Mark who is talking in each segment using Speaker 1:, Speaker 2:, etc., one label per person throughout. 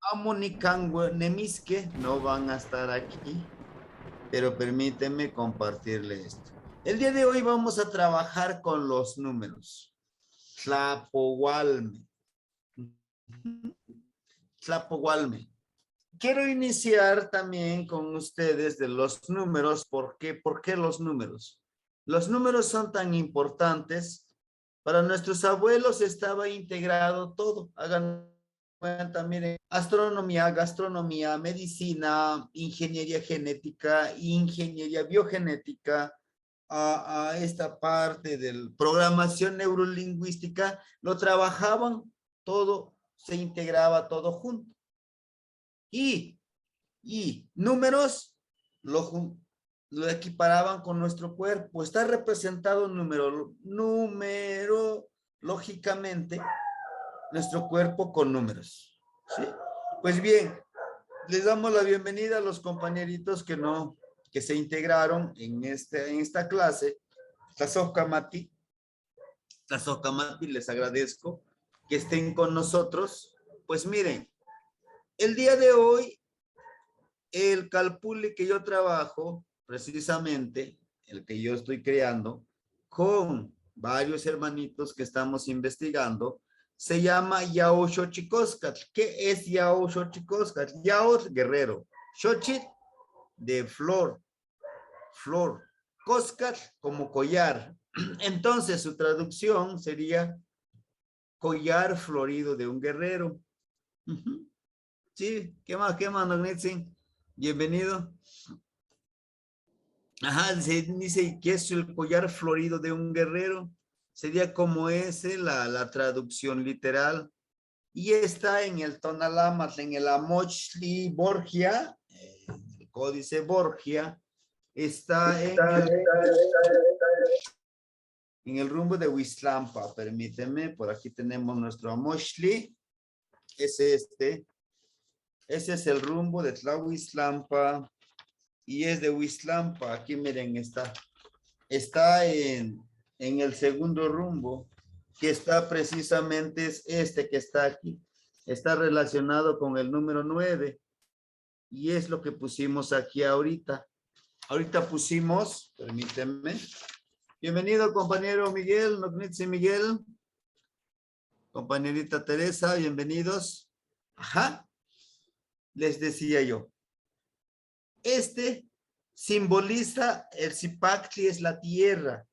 Speaker 1: Amonicangüe Nemisque no van a estar aquí, pero permíteme compartirle esto. El día de hoy vamos a trabajar con los números. Tlapohualme. Tlapohualme. Quiero iniciar también con ustedes de los números. ¿Por qué? ¿Por qué los números? Los números son tan importantes. Para nuestros abuelos estaba integrado todo. Hagan cuenta, miren, astronomía, gastronomía, medicina, ingeniería genética, ingeniería biogenética, a esta parte de programación neurolingüística, lo trabajaban todo, se integraba todo junto. Y números lo, lo equiparaban con nuestro cuerpo. Está representado numerológicamente nuestro cuerpo con números. ¿Sí? Pues bien, les damos la bienvenida a los compañeritos que se integraron en esta clase. Tlazocamati, les agradezco que estén con nosotros. Pues miren, el día de hoy el calpuli que yo trabajo, precisamente, el que yo estoy creando, con varios hermanitos que estamos investigando, se llama Yao Xochicóscatl. ¿Qué es Yao Xochicóscatl? Yao, guerrero. Xochitl, de flor, flor. Cóscatl, como collar. Entonces, su traducción sería collar florido de un guerrero. Uh -huh. Sí, ¿qué más, don Nitzin? Bienvenido. Ajá, se dice que es el collar florido de un guerrero. Sería como ese la traducción literal. Y está en el Tonalamat, en el Amochli Borgia, el códice Borgia, está en el rumbo de Huizlampa. Permíteme, por aquí tenemos nuestro Amochli. Es este. Ese es el rumbo de Tlahuizlampa. Y es de Huizlampa. Aquí miren, está en el segundo rumbo, que está precisamente es este que está aquí. Está relacionado con el número 9 y es lo que pusimos aquí ahorita. Ahorita pusimos, permítanme. Bienvenido, compañero Miguel, Nognitsi Miguel. Compañerita Teresa, bienvenidos. Ajá, les decía yo. Este simboliza el Zipactli, es la tierra.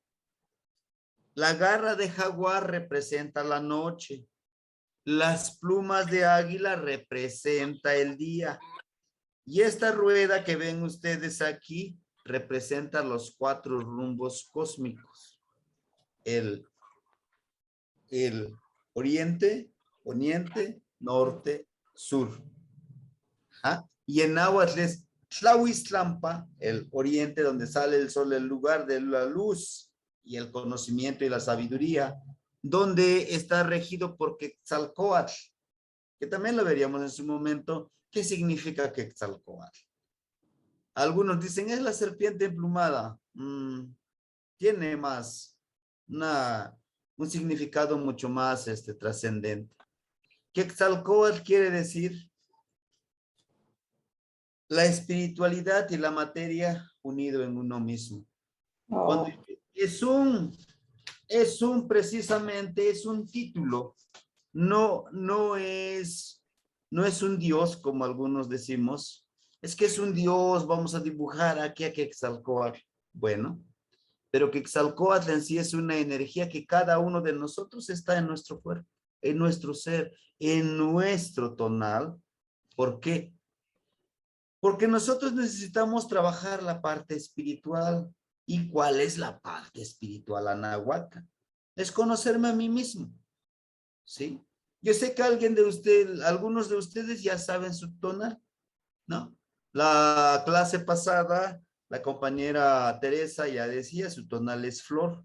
Speaker 1: La garra de jaguar representa la noche. Las plumas de águila representa el día. Y esta rueda que ven ustedes aquí representa los 4 rumbos cósmicos. El oriente, poniente, norte, sur. ¿Ah? Y en náhuatl es Tlahuiztlampa, el oriente donde sale el sol, el lugar de la luz y el conocimiento y la sabiduría, donde está regido por Quetzalcóatl, que también lo veríamos en su momento. ¿Qué significa Quetzalcóatl? Algunos dicen, es la serpiente emplumada. Tiene más, una, un significado mucho más trascendente. Quetzalcóatl quiere decir la espiritualidad y la materia unido en uno mismo. Cuando
Speaker 2: Oh,
Speaker 1: precisamente es un título, no es un Dios como algunos decimos, es que es un Dios, vamos a dibujar aquí a Quetzalcóatl. Bueno, pero Quetzalcóatl en sí es una energía que cada uno de nosotros está en nuestro cuerpo, en nuestro ser, en nuestro tonal. ¿Por qué? Porque nosotros necesitamos trabajar la parte espiritual. ¿Y cuál es la parte espiritual, Anahuaca? Es conocerme a mí mismo, ¿sí? Yo sé que algunos de ustedes ya saben su tonal, ¿no? La clase pasada, la compañera Teresa ya decía, su tonal es flor.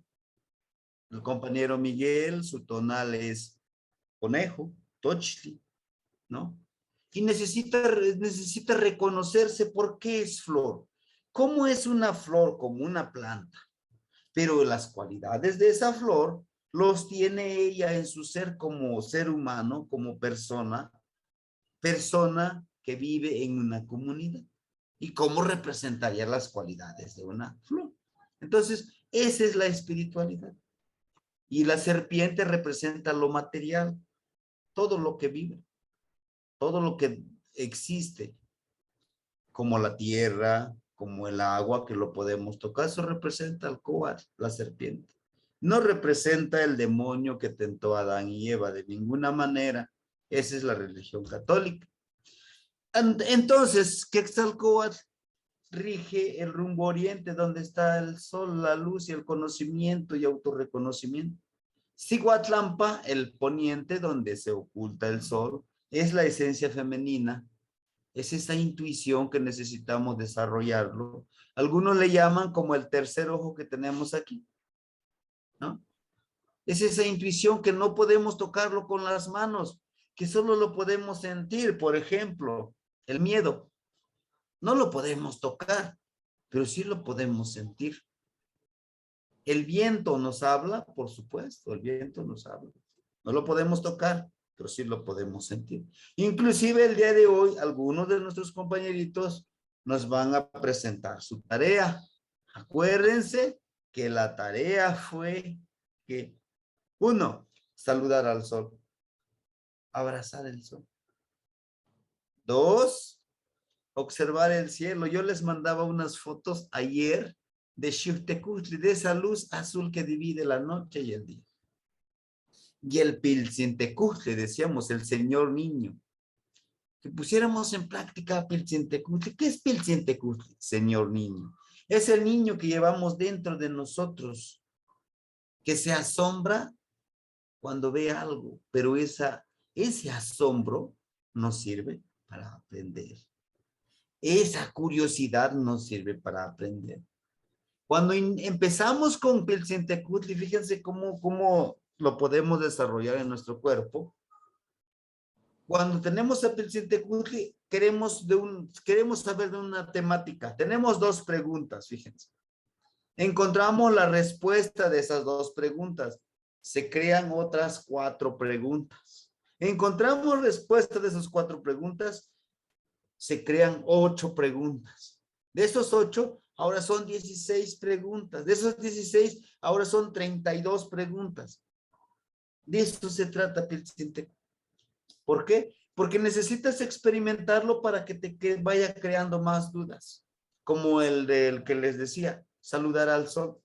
Speaker 1: El compañero Miguel, su tonal es conejo, tochli, ¿no? Y necesita reconocerse por qué es flor. ¿Cómo es una flor? Como una planta. Pero las cualidades de esa flor los tiene ella en su ser como ser humano, como persona, persona que vive en una comunidad. ¿Y cómo representaría las cualidades de una flor? Entonces, esa es la espiritualidad. Y la serpiente representa lo material, todo lo que vive, todo lo que existe, como la tierra, como el agua que lo podemos tocar. Eso representa al Coatl, la serpiente. No representa el demonio que tentó a Adán y Eva de ninguna manera. Esa es la religión católica. Entonces, Quetzalcóatl rige el rumbo oriente, donde está el sol, la luz y el conocimiento y autorreconocimiento. Ciguatlampa, el poniente, donde se oculta el sol, es la esencia femenina. Es esa intuición que necesitamos desarrollarlo. Algunos le llaman como el tercer ojo que tenemos aquí, ¿no? Es esa intuición que no podemos tocarlo con las manos, que solo lo podemos sentir. Por ejemplo, el miedo. No lo podemos tocar, pero sí lo podemos sentir. El viento nos habla, por supuesto, el viento nos habla. No lo podemos tocar, pero sí lo podemos sentir. Inclusive el día de hoy, algunos de nuestros compañeritos nos van a presentar su tarea. Acuérdense que la tarea fue que, uno, saludar al sol, abrazar el sol. Dos, observar el cielo. Yo les mandaba unas fotos ayer de Xiuhtecutli, de esa luz azul que divide la noche y el día. Y el Piltzintecutli, decíamos, el señor niño. Que pusiéramos en práctica Piltzintecutli. ¿Qué es Piltzintecutli, señor niño? Es el niño que llevamos dentro de nosotros, que se asombra cuando ve algo, pero ese asombro nos sirve para aprender. Esa curiosidad nos sirve para aprender. Cuando empezamos con Piltzintecutli, fíjense cómo lo podemos desarrollar en nuestro cuerpo. Cuando tenemos a Piltzintecutli, queremos saber de una temática. Tenemos dos preguntas, fíjense. Encontramos la respuesta de esas dos preguntas. Se crean otras 4 preguntas. Encontramos respuesta de esas 4 preguntas. Se crean 8 preguntas. De esos 8, ahora son 16 preguntas. De esos 16, ahora son 32 preguntas. De esto se trata Piltzintecutli. ¿Por qué? Porque necesitas experimentarlo para que te vaya creando más dudas. Como el del que les decía, saludar al sol.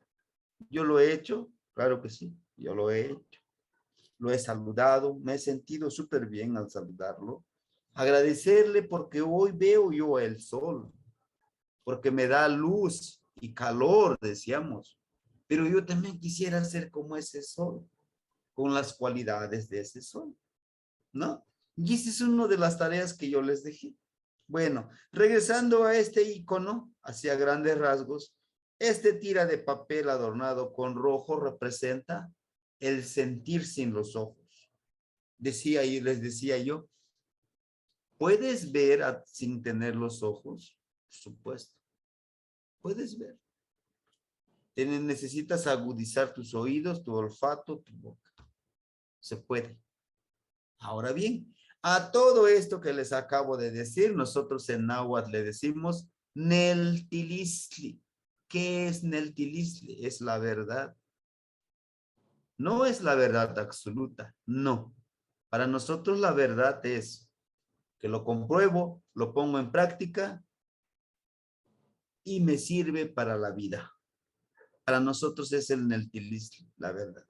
Speaker 1: Yo lo he hecho, claro que sí, yo lo he hecho. Lo he saludado, me he sentido súper bien al saludarlo. Agradecerle porque hoy veo yo el sol, porque me da luz y calor, decíamos. Pero yo también quisiera ser como ese sol, con las cualidades de ese sol, ¿no? Y esa es una de las tareas que yo les dejé. Bueno, regresando a este icono, hacia grandes rasgos, este tira de papel adornado con rojo representa el sentir sin los ojos. Les decía yo, ¿puedes ver sin tener los ojos? Por supuesto, puedes ver. Necesitas agudizar tus oídos, tu olfato, tu boca. Se puede. Ahora bien, a todo esto que les acabo de decir, nosotros en náhuatl le decimos Neltilisli. ¿Qué es Neltilisli? Es la verdad. No es la verdad absoluta, no. Para nosotros la verdad es que lo compruebo, lo pongo en práctica y me sirve para la vida. Para nosotros es el Neltilisli, la verdad.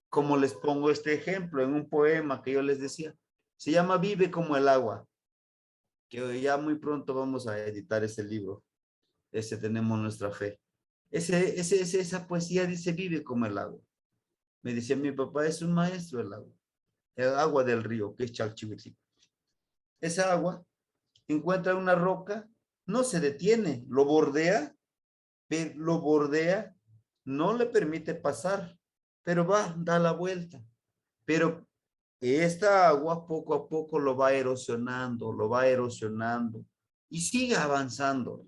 Speaker 1: Como les pongo este ejemplo en un poema que yo les decía, se llama Vive como el agua, que ya muy pronto vamos a editar ese libro. Ese tenemos nuestra fe. Esa poesía dice vive como el agua. Me decía mi papá, es un maestro el agua del río, que es Chalchihuitl. Esa agua encuentra una roca, no se detiene, lo bordea, no le permite pasar, pero da la vuelta. Pero esta agua poco a poco lo va erosionando y sigue avanzando.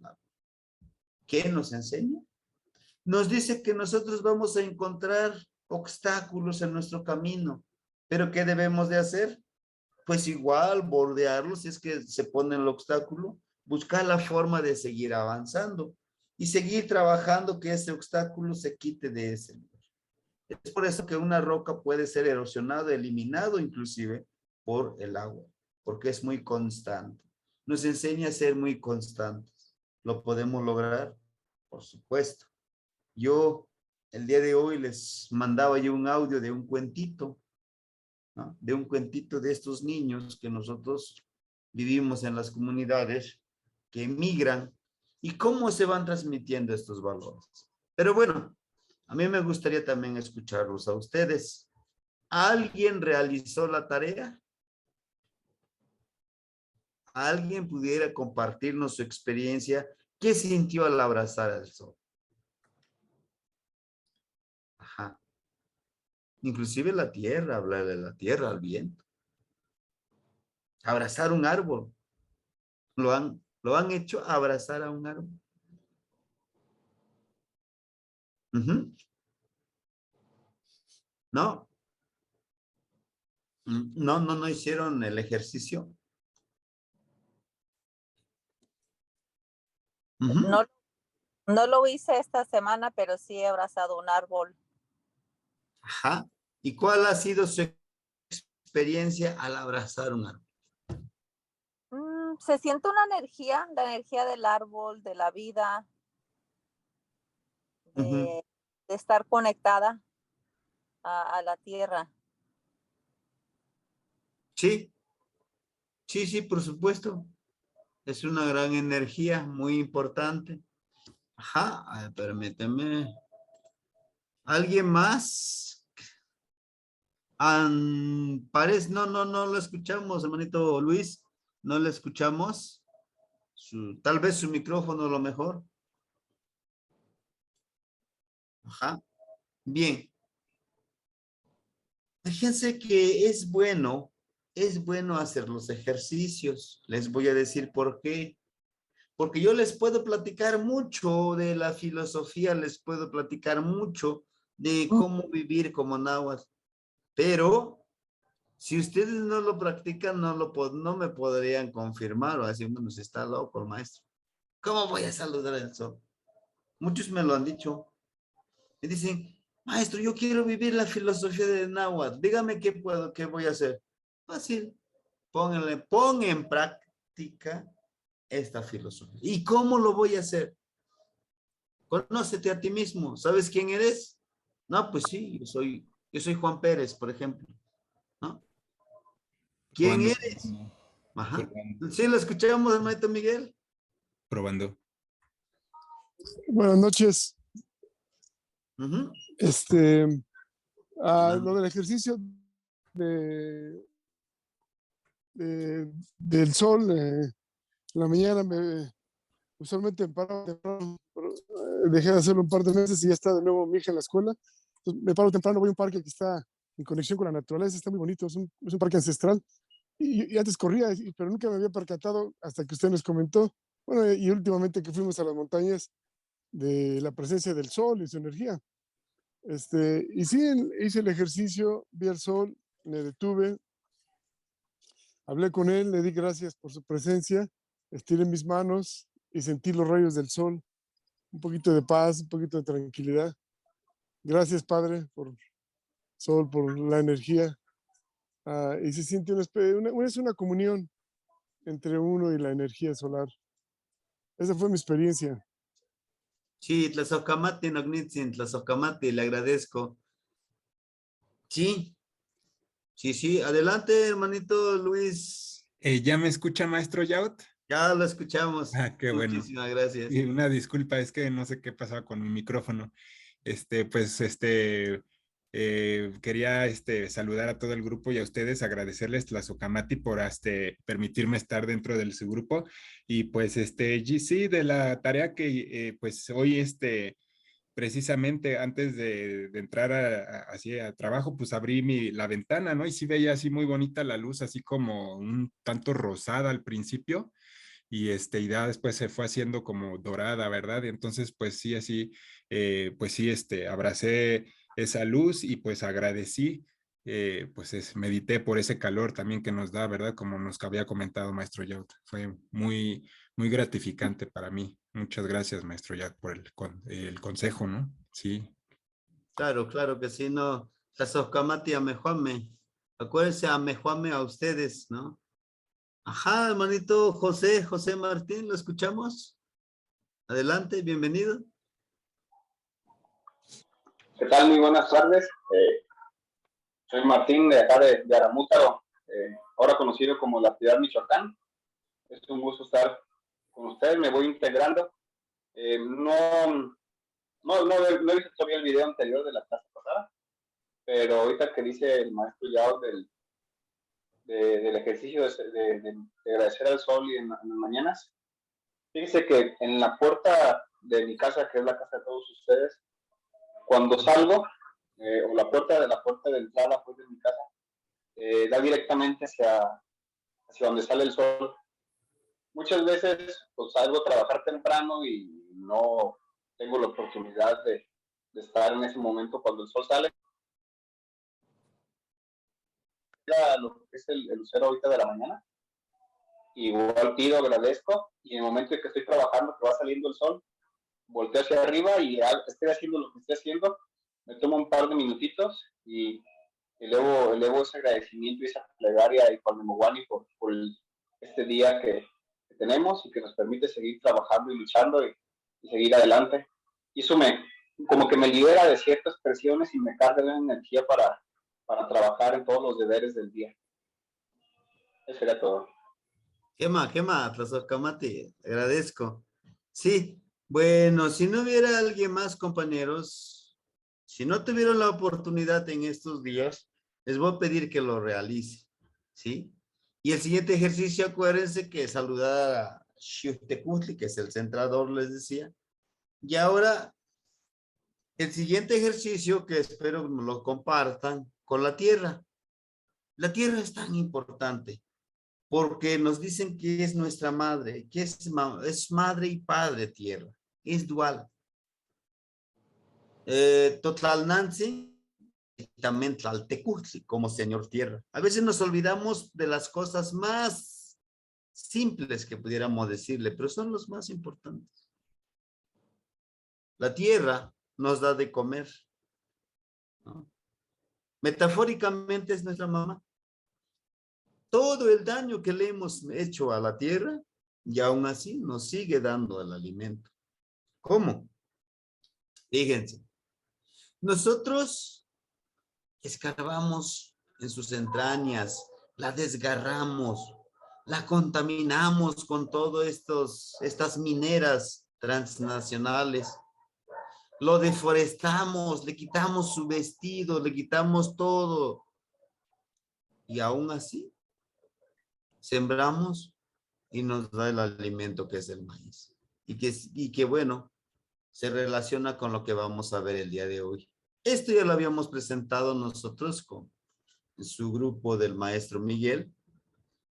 Speaker 1: ¿Qué nos enseña? Nos dice que nosotros vamos a encontrar obstáculos en nuestro camino, pero ¿qué debemos de hacer? pues igual bordearlo si es que se pone el obstáculo, buscar la forma de seguir avanzando y seguir trabajando que ese obstáculo se quite de ese lugar. Es por eso que una roca puede ser erosionado, eliminado inclusive por el agua, porque es muy constante. Nos enseña a ser muy constantes. ¿Lo podemos lograr? Por supuesto. Yo el día de hoy les mandaba yo un audio de un cuentito, ¿no? De un cuentito de estos niños que nosotros vivimos en las comunidades que emigran y cómo se van transmitiendo estos valores. Pero bueno, a mí me gustaría también escucharlos a ustedes. ¿Alguien realizó la tarea? ¿Alguien pudiera compartirnos su experiencia? ¿Qué sintió al abrazar al sol? Ajá. Inclusive la tierra, hablar de la tierra, al viento. Abrazar un árbol. ¿Lo han hecho abrazar a un árbol? Uh-huh. ¿No? No hicieron el ejercicio. Uh-huh.
Speaker 2: No, no lo hice esta semana, pero sí he abrazado un árbol.
Speaker 1: Ajá. ¿Y cuál ha sido su experiencia al abrazar un árbol?
Speaker 2: Se siente una energía, la energía del árbol, de la vida,
Speaker 1: Uh-huh.
Speaker 2: de estar conectada a la tierra.
Speaker 1: Sí, sí, por supuesto. Es una gran energía, muy importante. Ajá, a ver, permíteme. ¿Alguien más? Parece, no lo escuchamos, hermanito Luis. No lo escuchamos. Tal vez su micrófono lo mejor. Ajá. Bien. Fíjense que es bueno hacer los ejercicios. Les voy a decir por qué. Porque yo les puedo platicar mucho de la filosofía, les puedo platicar mucho de cómo vivir como náhuatl, pero si ustedes no lo practican, no me podrían confirmar o decir, bueno, si está loco el maestro. ¿Cómo voy a saludar al sol? Muchos me lo han dicho. Me dicen, maestro, yo quiero vivir la filosofía de náhuatl. Dígame qué voy a hacer. Fácil. Pon en práctica esta filosofía. ¿Y cómo lo voy a hacer? Conócete a ti mismo. ¿Sabes quién eres? No, pues sí, yo soy Juan Pérez, por ejemplo. ¿No? ¿Quién
Speaker 3: Probando,
Speaker 1: eres? Ajá.
Speaker 3: probando,
Speaker 1: Sí, lo escuchamos, hermanito Miguel.
Speaker 3: probando.
Speaker 4: Buenas noches.
Speaker 1: Ujú.
Speaker 4: Lo del ejercicio de, del sol, en la mañana usualmente me paro temprano, pero, dejé de hacerlo un par de meses y ya está de nuevo mi hija en la escuela. Entonces, me paro temprano, voy a un parque que está en conexión con la naturaleza, está muy bonito, es un parque ancestral. Y antes corría, pero nunca me había percatado hasta que usted nos comentó, bueno, y últimamente que fuimos a las montañas, de la presencia del sol y su energía. Y sí, hice el ejercicio, vi el sol, me detuve, hablé con él, le di gracias por su presencia, estiré mis manos y sentí los rayos del sol, un poquito de paz, un poquito de tranquilidad. Gracias, Padre, por sol, por la energía. Y se siente es una comunión entre uno y la energía solar. Esa fue mi experiencia.
Speaker 1: Sí, Tlazocamati, Nognitzin, Tlazocamati, le agradezco. Sí, sí, adelante, hermanito Luis.
Speaker 3: ¿Ya me escucha, maestro Yaut?
Speaker 1: Ya lo escuchamos.
Speaker 3: Ah, qué bueno.
Speaker 1: Muchísimas gracias.
Speaker 3: Y una disculpa, es que no sé qué pasaba con mi micrófono. Pues, quería saludar a todo el grupo y a ustedes, agradecerles Tlazocamati por permitirme estar dentro de su grupo. Y pues, sí, de la tarea que pues hoy, precisamente antes de entrar así a trabajo, pues abrí la ventana, ¿no? Y sí veía así muy bonita la luz, así como un tanto rosada al principio, y ya después se fue haciendo como dorada, ¿verdad? Y entonces, pues sí, así, pues sí, abracé esa luz y pues agradecí medité por ese calor también que nos da, ¿verdad? Como nos había comentado maestro Yaut. Fue muy, muy gratificante para mí. Muchas gracias, maestro Yaut, por el consejo, ¿no? Sí.
Speaker 1: Claro, claro que sí, no. Tasoskamati amejuame. Acuérdense, amejuame a ustedes, ¿no? Ajá, hermanito José Martín, ¿lo escuchamos? Adelante, bienvenido.
Speaker 5: ¿Qué tal? Muy buenas tardes. Soy Martín de acá de Aramútaro, ahora conocido como La Piedad, Michoacán. Es un gusto estar con ustedes, me voy integrando. No he visto todavía el video anterior de la clase pasada, pero ahorita que dice el maestro Yao del ejercicio de agradecer al sol y en las mañanas, fíjese que en la puerta de mi casa, que es la casa de todos ustedes, cuando salgo, o la puerta de entrada pues, de mi casa, da directamente hacia donde sale el sol. Muchas veces pues, salgo a trabajar temprano y no tengo la oportunidad de estar en ese momento cuando el sol sale. Lo que es el lucero ahorita de la mañana, igual pido, agradezco, y en el momento en que estoy trabajando, que va saliendo el sol, volteo hacia arriba y estoy haciendo lo que estoy haciendo, me tomo un par de minutitos y elevo ese agradecimiento y esa plegaria y con Nemowani por este día que tenemos y que nos permite seguir trabajando y luchando y seguir adelante. Y eso como que me libera de ciertas presiones y me carga de energía para trabajar en todos los deberes del día. Eso sería todo.
Speaker 1: Gema, Tasoskamati, agradezco. Sí, bueno, si no hubiera alguien más, compañeros, si no tuvieron la oportunidad en estos días, les voy a pedir que lo realice, ¿sí? Y el siguiente ejercicio, acuérdense que saludar a Xiuhtecutli, que es el centrador, les decía. Y ahora, el siguiente ejercicio que espero lo compartan con la tierra. La tierra es tan importante porque nos dicen que es nuestra madre, que es madre y padre tierra, es dual. Totlalnanzi y también Tlaltecutli como señor tierra. A veces nos olvidamos de las cosas más simples que pudiéramos decirle, pero son los más importantes. La tierra nos da de comer, ¿no? Metafóricamente es nuestra mamá. Todo el daño que le hemos hecho a la tierra y aún así nos sigue dando el alimento. ¿Cómo? Fíjense, nosotros escarbamos en sus entrañas, la desgarramos, la contaminamos con todas estas mineras transnacionales, lo deforestamos, le quitamos su vestido, le quitamos todo y aún así sembramos y nos da el alimento que es el maíz. Y que bueno, se relaciona con lo que vamos a ver el día de hoy. Esto ya lo habíamos presentado nosotros con su grupo del maestro Miguel,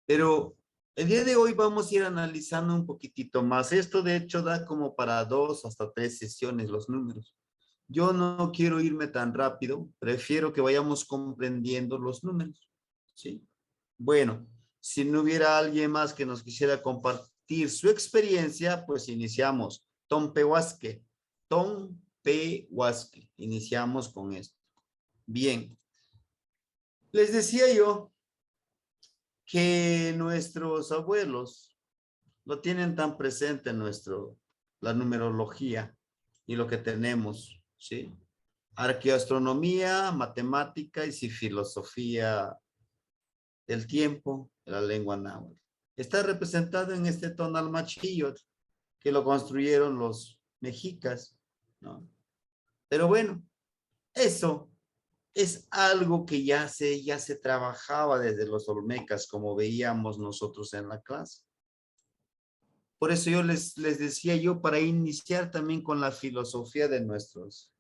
Speaker 1: pero el día de hoy vamos a ir analizando un poquitito más. Esto de hecho da como para 2 hasta 3 sesiones los números. Yo no quiero irme tan rápido, prefiero que vayamos comprendiendo los números, ¿sí? Bueno, si no hubiera alguien más que nos quisiera compartir su experiencia, pues iniciamos. Tompehuasque. Iniciamos con esto. Bien. Les decía yo que nuestros abuelos lo tienen tan presente en la numerología y lo que tenemos, ¿sí? Arqueoastronomía, matemática y filosofía del tiempo, de la lengua náhuatl. Está representado en este tonal machillot que lo construyeron los mexicas, ¿no? Pero bueno, eso es algo que ya se trabajaba desde los olmecas, como veíamos nosotros en la clase. Por eso yo les decía yo, para iniciar también con la filosofía de nuestros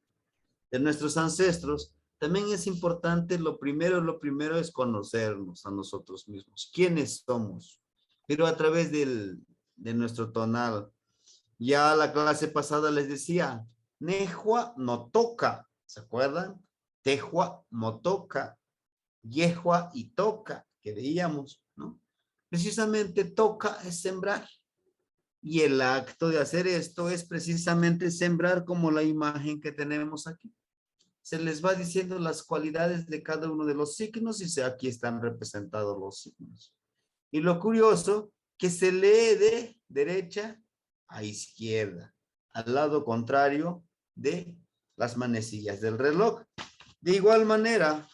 Speaker 1: ancestros, también es importante, lo primero es conocernos a nosotros mismos, quiénes somos, pero a través de nuestro tonal. Ya la clase pasada les decía, Nejua no toca, ¿se acuerdan? Tejua motoca, yehua y toca, que veíamos, ¿no? Precisamente toca es sembrar. Y el acto de hacer esto es precisamente sembrar como la imagen que tenemos aquí. Se les va diciendo las cualidades de cada uno de los signos y aquí están representados los signos. Y lo curioso, que se lee de derecha a izquierda, al lado contrario de las manecillas del reloj. De igual manera,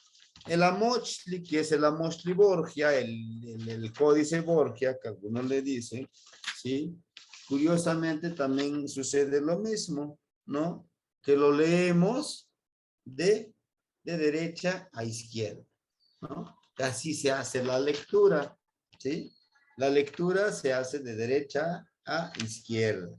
Speaker 1: el Amochli, que es el Amochli Borgia, el códice Borgia, que algunos le dicen, ¿sí? Curiosamente también sucede lo mismo, ¿no? Que lo leemos de derecha a izquierda, ¿no? Así se hace la lectura, ¿sí? La lectura se hace de derecha a izquierda.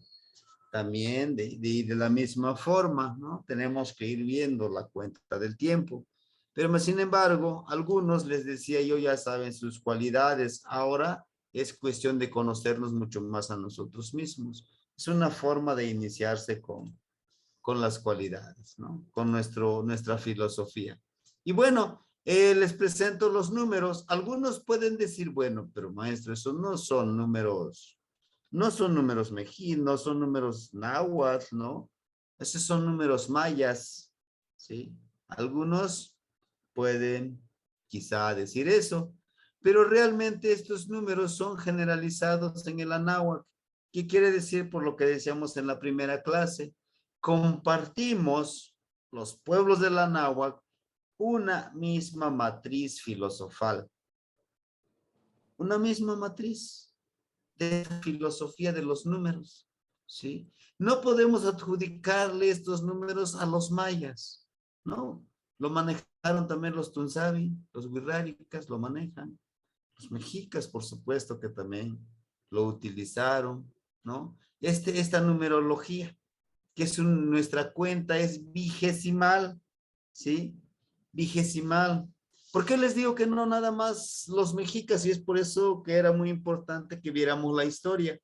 Speaker 1: También de la misma forma, ¿no? Tenemos que ir viendo la cuenta del tiempo. Pero sin embargo, algunos les decía yo ya saben sus cualidades. Ahora es cuestión de conocernos mucho más a nosotros mismos. Es una forma de iniciarse con las cualidades, ¿no? Con nuestra filosofía. Y bueno, les presento los números. Algunos pueden decir, bueno, pero maestro, esos no son números mexicanos, no son números náhuatl, ¿no? Esos son números mayas, ¿sí? Algunos pueden quizá decir eso, pero realmente estos números son generalizados en el anáhuac. ¿Qué quiere decir? Por lo que decíamos en la primera clase, compartimos los pueblos del anáhuac una misma matriz filosofal, una misma matriz de filosofía de los números, ¿sí? No podemos adjudicarle estos números a los mayas, ¿no? Lo manejaron también los tunzavi, los wixárikas lo manejan, los mexicas, por supuesto que también lo utilizaron, ¿no? Esta numerología, que es nuestra cuenta, es vigesimal, ¿sí? Vigesimal. ¿Por qué les digo que no nada más los mexicas? Y es por eso que era muy importante que viéramos la historia.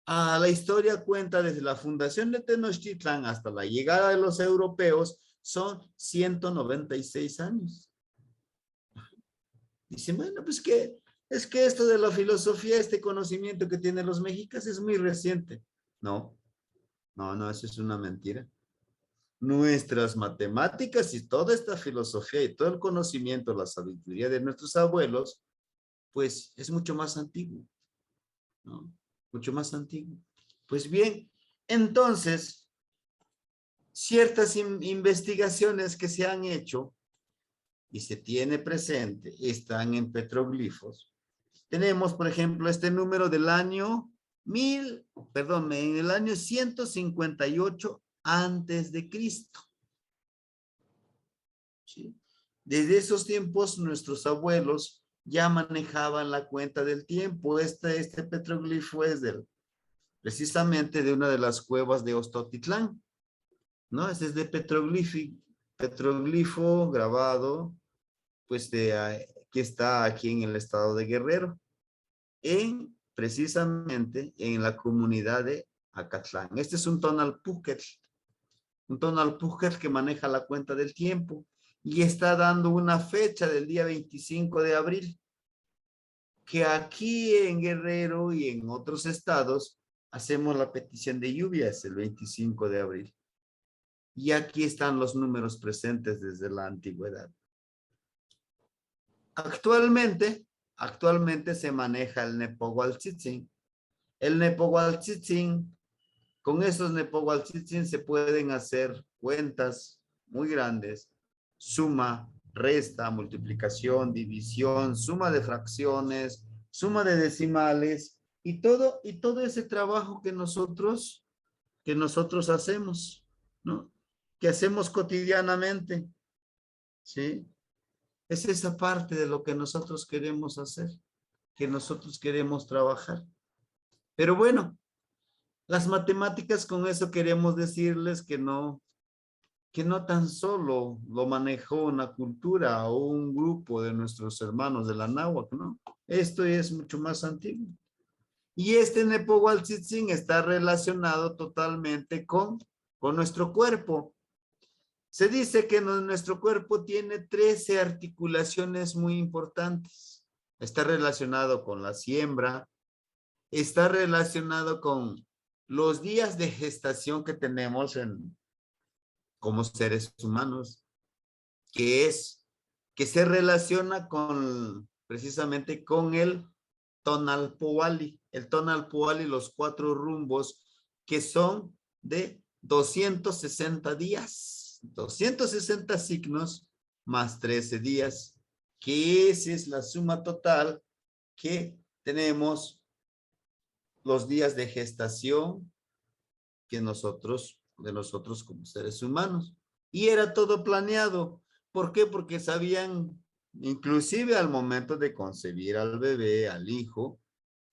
Speaker 1: La historia cuenta desde la fundación de Tenochtitlán hasta la llegada de los europeos, son 196 años. Dicen, bueno, pues es que esto de la filosofía, este conocimiento que tienen los mexicas es muy reciente. No, eso es una mentira. Nuestras matemáticas y toda esta filosofía y todo el conocimiento, la sabiduría de nuestros abuelos, pues es mucho más antiguo, ¿no? Mucho más antiguo. Pues bien, entonces, ciertas investigaciones que se han hecho y se tiene presente, están en petroglifos. Tenemos, por ejemplo, este número del año en el año 158 antes de Cristo. ¿Sí? Desde esos tiempos, nuestros abuelos ya manejaban la cuenta del tiempo. Este petroglifo es precisamente de una de las cuevas de Ostotitlán, ¿no? Este es de petroglifo grabado, pues que está aquí en el estado de Guerrero, precisamente en la comunidad de Acatlán. Este es un tonalpúquetl que maneja la cuenta del tiempo y está dando una fecha del día 25 de abril, que aquí en Guerrero y en otros estados hacemos la petición de lluvias el 25 de abril. Y aquí están los números presentes desde la antigüedad. Actualmente se maneja el Nepohualtzitzin. El Nepohualtzitzin, con esos Nepohualtzitzin se pueden hacer cuentas muy grandes. Suma, resta, multiplicación, división, suma de fracciones, suma de decimales y todo ese trabajo que nosotros hacemos, ¿no? Que hacemos cotidianamente, ¿sí? Es esa parte de lo que nosotros queremos hacer, que nosotros queremos trabajar. Pero bueno, las matemáticas, con eso queremos decirles que no tan solo lo manejó una cultura o un grupo de nuestros hermanos de la náhuatl, ¿no? Esto es mucho más antiguo. Y este Nepohualtzitzin está relacionado totalmente con nuestro cuerpo. Se dice que nuestro cuerpo tiene 13 articulaciones muy importantes. Está relacionado con la siembra, está relacionado con los días de gestación que tenemos como seres humanos, que se relaciona precisamente con el Tonalpoali. El Tonalpoali, los 4 rumbos que son de 260 días, 260 signos más 13 días, que esa es la suma total que tenemos los días de gestación de nosotros como seres humanos. Y era todo planeado. ¿Por qué? Porque sabían, inclusive al momento de concebir al bebé, al hijo,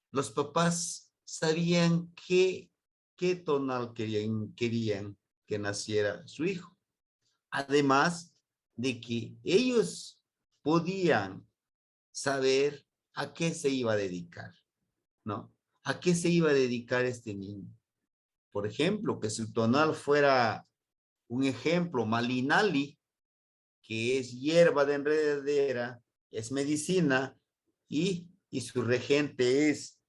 Speaker 1: los papás sabían qué tonal querían que naciera su hijo. Además de que ellos podían saber a qué se iba a dedicar, ¿no? ¿A qué se iba a dedicar este niño? Por ejemplo, que su tonal fuera un ejemplo, Malinali, que es hierba de enredadera, es medicina, y su regente es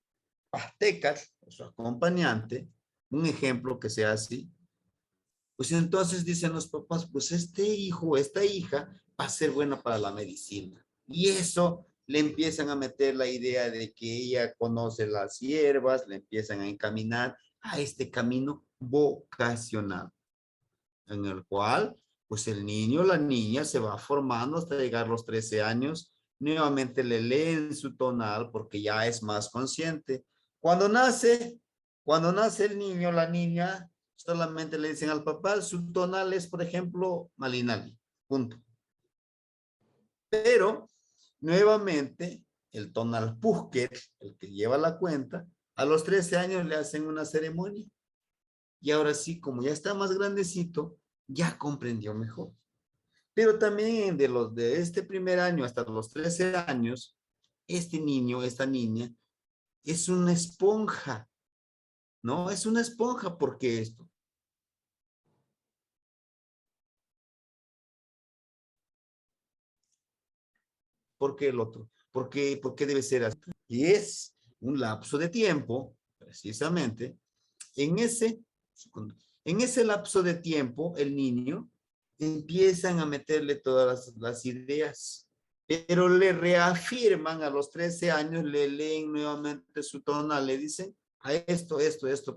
Speaker 1: Pastecas, su acompañante, un ejemplo que sea así. Pues entonces dicen los papás, pues este hijo, esta hija va a ser buena para la medicina. Y eso le empiezan a meter la idea de que ella conoce las hierbas, le empiezan a encaminar a este camino vocacional, en el cual pues el niño o la niña se va formando hasta llegar a los 13 años, nuevamente le leen su tonal porque ya es más consciente. Cuando nace el niño o la niña, solamente le dicen al papá, su tonal es, por ejemplo, Malinali, punto. Pero, nuevamente, el tonal Pusker, el que lleva la cuenta, a los 13 años le hacen una ceremonia. Y ahora sí, como ya está más grandecito, ya comprendió mejor. Pero también de este primer año hasta los 13 años, este niño, esta niña, es una esponja, ¿no? Es una esponja. ¿Por qué esto? ¿Por qué el otro? ¿Por qué debe ser así? Y es un lapso de tiempo, precisamente, en ese lapso de tiempo, el niño empiezan a meterle todas las ideas, pero le reafirman a los 13 años, le leen nuevamente su tonal, le dicen, a esto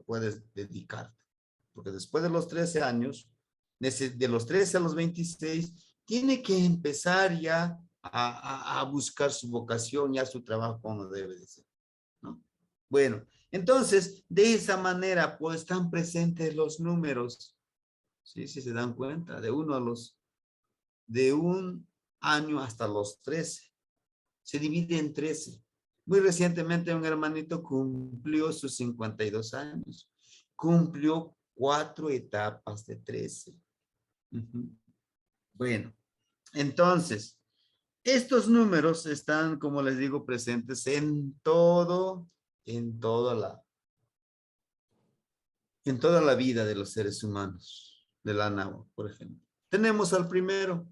Speaker 1: puedes dedicarte. Porque después de los 13 años, de los 13 a los 26, tiene que empezar ya a buscar su vocación, ya su trabajo como debe de ser, ¿no? Bueno, entonces, de esa manera, pues están presentes los números. Sí, sí se dan cuenta, de un año hasta los 13. Se divide en 13. Muy recientemente un hermanito cumplió sus 52 años. Cumplió 4 etapas de 13. Bueno, entonces, estos números están, como les digo, presentes en toda la vida de los seres humanos, de la náhuatl, por ejemplo. Tenemos al primero.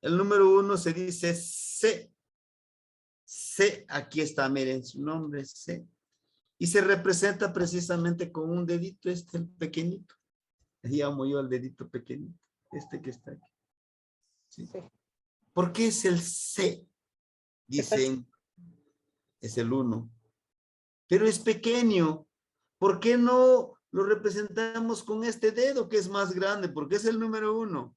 Speaker 1: El número 1 se dice C. C, aquí está, miren su nombre, C. Y se representa precisamente con un dedito, el pequeñito. Llamo yo al dedito pequeñito, que está aquí. ¿Sí?
Speaker 2: Sí.
Speaker 1: ¿Por qué es el C? Dicen, es el 1. Pero es pequeño. ¿Por qué no lo representamos con este dedo que es más grande? Porque es el número 1.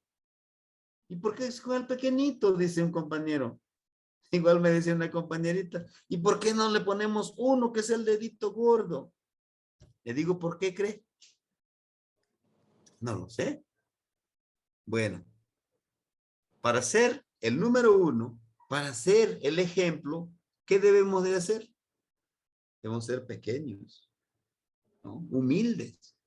Speaker 1: ¿Y por qué es con el pequeñito? Dice un compañero. Igual me decía una compañerita. ¿Y por qué no le ponemos 1 que es el dedito gordo? Le digo, ¿por qué cree? No lo sé. Bueno, para ser el número 1, para ser el ejemplo, ¿qué debemos de hacer? Debemos ser pequeños, ¿no? Humildes.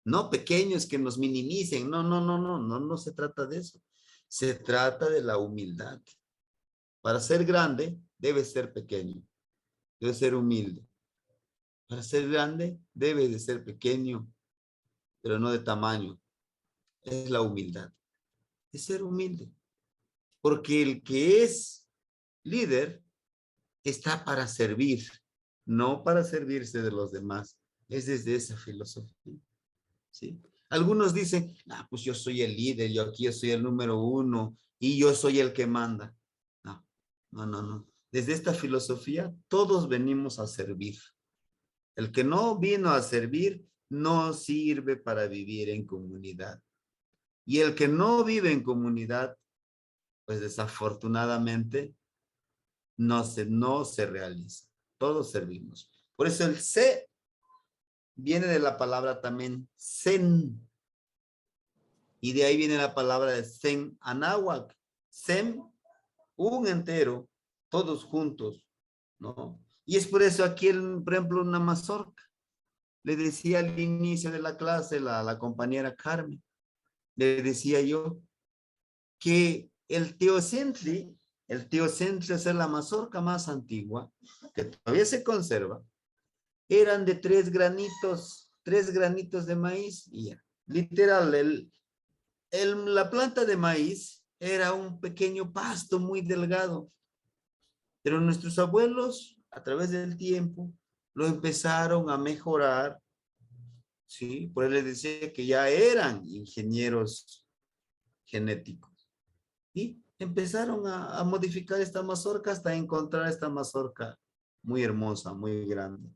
Speaker 1: No pequeños que nos minimicen. No se trata de eso. Se trata de la humildad. Para ser grande, debe ser pequeño. Debe ser humilde. Para ser grande, debe de ser pequeño, pero no de tamaño. Es la humildad. es ser humilde. Porque el que es líder está para servir, no para servirse de los demás. Es desde esa filosofía, ¿sí? Algunos dicen, ah, pues yo soy el líder, yo aquí soy el número uno y yo soy el que manda. No, no, no, no. Desde esta filosofía todos venimos a servir. El que no vino a servir no sirve para vivir en comunidad. Y el que no vive en comunidad, pues desafortunadamente no se realiza. Todos servimos. Por eso el se viene de la palabra también sen. Y de ahí viene la palabra de sen anáhuac. Sem, un entero, todos juntos, ¿no? Y es por eso aquí, por ejemplo, una mazorca. Le decía al inicio de la clase, la compañera Carmen, le decía yo que el teocentli es la mazorca más antigua, que todavía se conserva, eran de 3 granitos de maíz, y ya. Literal, la planta de maíz era un pequeño pasto muy delgado, pero nuestros abuelos, a través del tiempo, lo empezaron a mejorar, ¿sí? Por eso les decía que ya eran ingenieros genéticos. Y empezaron a modificar esta mazorca hasta encontrar esta mazorca muy hermosa, muy grande.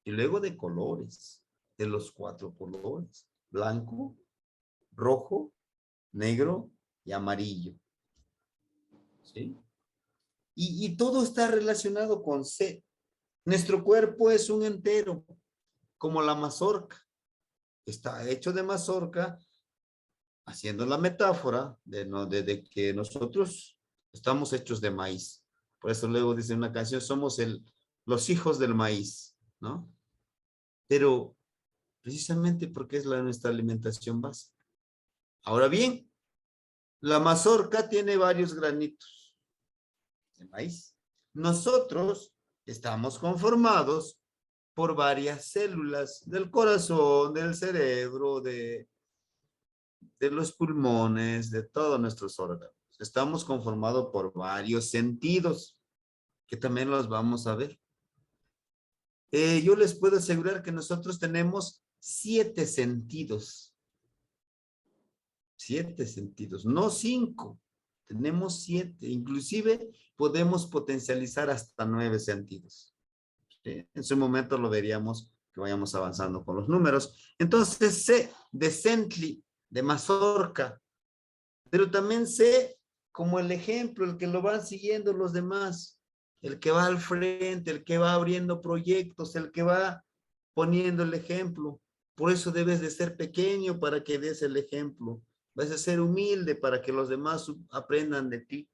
Speaker 1: Y luego de colores, de los 4 colores, blanco, rojo, negro y amarillo. ¿Sí? Y todo está relacionado con C. Nuestro cuerpo es un entero, como la mazorca. Está hecho de mazorca, haciendo la metáfora de que nosotros estamos hechos de maíz. Por eso luego dice una canción, somos los hijos del maíz, ¿no? Pero precisamente porque es nuestra alimentación básica. Ahora bien, la mazorca tiene varios granitos de maíz. Nosotros estamos conformados por varias células del corazón, del cerebro, de los pulmones, de todos nuestros órganos. Estamos conformados por varios sentidos, que también los vamos a ver. Yo les puedo asegurar que nosotros tenemos 7 sentidos. 7 sentidos, no 5. Tenemos 7. Inclusive podemos potencializar hasta 9 sentidos. ¿Sí? En su momento lo veríamos que vayamos avanzando con los números. Entonces, C de Centli, de mazorca, pero también sé como el ejemplo, el que lo van siguiendo los demás, el que va al frente, el que va abriendo proyectos, el que va poniendo el ejemplo. Por eso debes de ser pequeño para que des el ejemplo. Vas a ser humilde para que los demás aprendan de ti.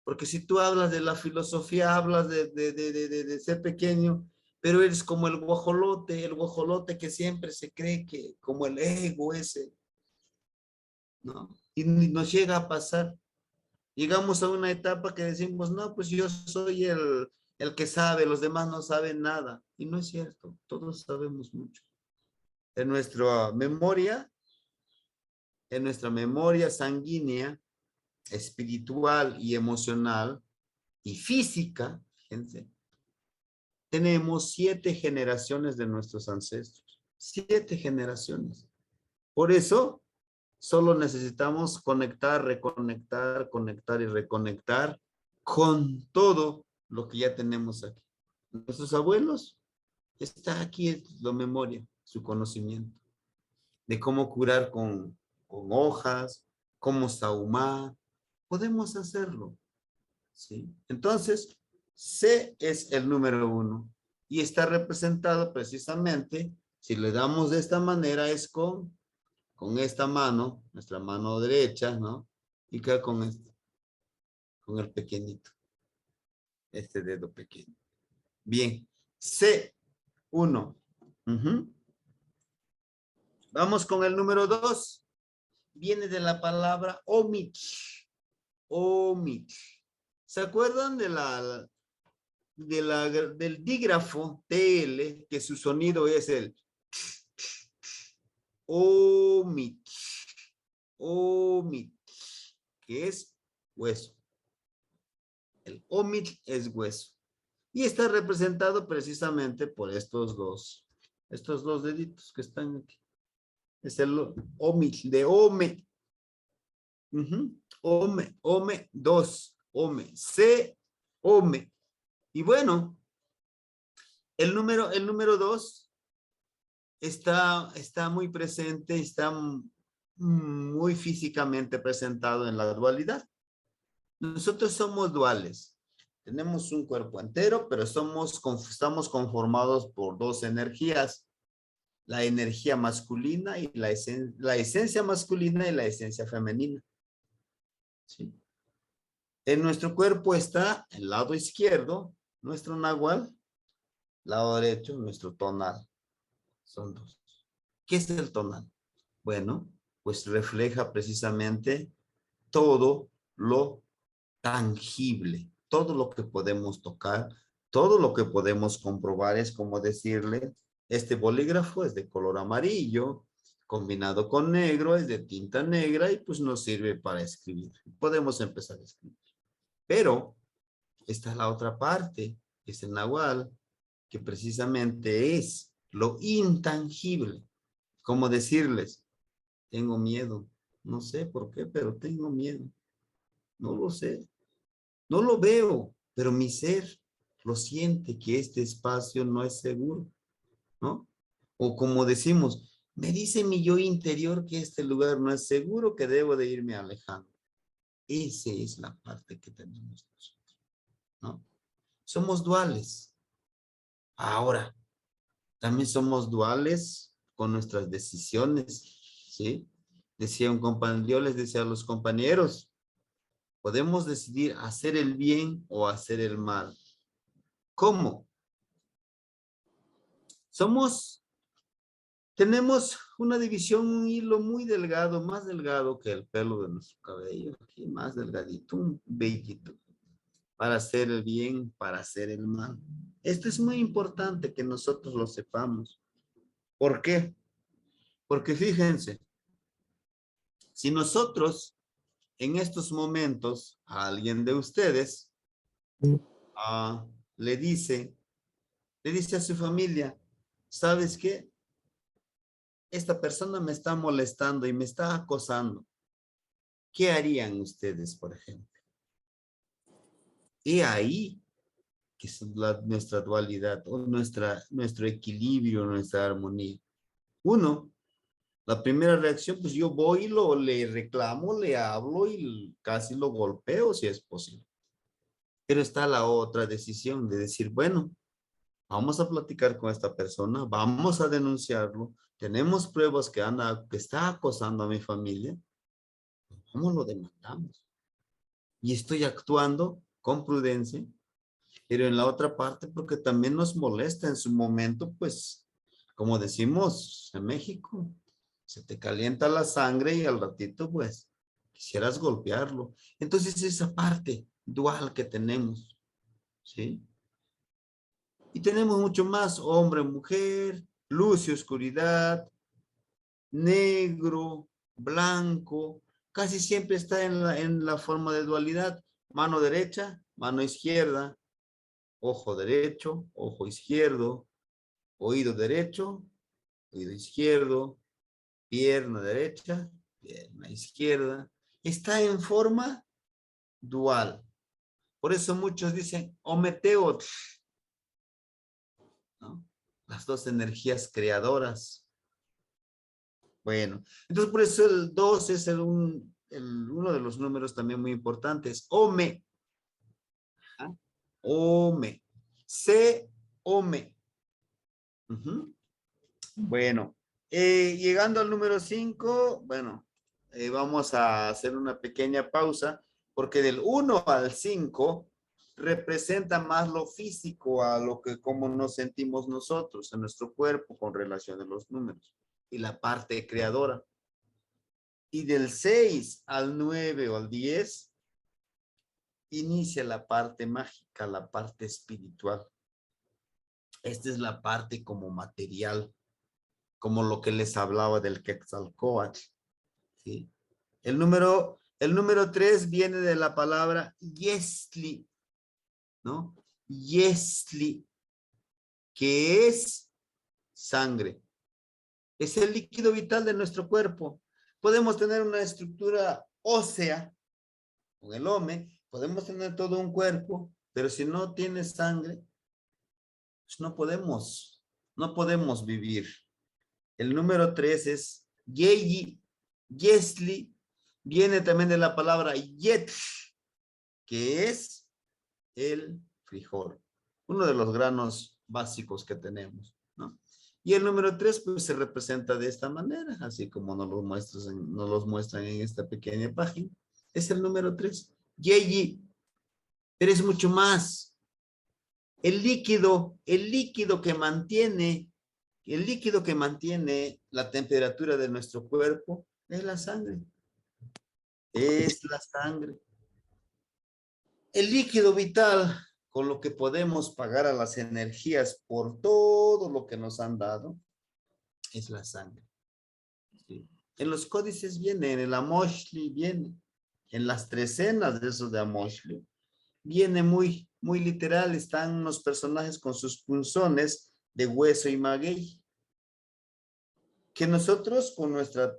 Speaker 1: Porque si tú hablas de la filosofía, hablas de ser pequeño, pero eres como el guajolote que siempre se cree que como el ego ese, ¿no? Y nos llega a pasar. Llegamos a una etapa que decimos, no, pues yo soy el que sabe, los demás no saben nada. Y no es cierto, todos sabemos mucho. En nuestra memoria sanguínea, espiritual y emocional y física, fíjense, tenemos 7 generaciones de nuestros ancestros. 7 generaciones. Por eso, solo necesitamos conectar, reconectar, conectar y reconectar con todo lo que ya tenemos aquí. Nuestros abuelos, está aquí la memoria, su conocimiento, de cómo curar con hojas, cómo sahumar. Podemos hacerlo, ¿sí? Entonces, C es el número 1 y está representado precisamente, si le damos de esta manera, es con esta mano, nuestra mano derecha, ¿no? Y queda con el pequeñito, este dedo pequeño. Bien, C1. Vamos con el número 2. Viene de la palabra omit. Omit. ¿Se acuerdan del dígrafo TL, que su sonido es el omit? Omit. que es hueso. El omitl es hueso. Y está representado precisamente por estos dos deditos que están aquí. Es el omitl de ome. Ome, dos, ome, se, ome. Y bueno, el número 2 está muy presente, está muy físicamente presentado en la dualidad. Nosotros somos duales. Tenemos un cuerpo entero, pero estamos conformados por dos energías. La energía masculina y la esencia masculina y la esencia femenina. ¿Sí? En nuestro cuerpo está el lado izquierdo, nuestro nahual, lado derecho, nuestro tonal. Son dos. ¿Qué es el tonal? Bueno, pues refleja precisamente todo lo tangible, todo lo que podemos tocar, todo lo que podemos comprobar. Es como decirle, este bolígrafo es de color amarillo, combinado con negro, es de tinta negra y pues nos sirve para escribir. Podemos empezar a escribir. Pero está la otra parte, es el nahual, que precisamente es lo intangible. Como decirles, tengo miedo. No sé por qué, pero tengo miedo. No lo sé. No lo veo, pero mi ser lo siente que este espacio no es seguro, ¿no? O como decimos, me dice mi yo interior que este lugar no es seguro, que debo de irme alejando. Esa es la parte que tenemos nosotros, ¿no? Somos duales. Ahora, también somos duales con nuestras decisiones, ¿sí? Decía un compañero, yo les decía a los compañeros, podemos decidir hacer el bien o hacer el mal. ¿Cómo? Tenemos una división, un hilo muy delgado, más delgado que el pelo de nuestro cabello, aquí más delgadito, un vellito, para hacer el bien, para hacer el mal. Esto es muy importante que nosotros lo sepamos. ¿Por qué? Porque fíjense, si nosotros en estos momentos a alguien de ustedes le dice a su familia, ¿sabes qué? Esta persona me está molestando y me está acosando. ¿Qué harían ustedes, por ejemplo? Y ahí que es nuestra dualidad, o nuestro equilibrio, nuestra armonía. Uno, la primera reacción, pues yo voy y le reclamo, le hablo y casi lo golpeo si es posible. Pero está la otra decisión de decir, bueno, vamos a platicar con esta persona, vamos a denunciarlo, tenemos pruebas que está acosando a mi familia, ¿cómo lo demandamos? Y estoy actuando con prudencia, pero en la otra parte porque también nos molesta en su momento, pues, como decimos en México, se te calienta la sangre y al ratito, pues, quisieras golpearlo. Entonces esa parte dual que tenemos, ¿sí? Y tenemos mucho más, hombre, mujer, luz y oscuridad, negro, blanco, casi siempre está en la forma de dualidad, mano derecha, mano izquierda, ojo derecho, ojo izquierdo, oído derecho, oído izquierdo, pierna derecha, pierna izquierda, está en forma dual. Por eso muchos dicen ometeotl, ¿no? Las dos energías creadoras. Bueno, entonces por eso el 2 es uno de los números también muy importantes. Ome. ¿Ah? Ome. Se ome. Bueno, llegando al número 5, bueno, vamos a hacer una pequeña pausa porque del 1 al 5 representa más lo físico a lo que como nos sentimos nosotros en nuestro cuerpo con relación a los números y la parte creadora. Y del 6 al 9 o al 10 inicia la parte mágica, la parte espiritual. Esta es la parte como material, como lo que les hablaba del Quetzalcóatl, ¿sí? El número El número 3 viene de la palabra yesli, ¿no? Yesli, que es sangre. Es el líquido vital de nuestro cuerpo. Podemos tener una estructura ósea con el home, podemos tener todo un cuerpo, pero si no tiene sangre, pues no podemos vivir. El número 3 es yeyi, yesli, viene también de la palabra yet, que es el frijol, uno de los granos básicos que tenemos, ¿no? Y el número 3 pues se representa de esta manera, así como nos los muestran en esta pequeña página. Es el número 3. Yeyi, pero es mucho más. El líquido que mantiene la temperatura de nuestro cuerpo es la sangre. Es la sangre. El líquido vital con lo que podemos pagar a las energías por todo lo que nos han dado es la sangre. ¿Sí? En los códices viene, en el Amoshli viene, en las trecenas de esos de Amoshli, viene muy literal, están unos personajes con sus punzones de hueso y maguey, que nosotros con nuestra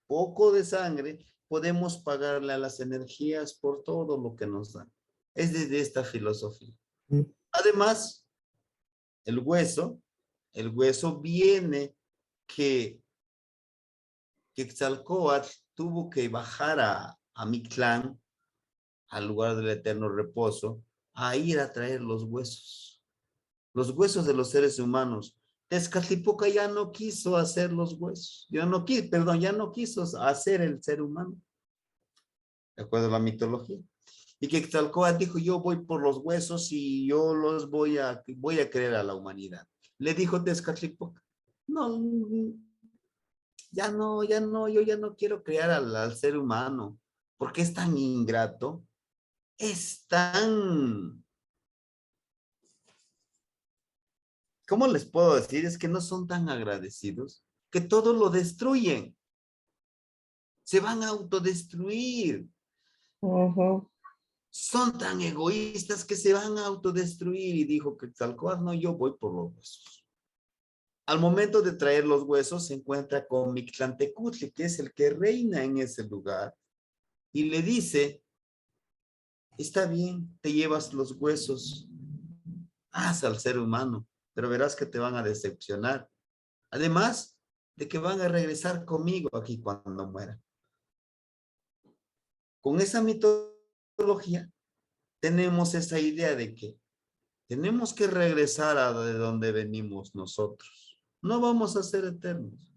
Speaker 1: poco de sangre podemos pagarle a las energías por todo lo que nos dan. Es desde esta filosofía. Además, el hueso viene que Quetzalcóatl tuvo que bajar a Mictlán, al lugar del eterno reposo, a ir a traer los huesos de los seres humanos. Tezcatlipoca ya no quiso hacer los huesos, ya no quiso hacer el ser humano, de acuerdo a la mitología. Y que Quetzalcóatl dijo, yo voy por los huesos y yo los voy a creer a la humanidad. Le dijo Tezcatlipoca, no, yo ya no quiero crear al ser humano, porque es tan ingrato, es tan, ¿cómo les puedo decir? Es que no son tan agradecidos, que todo lo destruyen. Se van a autodestruir. Son tan egoístas que se van a autodestruir. Y dijo Quetzalcóatl, no, yo voy por los huesos. Al momento de traer los huesos, se encuentra con Mictlantecutli, que es el que reina en ese lugar. Y le dice, está bien, te llevas los huesos. Haz al ser humano, pero verás que te van a decepcionar. Además de que van a regresar conmigo aquí cuando muera. Con esa mitología tenemos esa idea de que tenemos que regresar a de donde venimos nosotros. No vamos a ser eternos.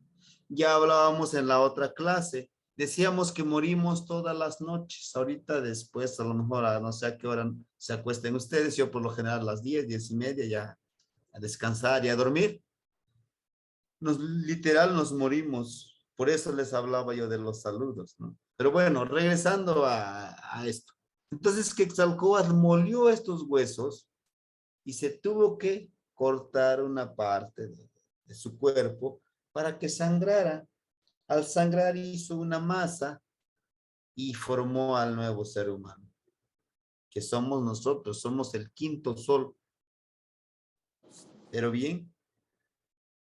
Speaker 1: Ya hablábamos en la otra clase, decíamos que morimos todas las noches. Ahorita después, a lo mejor a no sé a qué hora se acuesten ustedes, yo por lo general a las 10, 10:30 ya a descansar y a dormir. Literal nos morimos. Por eso les hablaba yo de los saludos, ¿no? Pero bueno, regresando a esto. Entonces Quetzalcóatl molió estos huesos y se tuvo que cortar una parte de su cuerpo para que sangrara. Al sangrar hizo una masa y formó al nuevo ser humano, que somos nosotros, somos el quinto sol. Pero bien,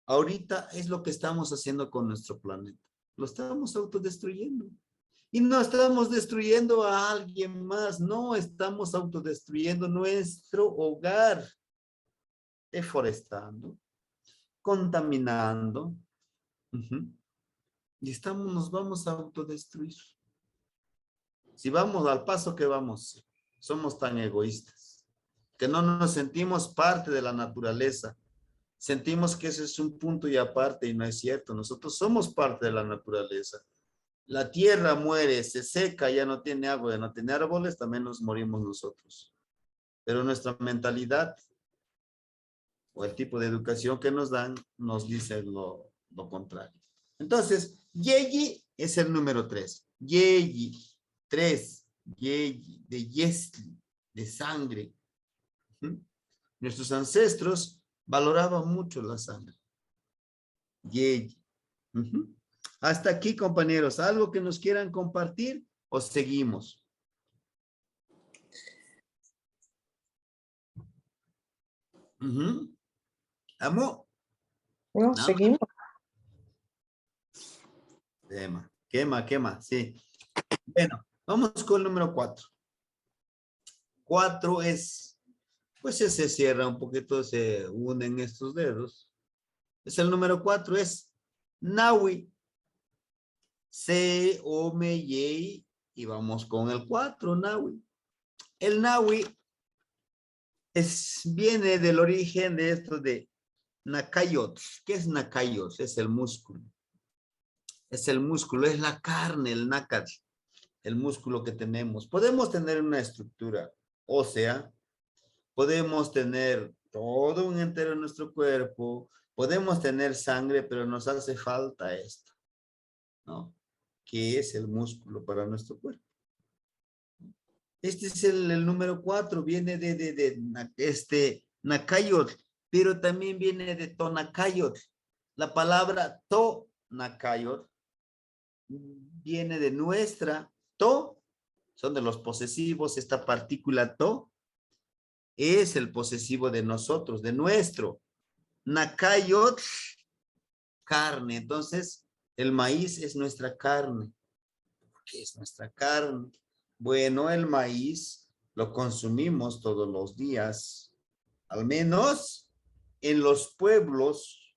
Speaker 1: ahorita es lo que estamos haciendo con nuestro planeta. Lo estamos autodestruyendo. Y no estamos destruyendo a alguien más, no estamos autodestruyendo nuestro hogar, deforestando, contaminando. Y nos vamos a autodestruir. Si vamos al paso que vamos, somos tan egoístas, que no nos sentimos parte de la naturaleza. Sentimos que ese es un punto y aparte y no es cierto. Nosotros somos parte de la naturaleza. La tierra muere, se seca, ya no tiene agua, ya no tiene árboles, también nos morimos nosotros. Pero nuestra mentalidad o el tipo de educación que nos dan nos dice lo contrario. Entonces, yeyi es el número 3. Yeyi, 3, yeyi, de yesli, de sangre. Nuestros ancestros valoraban mucho la sangre. Yeyi. Hasta aquí, compañeros. ¿Algo que nos quieran compartir? ¿O seguimos? ¿Amo?
Speaker 6: No,
Speaker 1: No.
Speaker 6: seguimos.
Speaker 1: Quema, sí. Bueno, vamos con el número 4. 4 es, pues se cierra un poquito, se unen estos dedos. Es el número 4, es Nahui. C, O, M, Y, y vamos con el 4, Nahui. El Nahui viene del origen de esto de Nakayot. ¿Qué es Nakayot? Es el músculo. Es el músculo, es la carne, el Nakat, el músculo que tenemos. Podemos tener una estructura ósea, podemos tener todo un entero en nuestro cuerpo, podemos tener sangre, pero nos hace falta esto, ¿no? Que es el músculo para nuestro cuerpo. Este es el número 4, viene de Nakayot, pero también viene de Tonakayot. La palabra Tonakayot viene de nuestra, To, son de los posesivos, esta partícula To es el posesivo de nosotros, de nuestro. Nakayot, carne. Entonces, el maíz es nuestra carne. ¿Qué es nuestra carne? Bueno, el maíz lo consumimos todos los días, al menos en los pueblos,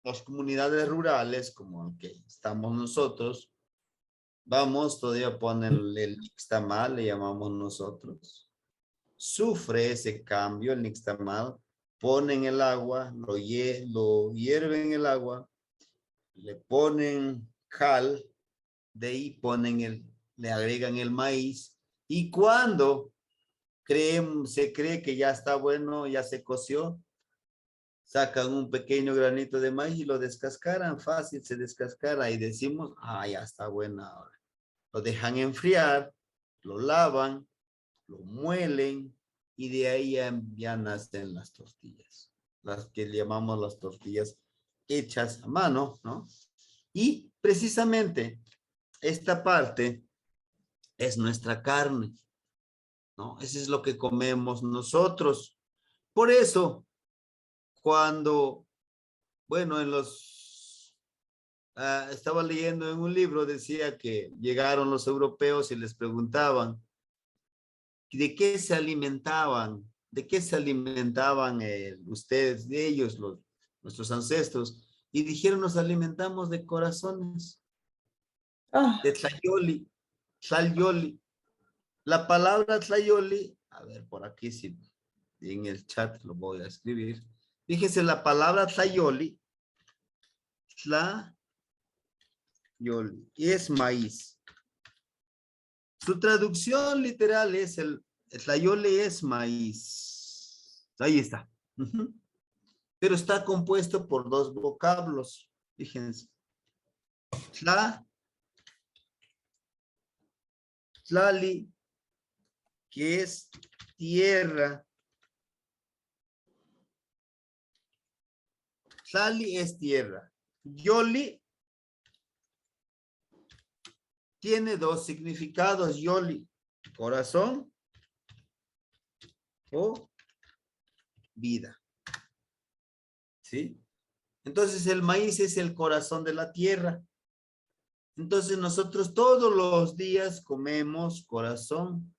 Speaker 1: las comunidades rurales, como el que estamos nosotros, vamos, todavía ponen el nixtamal, le llamamos nosotros. Sufre ese cambio, el nixtamal, ponen el agua, lo hierven el agua, le ponen cal, de ahí ponen le agregan el maíz, y cuando se cree que ya está bueno, ya se coció, sacan un pequeño granito de maíz y lo descascaran, fácil se descascara, y decimos, ya está buena ahora. Lo dejan enfriar, lo lavan, lo muelen, y de ahí ya nacen las tortillas, las que llamamos las tortillas hechas a mano, ¿no? Y precisamente esta parte es nuestra carne, ¿no? Eso es lo que comemos nosotros. Por eso, cuando, bueno, estaba leyendo en un libro, decía que llegaron los europeos y les preguntaban ¿de qué se alimentaban? ¿De qué se alimentaban ustedes, de ellos, nuestros ancestros? Y dijeron, nos alimentamos de corazones, de tlayoli, tlayoli. La palabra tlayoli, a ver, por aquí sí, en el chat lo voy a escribir. Fíjense, la palabra tlayoli, tlayoli, es maíz. Su traducción literal es el tlayoli es maíz. Ahí está. Pero está compuesto por dos vocablos. Fíjense. Tlali, que es tierra. Tlali es tierra. Yoli tiene dos significados. Yoli, corazón o vida. ¿Sí? Entonces el maíz es el corazón de la tierra. Entonces nosotros todos los días comemos corazón.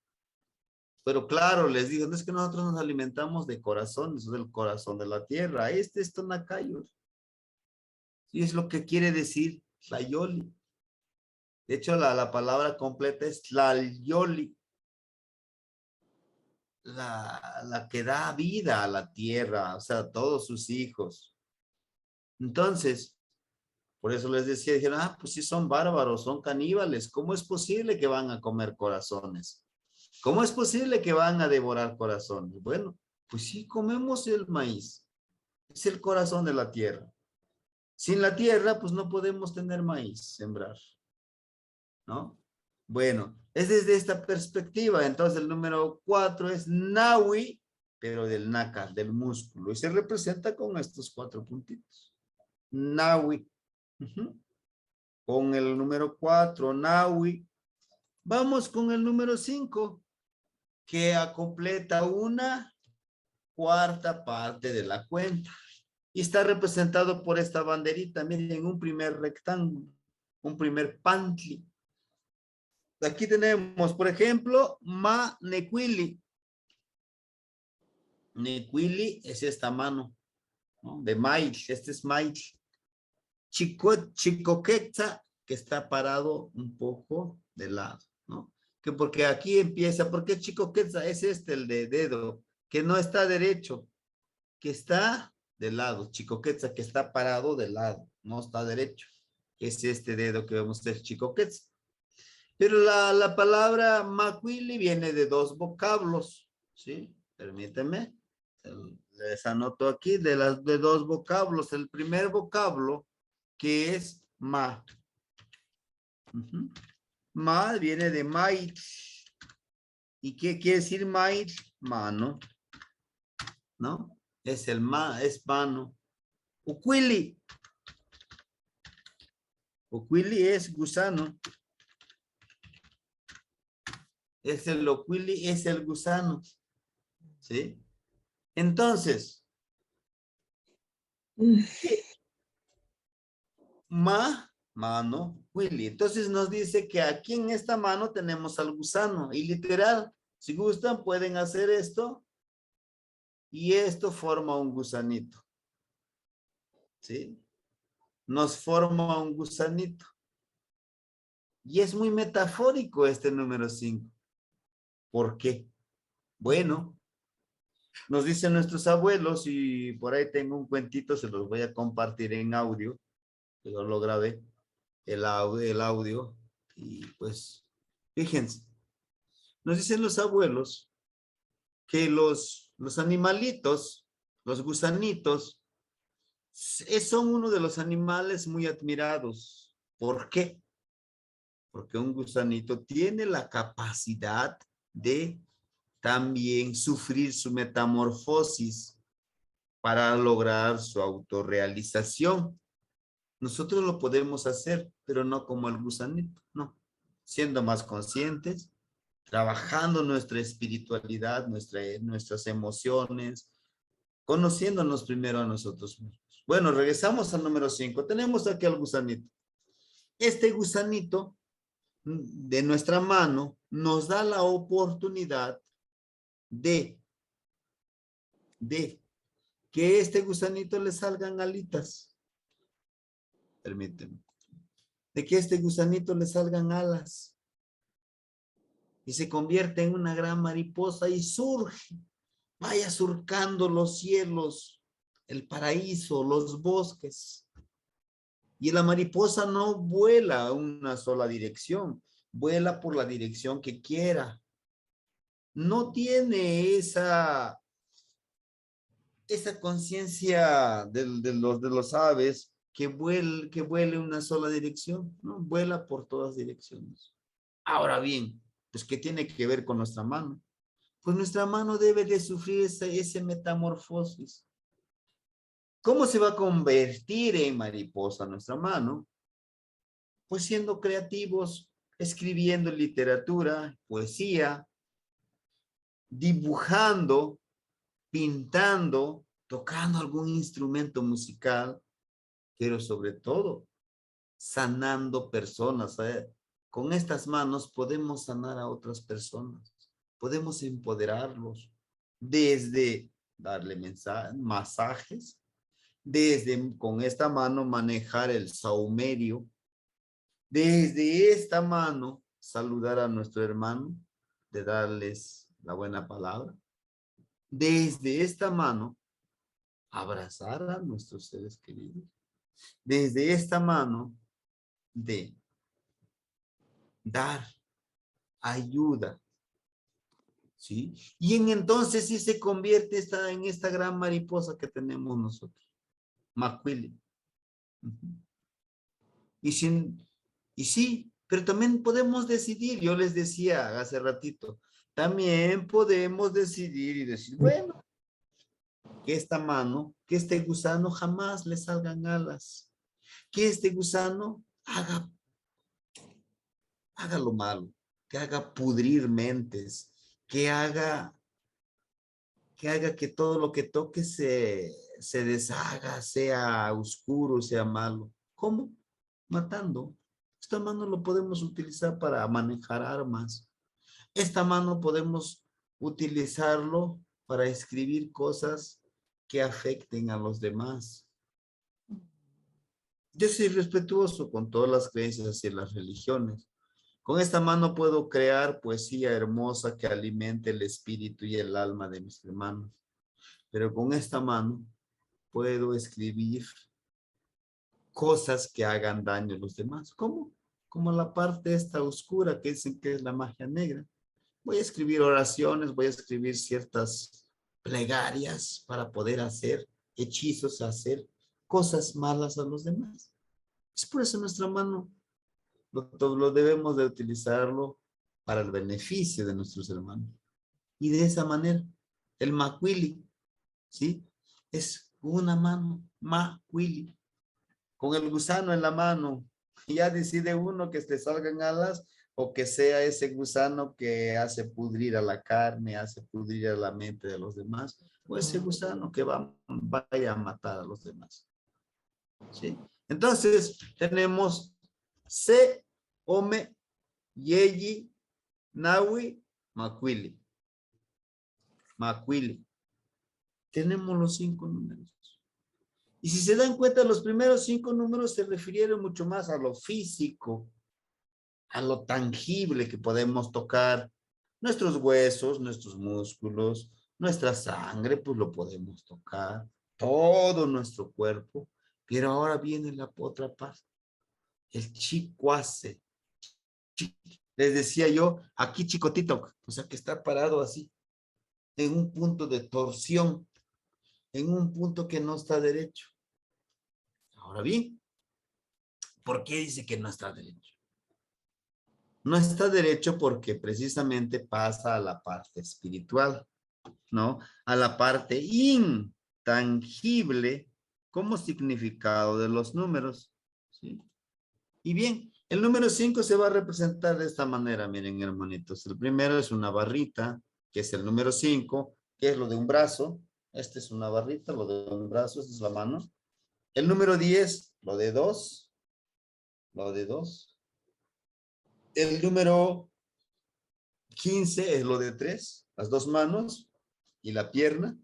Speaker 1: Pero claro, les digo, no es que nosotros nos alimentamos de corazón, eso es el corazón de la tierra. Este es Tonacayos. Y es lo que quiere decir Tlayoli. De hecho, la palabra completa es Tlayoli. La que da vida a la tierra, o sea, a todos sus hijos. Entonces, por eso les decía, dijeron, pues sí son bárbaros, son caníbales. ¿Cómo es posible que van a comer corazones? ¿Cómo es posible que van a devorar corazones? Bueno, pues sí, comemos el maíz. Es el corazón de la tierra. Sin la tierra, pues no podemos tener maíz, sembrar. ¿No? Bueno, es desde esta perspectiva. Entonces el número 4 es Nahui, pero del nácar, del músculo. Y se representa con estos 4 puntitos. Nahui. Con el número 4, Nahui. Vamos con el número 5, que completa una cuarta parte de la cuenta. Y está representado por esta banderita. Miren, un primer rectángulo, un primer pantli. Aquí tenemos, por ejemplo, ma nequili. Nequili es esta mano, ¿no? De mail, este es mail. Chicoqueta, que está parado un poco de lado, ¿no? Que porque aquí empieza, porque chicoqueta es este, el de dedo, que no está derecho, que está de lado. Chicoqueta, que está parado de lado, no está derecho. Es este dedo que vemos del chicoqueta. Pero la palabra macuili viene de dos vocablos, ¿sí? Permíteme. Les anoto aquí de dos vocablos. El primer vocablo, que es ma. Ma viene de mait. ¿Y qué quiere decir mait? Mano. ¿No? Es el ma, es mano. Uquili. Uquili es gusano. Es el oquili, es el gusano. ¿Sí? Entonces, mano, Willy. Entonces nos dice que aquí en esta mano tenemos al gusano. Y literal, si gustan, pueden hacer esto. Y esto forma un gusanito. ¿Sí? Nos forma un gusanito. Y es muy metafórico este número 5. ¿Por qué? Bueno, nos dicen nuestros abuelos, y por ahí tengo un cuentito, se los voy a compartir en audio. Yo lo grabé, el audio, y pues, fíjense, nos dicen los abuelos que los animalitos, los gusanitos, son uno de los animales muy admirados. ¿Por qué? Porque un gusanito tiene la capacidad de también sufrir su metamorfosis para lograr su autorrealización. Nosotros lo podemos hacer, pero no como el gusanito, no. Siendo más conscientes, trabajando nuestra espiritualidad, nuestras emociones, conociéndonos primero a nosotros mismos. Bueno, regresamos al número 5. Tenemos aquí al gusanito. Este gusanito de nuestra mano nos da la oportunidad de que este gusanito le salgan alitas. Permíteme. De que este gusanito le salgan alas. Y se convierte en una gran mariposa y surge. Vaya surcando los cielos, el paraíso, los bosques. Y la mariposa no vuela a una sola dirección. Vuela por la dirección que quiera. No tiene esa conciencia de los aves que vuele una sola dirección, ¿no? Vuela por todas direcciones. Ahora bien, pues, ¿qué tiene que ver con nuestra mano? Pues nuestra mano debe de sufrir ese metamorfosis. ¿Cómo se va a convertir en mariposa nuestra mano? Pues siendo creativos, escribiendo literatura, poesía, dibujando, pintando, tocando algún instrumento musical, pero sobre todo sanando personas. Con estas manos podemos sanar a otras personas, podemos empoderarlos, desde darle masajes, desde con esta mano manejar el saumerio, desde esta mano saludar a nuestro hermano, de darles la buena palabra, desde esta mano abrazar a nuestros seres queridos, desde esta mano de dar ayuda, ¿sí? Y entonces sí se convierte en esta gran mariposa que tenemos nosotros, Macuili. Y sí, pero también podemos decidir, yo les decía hace ratito, también podemos decidir y decir, bueno, que esta mano, que este gusano jamás le salgan alas, que este gusano haga lo malo, que haga pudrir mentes, que haga que todo lo que toque se deshaga, sea oscuro, sea malo. ¿Cómo? Matando. Esta mano lo podemos utilizar para manejar armas. Esta mano podemos utilizarlo para escribir cosas que afecten a los demás. Yo soy respetuoso con todas las creencias y las religiones. Con esta mano puedo crear poesía hermosa que alimente el espíritu y el alma de mis hermanos. Pero con esta mano puedo escribir cosas que hagan daño a los demás. ¿Cómo? Como la parte esta oscura que dicen que es la magia negra. Voy a escribir oraciones, voy a escribir ciertas plegarias para poder hacer hechizos, hacer cosas malas a los demás. Es por eso nuestra mano lo debemos de utilizarlo para el beneficio de nuestros hermanos. Y de esa manera, el macuili, ¿sí? Es una mano, macuili, con el gusano en la mano. Ya decide uno que te salgan alas o que sea ese gusano que hace pudrir a la carne, hace pudrir a la mente de los demás, o ese gusano que vaya a matar a los demás. ¿Sí? Entonces, tenemos Se, Ome, Yeyi, Nawi, Macuili. Macuili. Tenemos los 5 números. Y si se dan cuenta, los primeros 5 números se refirieron mucho más a lo físico, a lo tangible que podemos tocar. Nuestros huesos, nuestros músculos, nuestra sangre, pues lo podemos tocar. Todo nuestro cuerpo. Pero ahora viene la otra parte. El chicuase. Les decía yo, aquí chicotito, o sea que está parado así, en un punto de torsión, en un punto que no está derecho. Ahora bien, ¿por qué dice que no está derecho? No está derecho porque precisamente pasa a la parte espiritual, ¿no? A la parte intangible como significado de los números, ¿sí? Y bien, el número 5 se va a representar de esta manera, miren, hermanitos. El primero es una barrita, que es el número 5, que es lo de un brazo. Este es una barrita, lo de un brazo, esta es la mano. El número 10, lo de 2. Lo de 2. El número 15 es lo de 3, las 2 manos y la pierna.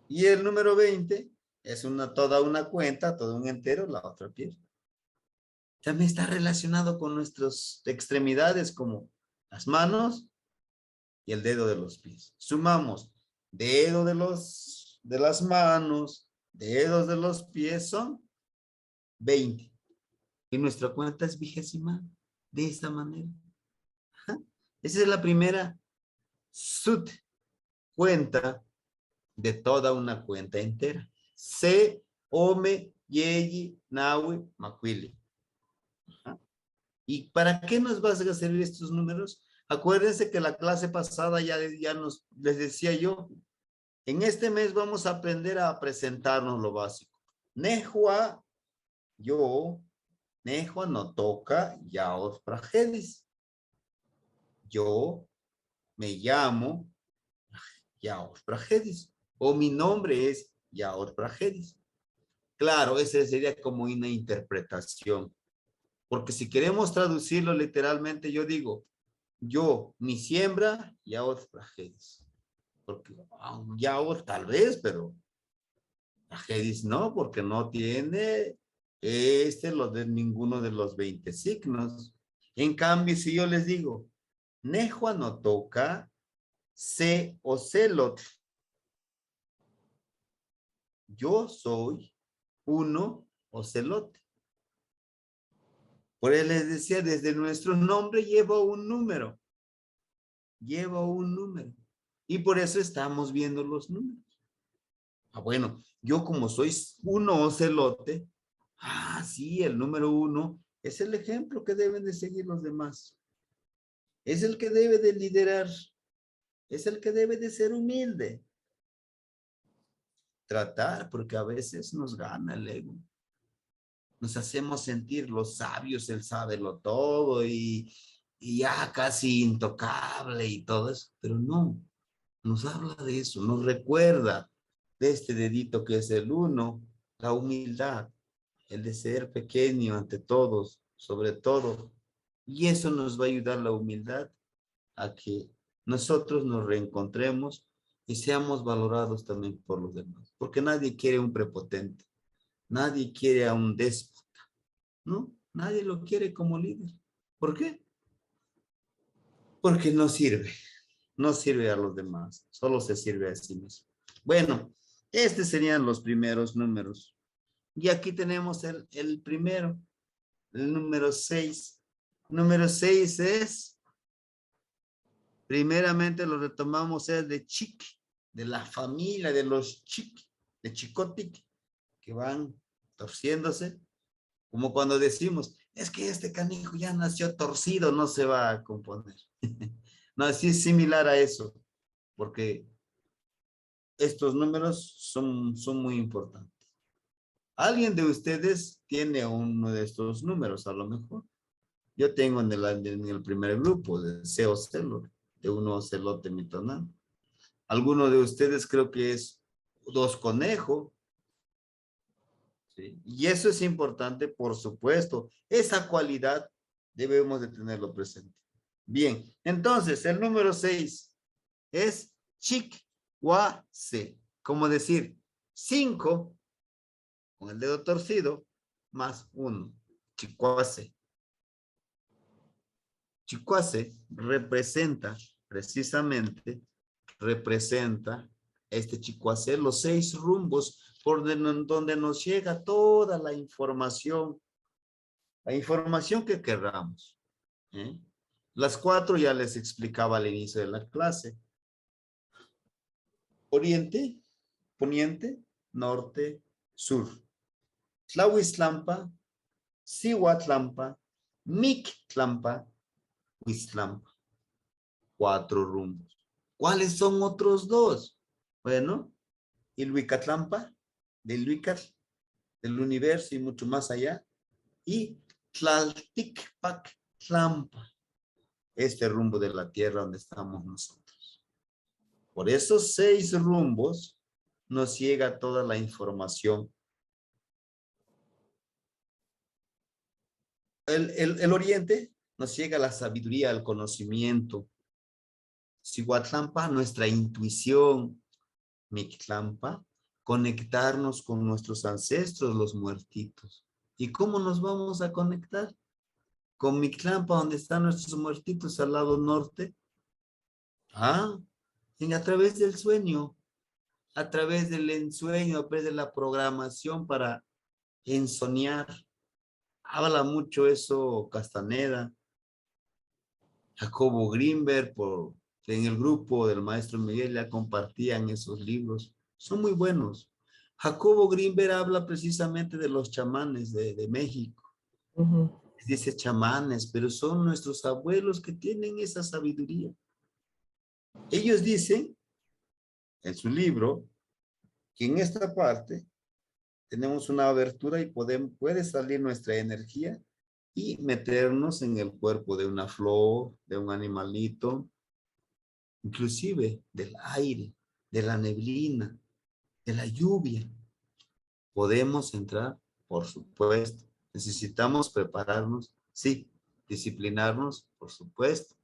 Speaker 1: Y el número 20 es toda una cuenta, todo un entero, la otra pierna. También está relacionado con nuestras extremidades como las manos y el dedo de los pies. Sumamos dedo de las manos, dedos de los pies son 20. Y nuestra cuenta es vigesimal de esta manera. Ajá. Esa es la primera cuenta de toda una cuenta entera. Se, Ome, Yeyi, Nawi, Macuili. ¿Y para qué nos van a servir estos números? Acuérdense que la clase pasada les decía yo, en este mes vamos a aprender a presentarnos lo básico. Nehua, yo, Nehua no toca, Yaot Pragedis. Yo me llamo Yaot Pragedis, o mi nombre es Yaot Pragedis. Claro, esa sería como una interpretación. Porque si queremos traducirlo literalmente, yo digo, yo, mi siembra, Yaot Pragedis. Porque Yaot tal vez, pero Pragedis no, porque no tiene lo de ninguno de los 20 signos. En cambio, si yo les digo, Nehua no toca, Se o Celot. Yo soy uno ocelote. Por eso les decía, desde nuestro nombre lleva un número. Lleva un número. Y por eso estamos viendo los números. Bueno, yo como soy uno ocelote, sí, el número 1 es el ejemplo que deben de seguir los demás. Es el que debe de liderar. Es el que debe de ser humilde. Tratar, porque a veces nos gana el ego. Nos hacemos sentir los sabios, el sábelo todo y y ya casi intocable y todo eso, pero no, nos habla de eso, nos recuerda de este dedito que es el uno, la humildad, el de ser pequeño ante todos, sobre todo, y eso nos va a ayudar la humildad a que nosotros nos reencontremos y seamos valorados también por los demás, porque nadie quiere un prepotente, nadie quiere a un déspota, ¿no? Nadie lo quiere como líder. ¿Por qué? Porque no sirve, no sirve a los demás, solo se sirve a sí mismo. Bueno, estos serían los primeros números. Y aquí tenemos el primero, el número 6. Número 6 es, primeramente lo retomamos, es de chic, de la familia de los chic, de chicotic, que van torciéndose, como cuando decimos, es que este canijo ya nació torcido, no se va a componer. No, sí es similar a eso, porque estos números son muy importantes. ¿Alguien de ustedes tiene uno de estos números a lo mejor? Yo tengo en el primer grupo de SEO Celor, de un ocelote mitonal. Alguno de ustedes creo que es 2 conejo. ¿Sí? Y eso es importante, por supuesto. Esa cualidad debemos de tenerlo presente. Bien, entonces el número 6 es chikwase. Como decir, 5 con el dedo torcido más 1. Chikwase. Chikwase representa precisamente, este chikwase los 6 rumbos por donde nos llega toda la información que querramos. ¿Eh? Las 4 ya les explicaba al inicio de la clase. Oriente, poniente, norte, sur. Tlahuiztlampa, Cihuatlampa, Mictlampa, Huiztlampa. 4 rumbos. ¿Cuáles son otros 2? Bueno, Ilhuicatlampa, del Huicat, del universo y mucho más allá. Y Tlalticpactlampa, este rumbo de la tierra donde estamos nosotros. Por esos 6 rumbos nos llega toda la información. El oriente nos llega la sabiduría, el conocimiento. Cihuatlampa, nuestra intuición. Mictlampa, conectarnos con nuestros ancestros, los muertitos. ¿Y cómo nos vamos a conectar? Con Mictlampa, donde están nuestros muertitos al lado norte. A través del sueño, a través del ensueño, a través de la programación para ensoñar. Habla mucho eso Castaneda, Jacobo Grinberg, en el grupo del maestro Miguel ya compartían esos libros. Son muy buenos. Jacobo Grinberg habla precisamente de los chamanes de México. Dice chamanes, pero son nuestros abuelos que tienen esa sabiduría. Ellos dicen en su libro que en esta parte tenemos una abertura y puede salir nuestra energía y meternos en el cuerpo de una flor, de un animalito, inclusive del aire, de la neblina, de la lluvia. Podemos entrar, por supuesto. Necesitamos prepararnos, sí. Disciplinarnos, por supuesto.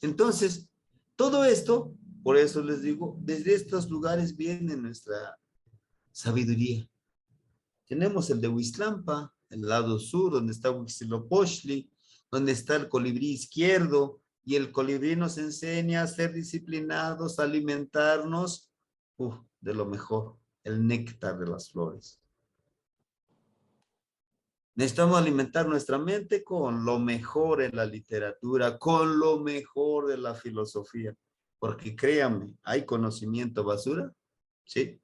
Speaker 1: Entonces, todo esto, por eso les digo, desde estos lugares viene nuestra sabiduría. Tenemos el de Huiztlampa, el lado sur, donde está Huitzilopochtli, donde está el colibrí izquierdo, y el colibrí nos enseña a ser disciplinados, a alimentarnos de lo mejor, el néctar de las flores. Necesitamos alimentar nuestra mente con lo mejor en la literatura, con lo mejor de la filosofía, porque créanme, hay conocimiento basura, ¿sí?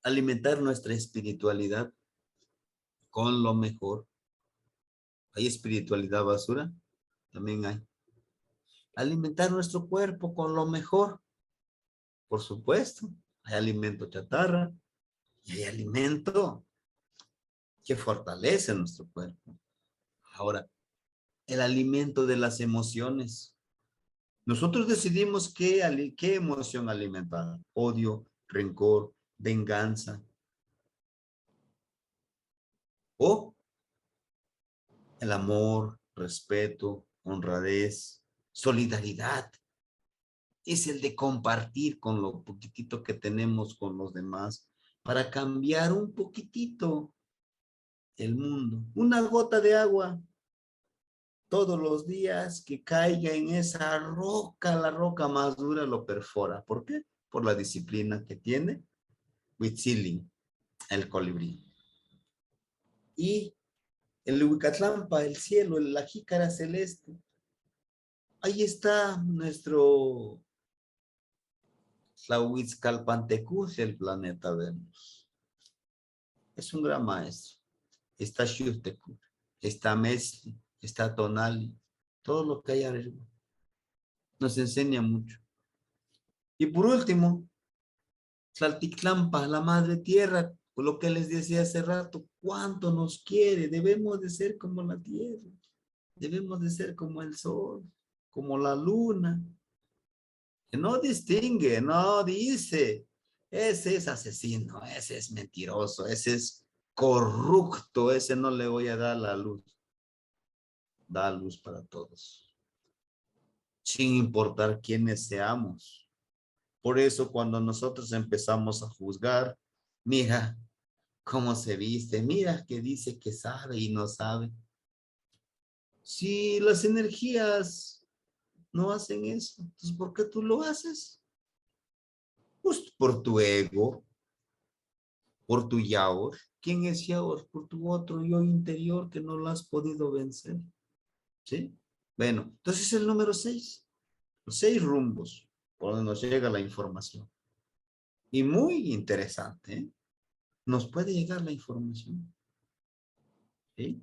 Speaker 1: Alimentar nuestra espiritualidad con lo mejor. ¿Hay espiritualidad basura? También hay. Alimentar nuestro cuerpo con lo mejor. Por supuesto, hay alimento chatarra y hay alimento que fortalece nuestro cuerpo. Ahora, el alimento de las emociones. Nosotros decidimos qué emoción alimentar. Odio, rencor, venganza. O el amor, respeto, honradez, solidaridad. Es el de compartir con lo poquitito que tenemos con los demás para cambiar un poquitito el mundo. Una gota de agua todos los días que caiga en esa roca, la roca más dura lo perfora. ¿Por qué? Por la disciplina que tiene Huitzili, el colibrí. Y el Huicatlampa, el cielo, la jícara celeste. Ahí está nuestro Tlahuitzcalpantecus, el planeta Venus. Es un gran maestro. Está Xurtecu, está Mesli, está Tonali, todo lo que hay arriba. Nos enseña mucho. Y por último, Tlaltictlampa, la madre tierra, lo que les decía hace rato, cuánto nos quiere, debemos de ser como la tierra, debemos de ser como el sol, como la luna, que no distingue, no dice, ese es asesino, ese es mentiroso, ese es corrupto, ese no le voy a dar la luz. Da luz para todos, sin importar quiénes seamos. Por eso cuando nosotros empezamos a juzgar, mira cómo se viste, mira que dice que sabe y no sabe. Si las energías no hacen eso, entonces ¿por qué tú lo haces? Pues por tu ego, por tu yaor. ¿Quién es yaor? Por tu otro yo interior que no lo has podido vencer. ¿Sí? Bueno, entonces el número 6. Los 6 rumbos por donde nos llega la información. Y muy interesante, ¿eh? Nos puede llegar la información. ¿Sí?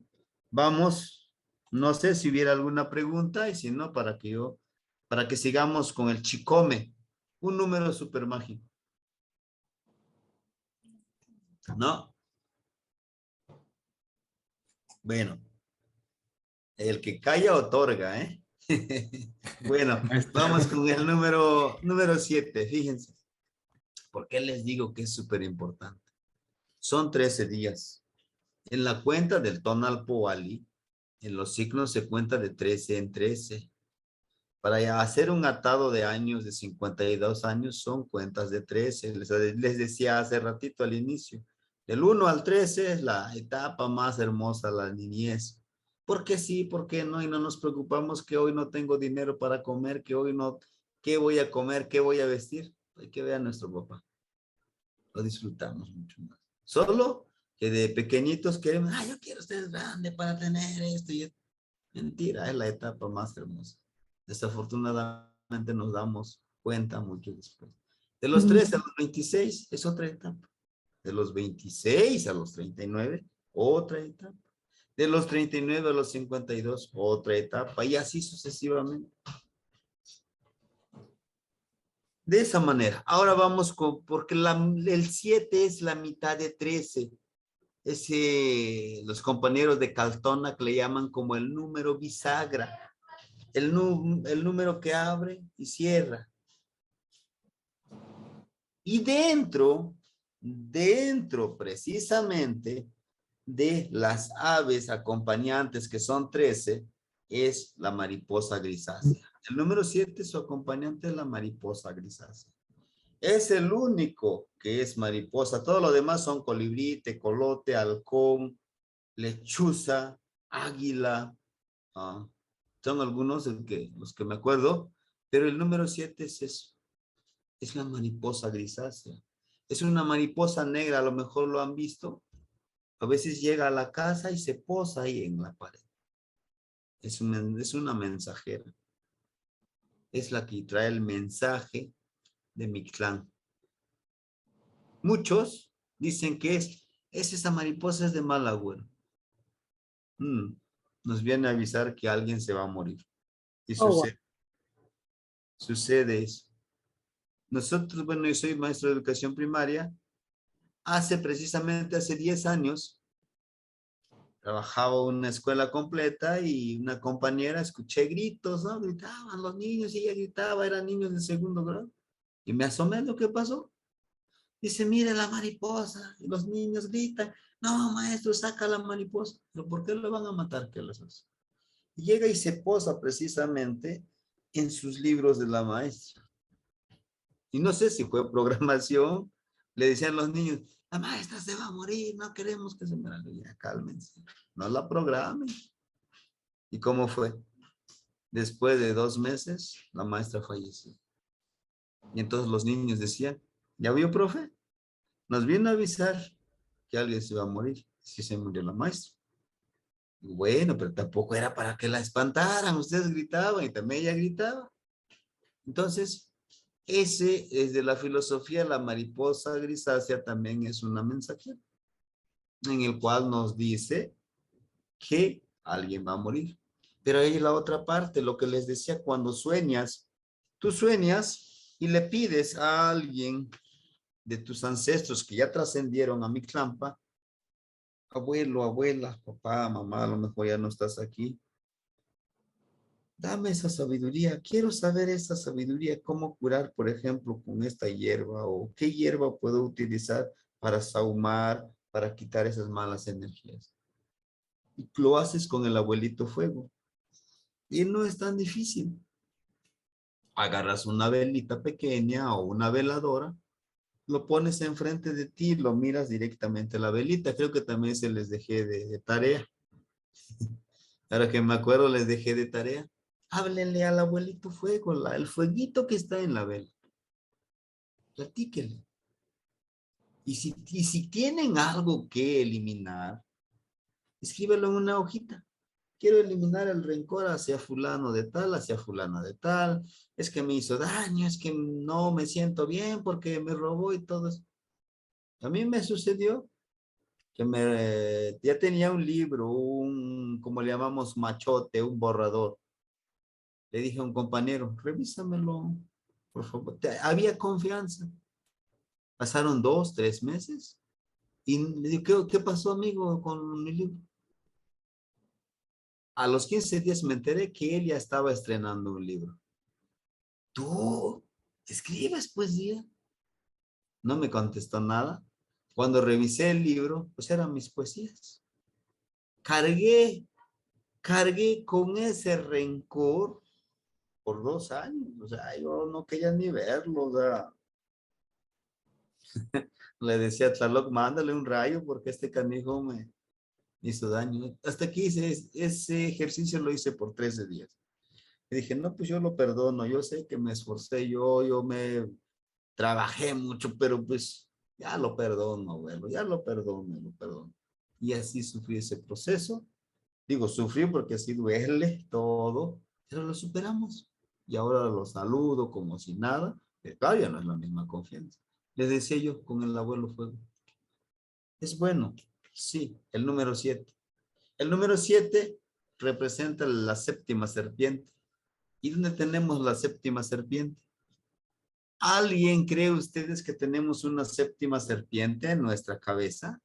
Speaker 1: Vamos, no sé si hubiera alguna pregunta y si no, para que sigamos con el Chicome, un número súper mágico. ¿No? Bueno, el que calla otorga, ¿eh? Bueno, vamos con el número 7, fíjense. ¿Por qué les digo que es súper importante? Son 13 días. En la cuenta del Tonal Poali, en los signos se cuenta de 13 en 13. Para hacer un atado de años, de 52 años, son cuentas de 13. Les decía hace ratito al inicio. Del 1 al 13 es la etapa más hermosa, la niñez. ¿Por qué sí? ¿Por qué no? Y no nos preocupamos que hoy no tengo dinero para comer, que hoy no, ¿qué voy a comer? ¿Qué voy a vestir? Hay que ver a nuestro papá. Lo disfrutamos mucho más. Solo que de pequeñitos queremos, yo quiero ser grande para tener esto y esto. Mentira, es la etapa más hermosa. Desafortunadamente nos damos cuenta mucho después. De los 13 a los 26 es otra etapa. De los 26 a los 39, otra etapa. De los 39 a los 52, otra etapa. Y así sucesivamente. De esa manera. Ahora vamos con, porque el 7 es la mitad de 13. Los compañeros de Caltona que le llaman como el número bisagra. El número que abre y cierra. Y dentro precisamente de las aves acompañantes, que son 13, es la mariposa grisácea. El número 7, su acompañante es la mariposa grisácea. Es el único que es mariposa. Todo lo demás son colibrí, tecolote, halcón, lechuza, águila. Son algunos los que me acuerdo, pero el número 7 es eso. Es la mariposa grisácea. Es una mariposa negra, a lo mejor lo han visto. A veces llega a la casa y se posa ahí en la pared. Es una mensajera. Es la que trae el mensaje de Mictlán. Muchos dicen que esa mariposa es de mal agüero. Nos viene a avisar que alguien se va a morir. Y sucede eso. Nosotros, bueno, yo soy maestro de educación primaria. Precisamente hace 10 años, Trabajaba en una escuela completa y una compañera, escuché gritos, ¿no? Gritaban los niños y ella gritaba, eran niños de segundo grado. Y me asomé a lo que pasó. Dice, mire la mariposa. Y los niños gritan, no, maestro, saca la mariposa. ¿Pero por qué lo van a matar? ¿Qué les hace? Y llega y se posa precisamente en sus libros de la maestra. Y no sé si fue programación, le decían los niños, la maestra se va a morir, no queremos que se muera. Ya, cálmense, no la programen. ¿Y cómo fue? Después de 2 meses, la maestra falleció. Y entonces los niños decían, ¿ya vio, profe? Nos viene a avisar que alguien se va a morir. Si se murió la maestra. Y bueno, pero tampoco era para que la espantaran. Ustedes gritaban y también ella gritaba. Entonces, ese es de la filosofía, la mariposa grisácea también es una mensajera, en el cual nos dice que alguien va a morir. Pero ahí la otra parte, lo que les decía, cuando sueñas, tú sueñas y le pides a alguien de tus ancestros que ya trascendieron a Mictlampa, abuelo, abuela, papá, mamá, a lo mejor ya no estás aquí, dame esa sabiduría, quiero saber esa sabiduría, cómo curar, por ejemplo, con esta hierba o qué hierba puedo utilizar para sahumar, para quitar esas malas energías. Y lo haces con el abuelito fuego. Y no es tan difícil. Agarras una velita pequeña o una veladora, lo pones enfrente de ti, lo miras directamente a la velita. Creo que también se les dejé de tarea. Ahora que me acuerdo, les dejé de tarea. Háblenle al abuelito fuego, el fueguito que está en la vela. Platíquenle. Y si tienen algo que eliminar, escríbelo en una hojita. Quiero eliminar el rencor hacia fulano de tal, hacia fulana de tal. Es que me hizo daño, es que no me siento bien porque me robó y todo eso. A mí me sucedió que ya tenía un libro, como le llamamos, machote, un borrador. Le dije a un compañero, revísamelo, por favor. Había confianza. Pasaron 2, 3 meses y le digo, ¿qué pasó, amigo, con mi libro? A los 15 días me enteré que él ya estaba estrenando un libro. ¿Tú escribes poesía? No me contestó nada. Cuando revisé el libro, pues eran mis poesías. Cargué con ese rencor por 2 años. O sea, yo no quería ni verlo. O sea, le decía a Tlaloc, mándale un rayo porque este canijo me hizo daño. Hasta aquí ese ejercicio lo hice por 13 días. Y dije, no, pues yo lo perdono. Yo sé que me esforcé, yo me trabajé mucho, pero pues ya lo perdono, abuelo, ya lo perdono, lo perdono. Y así sufrí ese proceso. Digo, sufrí porque así duele todo, pero lo superamos. Y ahora lo saludo como si nada. Claro, ya no es la misma confianza. Les decía yo con el abuelo fuego. Es bueno, sí, el número 7. El número 7 representa la séptima serpiente. ¿Y dónde tenemos la séptima serpiente? ¿Alguien cree ustedes que tenemos una séptima serpiente en nuestra cabeza?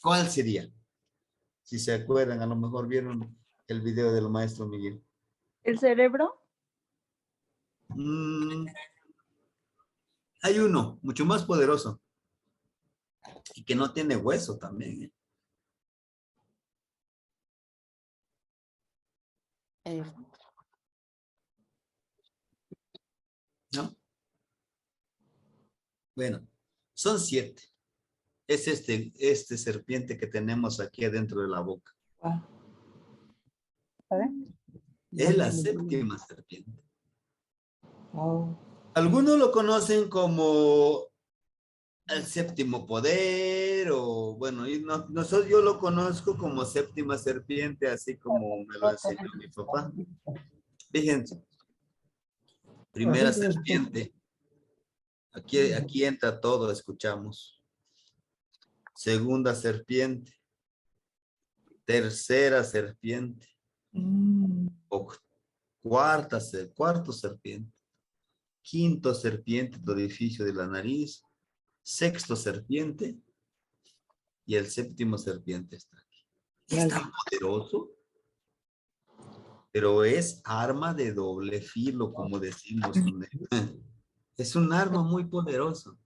Speaker 1: ¿Cuál sería? Si se acuerdan, a lo mejor vieron el video del maestro Miguel.
Speaker 6: ¿El cerebro?
Speaker 1: Hay uno mucho más poderoso y que no tiene hueso también. ¿No? Bueno, son 7. Es este serpiente que tenemos aquí adentro de la boca. Es la séptima serpiente. Algunos lo conocen como el séptimo poder o bueno, yo lo conozco como séptima serpiente, así como me lo enseñó mi papá. Fíjense, primera serpiente. Aquí entra todo, escuchamos. Segunda serpiente. Tercera serpiente. Cuarto serpiente. Quinto serpiente, el orificio de la nariz. Sexto serpiente. y el séptimo serpiente está aquí. Es tan poderoso, pero es arma de doble filo, como decimos. Es un arma muy poderosa.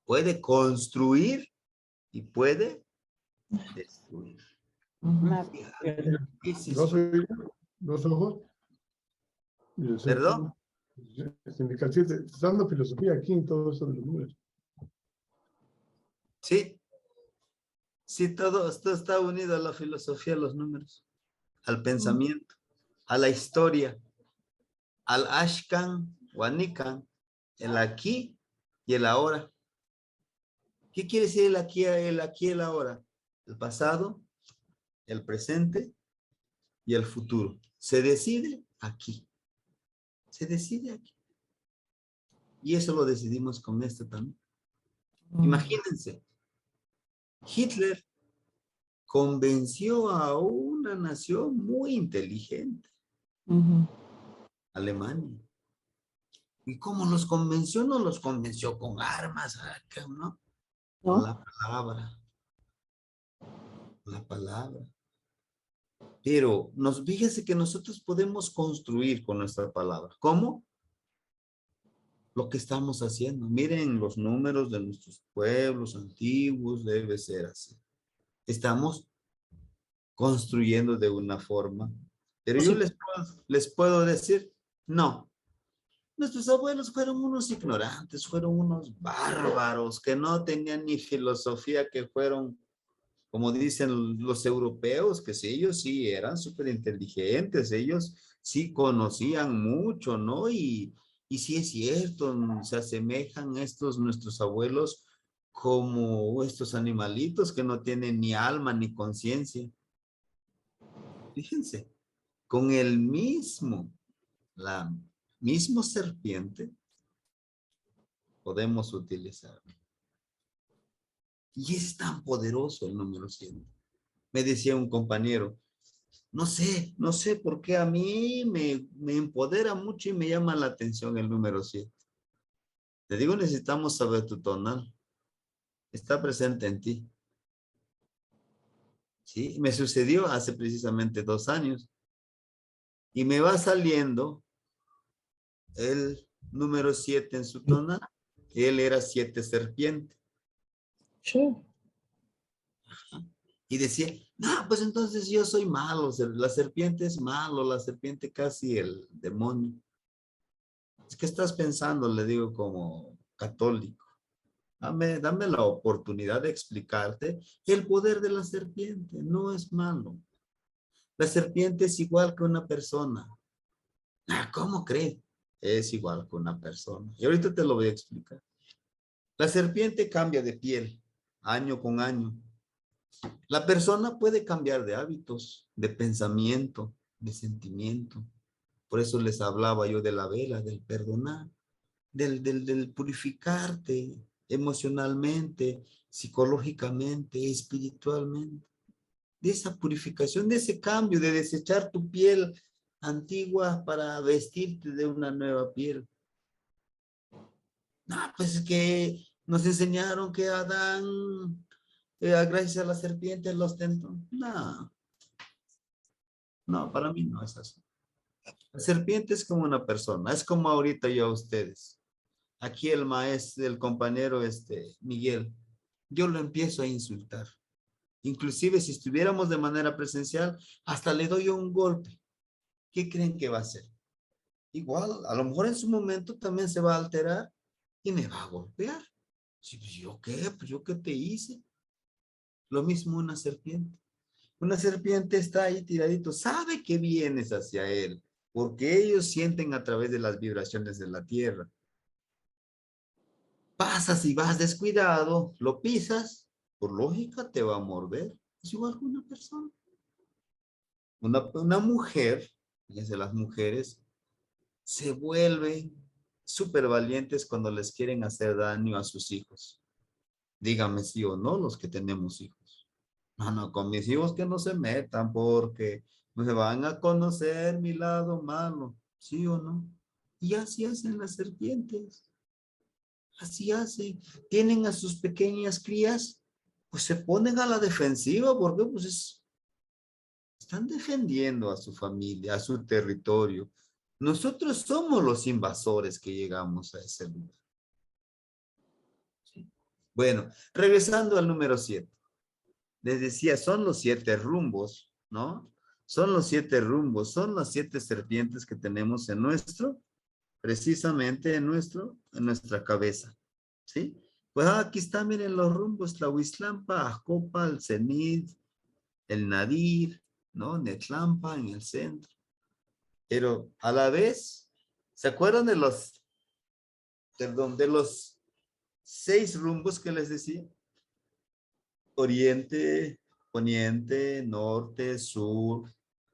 Speaker 1: Puede construir y puede destruir.
Speaker 4: Dos ojos.
Speaker 1: ¿Perdón?
Speaker 4: Sindical 7, está dando filosofía aquí en todo eso de los números.
Speaker 1: Sí. Sí, todo esto está unido a la filosofía de los números, al pensamiento, a la historia, al Ashkan o Anikan, el aquí y el ahora. ¿Qué quiere decir el aquí y el ahora? El pasado, el presente y el futuro. Se decide aquí. Se decide aquí. Y eso lo decidimos con esto también. Imagínense, Hitler convenció a una nación muy inteligente, Alemania. ¿Y cómo los convenció? No los convenció con armas, ¿no? Con la palabra. La palabra. Pero fíjese que nosotros podemos construir con nuestra palabra. ¿Cómo? Lo que estamos haciendo. Miren los números de nuestros pueblos antiguos, debe ser así. Estamos construyendo de una forma. Pero yo les puedo decir, no. Nuestros abuelos fueron unos ignorantes, fueron unos bárbaros que no tenían ni filosofía, que fueron, como dicen los europeos, que sí, ellos sí eran súper inteligentes, ellos sí conocían mucho, ¿no? Y sí es cierto, se asemejan nuestros abuelos como estos animalitos que no tienen ni alma ni conciencia. Fíjense, con la mismo serpiente podemos utilizarlo. Y es tan poderoso el número 100. Me decía un compañero, no sé por qué a mí me empodera mucho y me llama la atención el número 7. Te digo, necesitamos saber tu tonal. Está presente en ti. Sí, me sucedió hace precisamente 2 años. Y me va saliendo el número 7 en su tonal. Él era 7 serpiente.
Speaker 6: Sí.
Speaker 1: Y decía, no, pues entonces yo soy malo, la serpiente es malo, la serpiente casi el demonio. ¿Qué estás pensando? Le digo como católico. Dame la oportunidad de explicarte el poder de la serpiente. No es malo. La serpiente es igual que una persona. ¿Cómo crees? Es igual que una persona. Y ahorita te lo voy a explicar. La serpiente cambia de piel año con año. La persona puede cambiar de hábitos, de pensamiento, de sentimiento. Por eso les hablaba yo de la vela, del perdonar, del purificarte emocionalmente, psicológicamente, espiritualmente. De esa purificación, de ese cambio, de desechar tu piel antigua para vestirte de una nueva piel. No, pues es que nos enseñaron que Adán, gracias a la serpiente, los tentó. No, para mí no es así. La serpiente es como una persona, es como ahorita yo a ustedes. Aquí el maestro, el compañero Miguel, yo lo empiezo a insultar. Inclusive si estuviéramos de manera presencial, hasta le doy un golpe. ¿Qué creen que va a hacer? Igual, a lo mejor en su momento también se va a alterar y me va a golpear. Sí, pues yo qué, pues yo qué te hice. Lo mismo una serpiente. Una serpiente está ahí tiradito, sabe que vienes hacia él, porque ellos sienten a través de las vibraciones de la tierra. Pasas y vas descuidado, lo pisas, por lógica te va a morder. Es igual que una persona. Una mujer, fíjense, las mujeres se vuelven súper valientes cuando les quieren hacer daño a sus hijos. Dígame sí o no los que tenemos hijos. No, con mis hijos que no se metan porque me van a conocer mi lado malo. ¿Sí o no? Y así hacen las serpientes. Así hacen. Tienen a sus pequeñas crías pues se ponen a la defensiva porque pues están defendiendo a su familia, a su territorio. Nosotros somos los invasores que llegamos a ese lugar. ¿Sí? Bueno, regresando al número 7. Les decía, son los 7 rumbos, ¿no? Son los 7 rumbos, son las 7 serpientes que tenemos en nuestro, precisamente en nuestra cabeza, ¿sí? Pues aquí está, miren los rumbos, Tlahuiztlampa, Ajcopa, el Cenit, el Nadir, ¿no? Netlampa en el centro. Pero a la vez, ¿se acuerdan de los 6 rumbos que les decía? Oriente, poniente, norte, sur,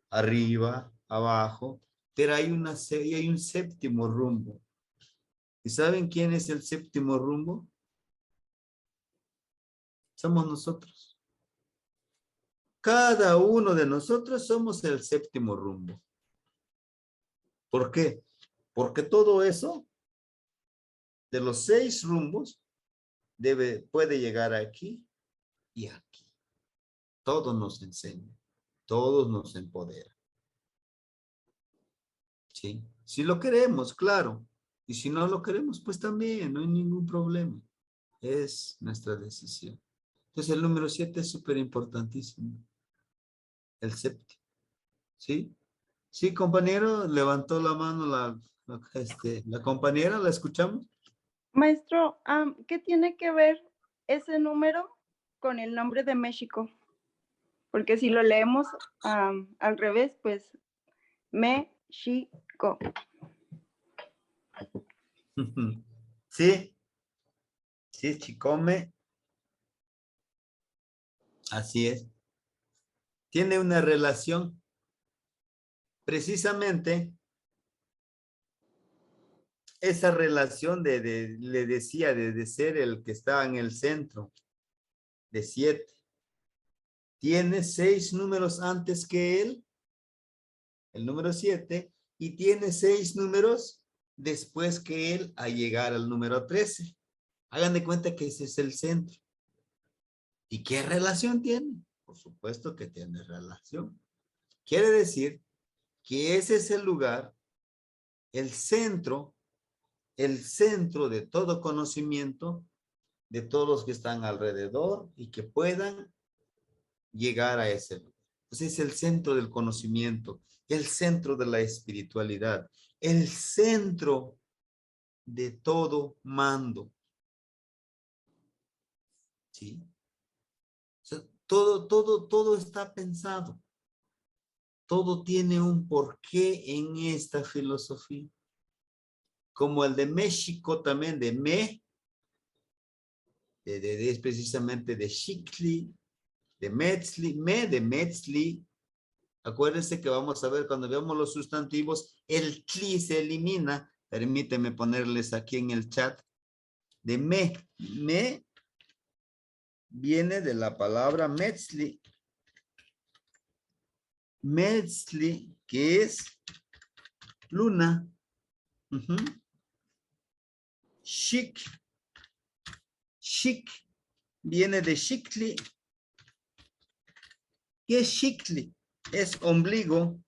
Speaker 1: arriba, abajo, pero hay un 7º rumbo. ¿Y saben quién es el 7º rumbo? Somos nosotros. Cada uno de nosotros somos el 7º rumbo. ¿Por qué? Porque todo eso, de los 6 rumbos, puede llegar aquí y aquí. Todo nos enseña, todos nos empodera. ¿Sí? Si lo queremos, claro. Y si no lo queremos, pues también, no hay ningún problema. Es nuestra decisión. Entonces el número 7 es súper importantísimo. El 7º. ¿Sí? Sí, compañero, levantó la mano la compañera, ¿la escuchamos?
Speaker 6: Maestro, ¿qué tiene que ver ese número con el nombre de México? Porque si lo leemos al revés, pues México.
Speaker 1: Sí, sí, Chicome. Así es. Tiene una relación. Precisamente, esa relación le decía, de ser el que estaba en el centro, de 7. Tiene 6 números antes que él, el número 7, y tiene 6 números después que él a llegar al número 13. Hagan de cuenta que ese es el centro. ¿Y qué relación tiene? Por supuesto que tiene relación. Quiere decir que ese es el lugar, el centro de todo conocimiento de todos los que están alrededor y que puedan llegar a ese lugar. Pues es el centro del conocimiento, el centro de la espiritualidad, el centro de todo mando. ¿Sí? O sea, todo está pensado. Todo tiene un porqué en esta filosofía. Como el de México también, es precisamente de Xictli, de Metzli, de Metzli. Acuérdense que vamos a ver cuando veamos los sustantivos, el tli se elimina. Permíteme ponerles aquí en el chat. De me viene de la palabra Metzli. Metzli, que es luna. Shik viene de Xictli. ¿Qué es Xictli? Es ombligo.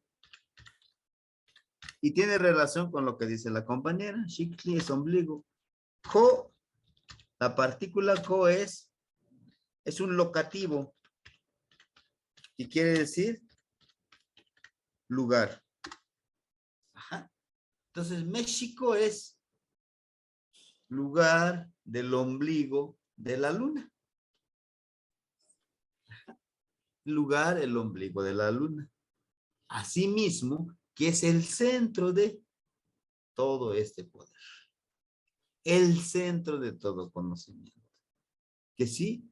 Speaker 1: Y tiene relación con lo que dice la compañera. Xictli es ombligo. Co, la partícula co es un locativo. Y quiere decir lugar. Ajá. Entonces, México es lugar del ombligo de la luna. Lugar, el ombligo de la luna. Asimismo, que es el centro de todo este poder. El centro de todo conocimiento. Que sí,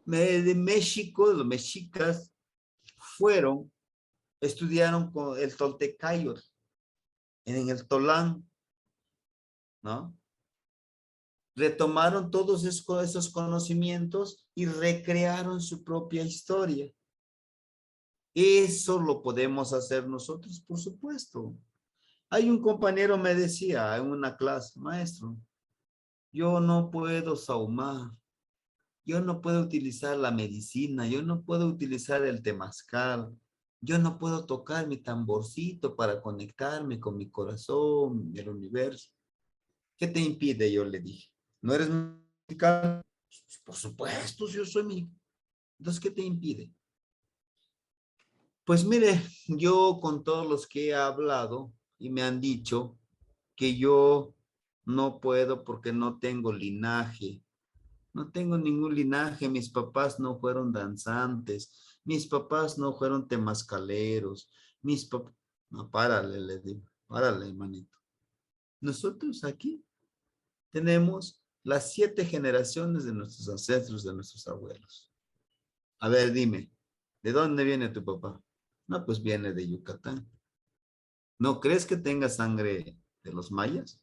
Speaker 1: de México, los mexicas estudiaron con el Toltecayo en el Tolán, ¿no? Retomaron todos esos conocimientos y recrearon su propia historia. Eso lo podemos hacer nosotros, por supuesto. Hay un compañero me decía en una clase, maestro, yo no puedo sahumar, Yo no puedo utilizar la medicina, yo no puedo utilizar el temazcal, yo no puedo tocar mi tamborcito para conectarme con mi corazón, el universo. ¿Qué te impide? Yo le dije. ¿No eres mexicano? Por supuesto, yo soy mexicano. Entonces, ¿qué te impide? Pues mire, yo con todos los que he hablado y me han dicho que yo no puedo porque no tengo linaje. No tengo ningún linaje, mis papás no fueron danzantes, mis papás no fueron temazcaleros, mis papás... No, párale, le digo, párale, hermanito. Nosotros aquí tenemos las 7 generaciones de nuestros ancestros, de nuestros abuelos. A ver, dime, ¿de dónde viene tu papá? No, pues viene de Yucatán. ¿No crees que tenga sangre de los mayas?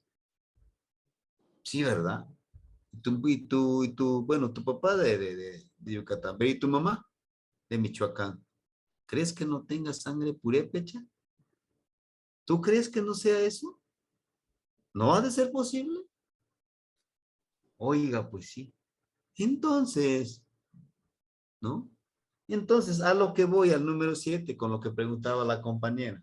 Speaker 1: Sí, ¿verdad? Bueno, tu papá de Yucatán, pero ¿y tu mamá? De Michoacán. ¿Crees que no tenga sangre purépecha? ¿Tú crees que no sea eso? ¿No ha de ser posible? Oiga, pues sí. Entonces, ¿no? Entonces, a lo que voy, al número 7, con lo que preguntaba la compañera.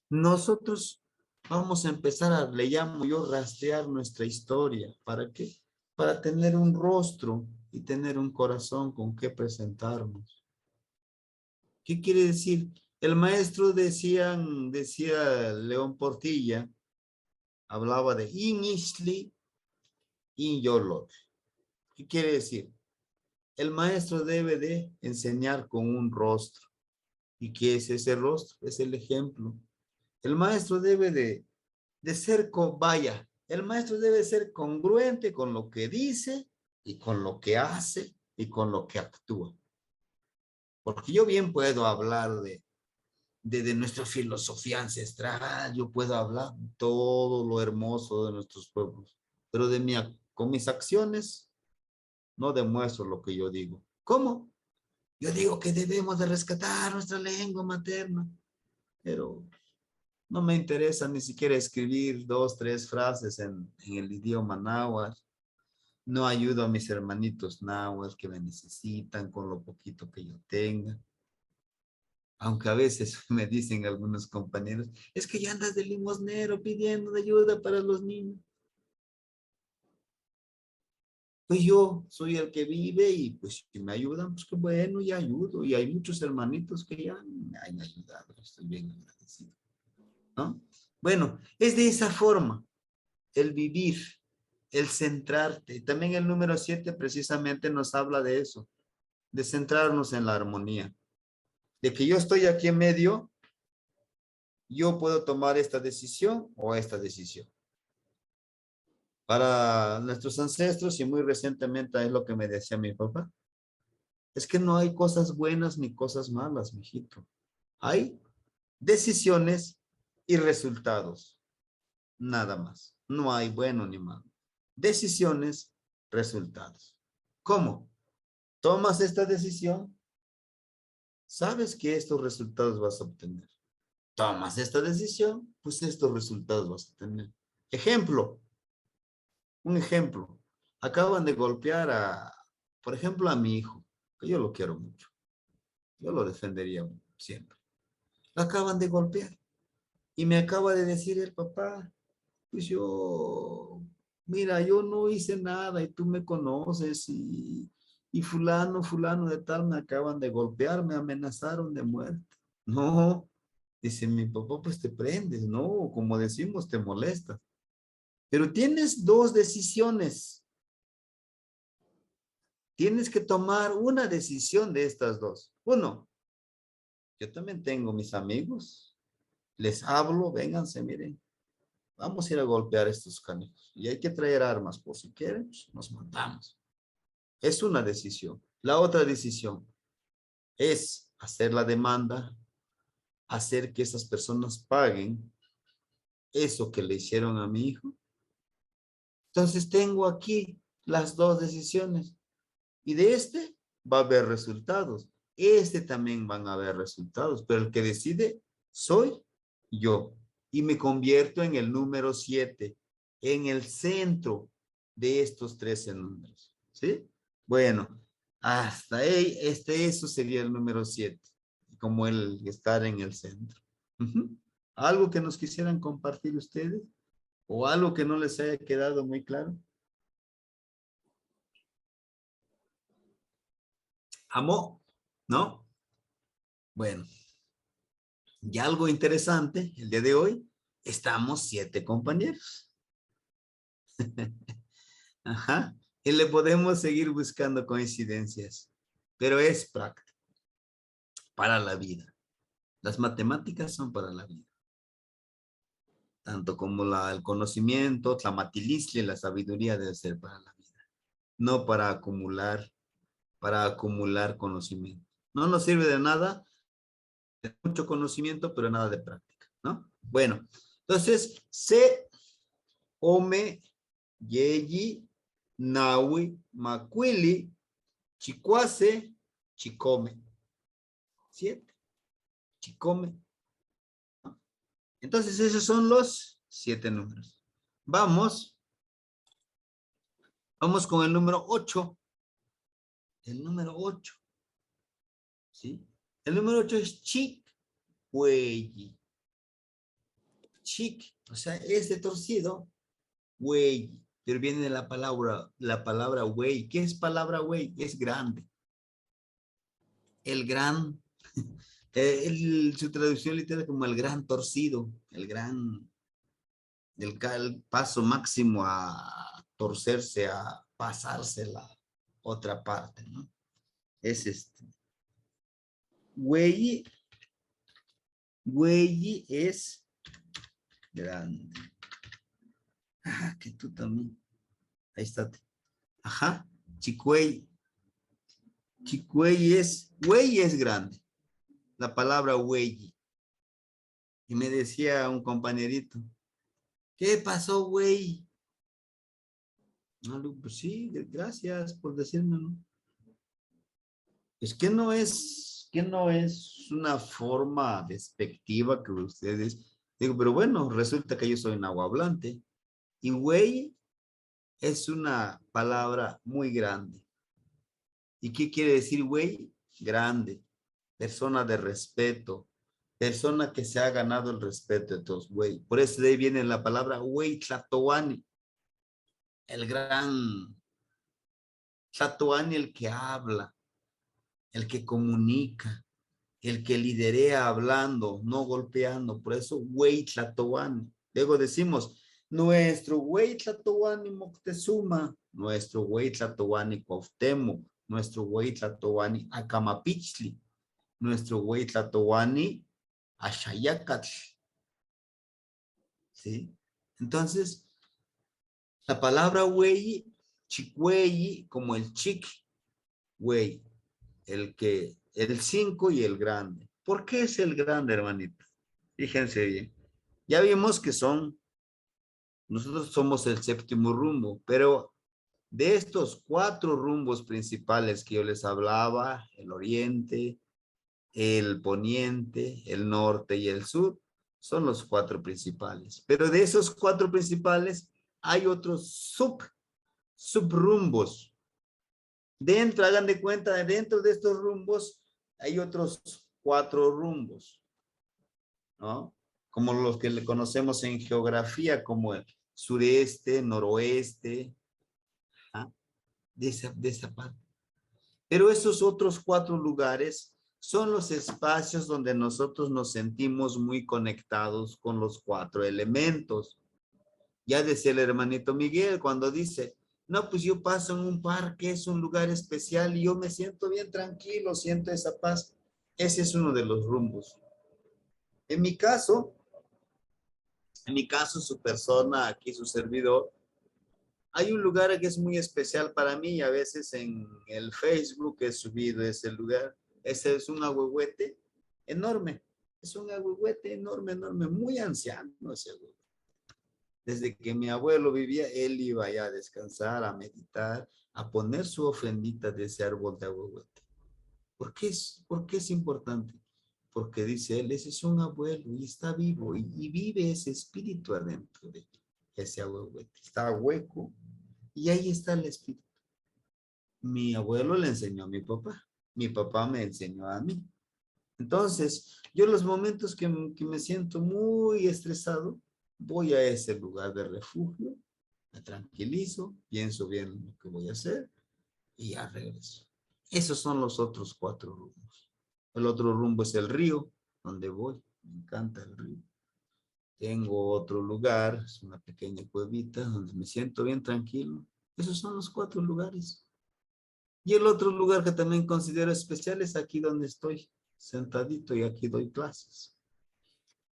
Speaker 1: Nosotros vamos a empezar a, le llamo yo, rastrear nuestra historia. ¿Para qué? Para tener un rostro y tener un corazón con que presentarnos. ¿Qué quiere decir? El maestro decía León Portilla, hablaba de in Ishli, in Yolot. ¿Qué quiere decir? El maestro debe de enseñar con un rostro. ¿Y qué es ese rostro? Es el ejemplo. El maestro debe de ser, vaya, el maestro debe ser congruente con lo que dice y con lo que hace y con lo que actúa. Porque yo bien puedo hablar de nuestra filosofía ancestral, yo puedo hablar todo lo hermoso de nuestros pueblos, pero con mis acciones no demuestro lo que yo digo. ¿Cómo? Yo digo que debemos de rescatar nuestra lengua materna, pero no me interesa ni siquiera escribir 2, 3 frases en el idioma náhuatl. No ayudo a mis hermanitos náhuatl que me necesitan con lo poquito que yo tenga. Aunque a veces me dicen algunos compañeros, es que ya andas de limosnero pidiendo ayuda para los niños. Pues yo soy el que vive y pues si me ayudan, pues qué bueno, y ayudo. Y hay muchos hermanitos que ya me han ayudado, estoy bien agradecido, ¿no? Bueno, es de esa forma, el vivir, el centrarte. También el número 7 precisamente nos habla de eso, de centrarnos en la armonía. De que yo estoy aquí en medio, yo puedo tomar esta decisión o esta decisión. Para nuestros ancestros y muy recientemente es lo que me decía mi papá. Es que no hay cosas buenas ni cosas malas, mijito. Hay decisiones y resultados. Nada más. No hay bueno ni malo. Decisiones, resultados. ¿Cómo? Tomas esta decisión, sabes que estos resultados vas a obtener. Tomas esta decisión, pues estos resultados vas a tener. Ejemplo. Un ejemplo. Acaban de golpear por ejemplo, a mi hijo, que yo lo quiero mucho. Yo lo defendería siempre. Lo acaban de golpear. Y me acaba de decir el papá, pues mira, yo no hice nada y tú me conoces y fulano de tal me acaban de golpear, me amenazaron de muerte. No, dice mi papá, pues te prendes, no, como decimos, te molestas. Pero tienes 2 decisiones. Tienes que tomar una decisión de estas 2. 1, yo también tengo mis amigos, les hablo, vénganse, miren, vamos a ir a golpear a estos canijos. Y hay que traer armas, por si quieren, pues, nos matamos. Es una decisión. La otra decisión es hacer la demanda, hacer que esas personas paguen eso que le hicieron a mi hijo. Entonces tengo aquí las 2 decisiones. Y de este va a haber resultados. Este también van a haber resultados, pero el que decide soy yo. Y me convierto en el número 7, en el centro de estos 13 números. ¿Sí? Bueno, hasta ahí, eso sería el número 7, como el estar en el centro. Ujú. ¿Algo que nos quisieran compartir ustedes? ¿O algo que no les haya quedado muy claro? ¿Amó? ¿No? Bueno, y algo interesante, el día de hoy, estamos 7 compañeros. Ajá. Y le podemos seguir buscando coincidencias, pero es práctico para la vida. Las matemáticas son para la vida. Tanto como el conocimiento, tlamatilistli, la sabiduría debe ser para la vida. No para acumular conocimiento. No nos sirve de nada, de mucho conocimiento, pero nada de práctica, ¿no? Bueno, entonces, se, ome, yeyi, nawi, macuili, chicuase, chicome. 7. Chicome. ¿No? Entonces, esos son los 7 números. Vamos con el número 8. El número 8. ¿Sí? El número 8 es chic, güey. Chic, o sea, este torcido, güey. Pero viene de la palabra güey. ¿Qué es palabra güey? Es grande. El gran, su traducción literal como el gran torcido, el paso máximo a torcerse, a pasarse la otra parte, ¿no? Es güey es grande. Ah, que tú también. Ahí está. Ajá. Chicuey es grande. La palabra güey. Y me decía un compañerito, ¿qué pasó, güey? No, pues sí, gracias por decírmelo. Es que no es una forma despectiva que ustedes, digo, pero bueno, resulta que yo soy nahuablante. Y güey es una palabra muy grande. ¿Y qué quiere decir güey? Grande, persona de respeto, persona que se ha ganado el respeto de todos, güey. Por eso de ahí viene la palabra güey tlatoani, el gran tlatoani, el que habla, el que comunica, el que liderea hablando, no golpeando. Por eso güey tlatoani. Luego decimos, nuestro güey tlatoani Moctezuma, nuestro güey tlatoani Cuauhtémoc, nuestro güey tlatoani Acamapichtli, nuestro güey tlatoani Axayacatl. ¿Sí? Entonces, la palabra güey, chicuey, como el chic, güey, el 5 y el grande. ¿Por qué es el grande, hermanito? Fíjense bien. Ya vimos que nosotros somos el 7º rumbo, pero de estos 4 rumbos principales que yo les hablaba, el oriente, el poniente, el norte y el sur, son los 4 principales. Pero de esos 4 principales hay otros subrumbos. Hagan de cuenta, dentro de estos rumbos hay otros 4 rumbos, ¿no? Como los que le conocemos en geografía, como el sureste, noroeste, ¿ah? de esa parte. Pero esos otros 4 lugares son los espacios donde nosotros nos sentimos muy conectados con los 4 elementos. Ya decía el hermanito Miguel cuando dice, no, pues yo paso en un parque, es un lugar especial y yo me siento bien tranquilo, siento esa paz. Ese es uno de los rumbos. En mi caso, su persona, aquí su servidor, hay un lugar que es muy especial para mí y a veces en el Facebook he subido ese lugar. Ese es un ahuehuete enorme. Es un ahuehuete enorme, muy anciano ese ahuehuete. Desde que mi abuelo vivía, él iba allá a descansar, a meditar, a poner su ofrendita de ese árbol de ahuehuete. ¿Por qué es importante? Porque dice él, ese es un abuelo y está vivo y vive ese espíritu adentro de ese ahuehuete. Está hueco y ahí está el espíritu. Mi abuelo le enseñó a mi papá me enseñó a mí. Entonces, yo los momentos que me siento muy estresado, voy a ese lugar de refugio, me tranquilizo, pienso bien lo que voy a hacer y ya regreso. Esos son los otros 4 rumbos. El otro rumbo es el río, donde voy. Me encanta el río. Tengo otro lugar, es una pequeña cuevita donde me siento bien tranquilo. Esos son los 4 lugares. Y el otro lugar que también considero especial es aquí donde estoy, sentadito, y aquí doy clases.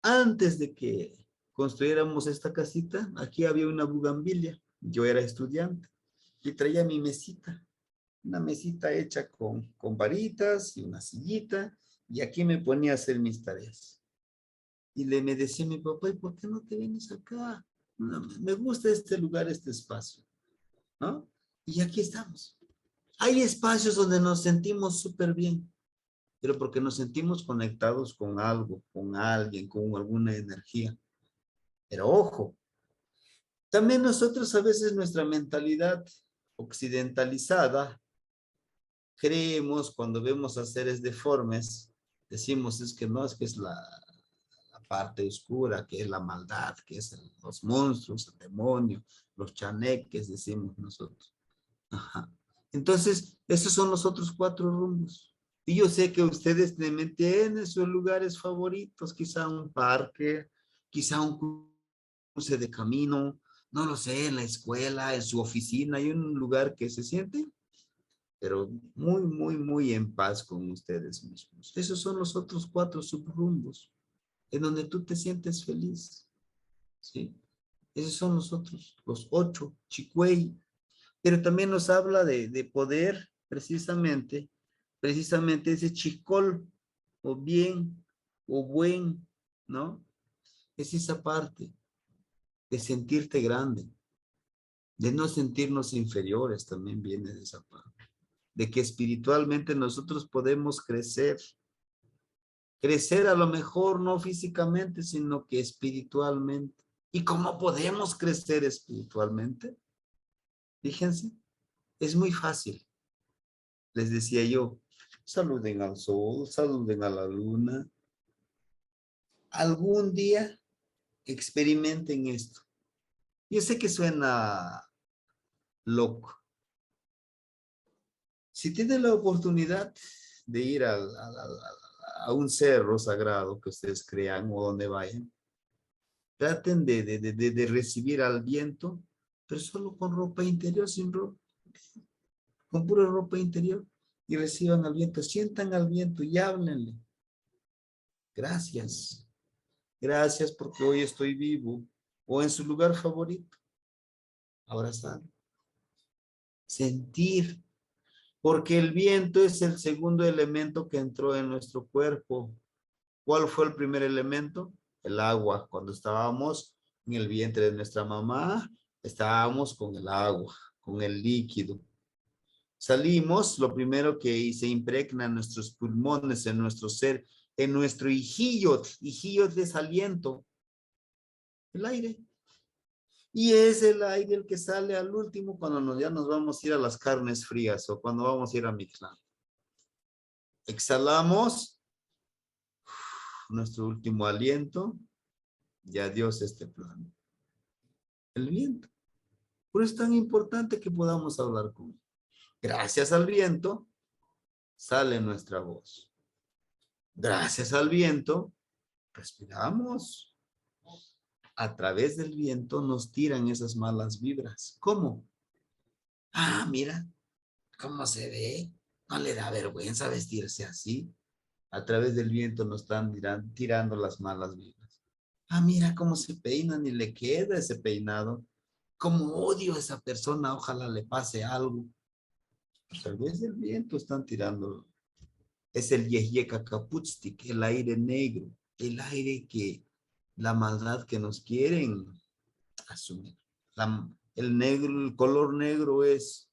Speaker 1: Antes de que construyéramos esta casita, aquí había una bugambilia. Yo era estudiante y traía mi mesita, una mesita hecha con varitas y una sillita, y aquí me ponía a hacer mis tareas. Y me decía mi papá, ¿y por qué no te vienes acá? No, me gusta este lugar, este espacio, ¿no? Y aquí estamos. Hay espacios donde nos sentimos súper bien, pero porque nos sentimos conectados con algo, con alguien, con alguna energía. Pero ojo, también nosotros a veces nuestra mentalidad occidentalizada, creemos cuando vemos a seres deformes, decimos es que no, es que es la parte oscura, que es la maldad, que es los monstruos, el demonio, los chaneques, decimos nosotros. Ajá. Entonces, esos son los otros 4 rumbos. Y yo sé que ustedes también tienen sus lugares favoritos, quizá un parque, quizá un cruce de camino, no lo sé, en la escuela, en su oficina, hay un lugar que se siente, pero muy, muy, muy en paz con ustedes mismos. Esos son los otros 4 subrumbos, en donde tú te sientes feliz, ¿sí? Esos son los 8, Chicuey. Pero también nos habla de poder, precisamente ese chicol, o bien, o buen, ¿no? Es esa parte de sentirte grande, de no sentirnos inferiores, también viene de esa parte, de que espiritualmente nosotros podemos crecer a lo mejor no físicamente, sino que espiritualmente. ¿Y cómo podemos crecer espiritualmente? Fíjense, es muy fácil. Les decía yo, saluden al sol, saluden a la luna. Algún día experimenten esto. Yo sé que suena loco. Si tienen la oportunidad de ir a un cerro sagrado que ustedes crean o donde vayan, traten de recibir al viento, pero solo con ropa interior, sin ropa, con pura ropa interior, y reciban al viento, sientan al viento y háblenle. Gracias. Gracias porque hoy estoy vivo. O en su lugar favorito. Abrazar. Sentir. Porque el viento es el segundo elemento que entró en nuestro cuerpo. ¿Cuál fue el primer elemento? El agua. Cuando estábamos en el vientre de nuestra mamá, estábamos con el agua, con el líquido. Salimos, lo primero que se impregna en nuestros pulmones, en nuestro ser, en nuestro hijillot es aliento, el aire. Y es el aire el que sale al último cuando ya nos vamos a ir a las carnes frías o cuando vamos a ir a Mixlán. Exhalamos nuestro último aliento y adiós este plano. El viento. Por eso es tan importante que podamos hablar con él. Gracias al viento sale nuestra voz. Gracias al viento respiramos. A través del viento nos tiran esas malas vibras. ¿Cómo? Ah, mira, ¿cómo se ve? No le da vergüenza vestirse así. A través del viento nos están tirando las malas vibras. Ah, mira cómo se peinan y le queda ese peinado. Cómo odio a esa persona, ojalá le pase algo. A través del viento están tirando. Es el Yehyeka Kaputstik, el aire negro, el aire que, la maldad que nos quieren asumir. El negro, el color negro es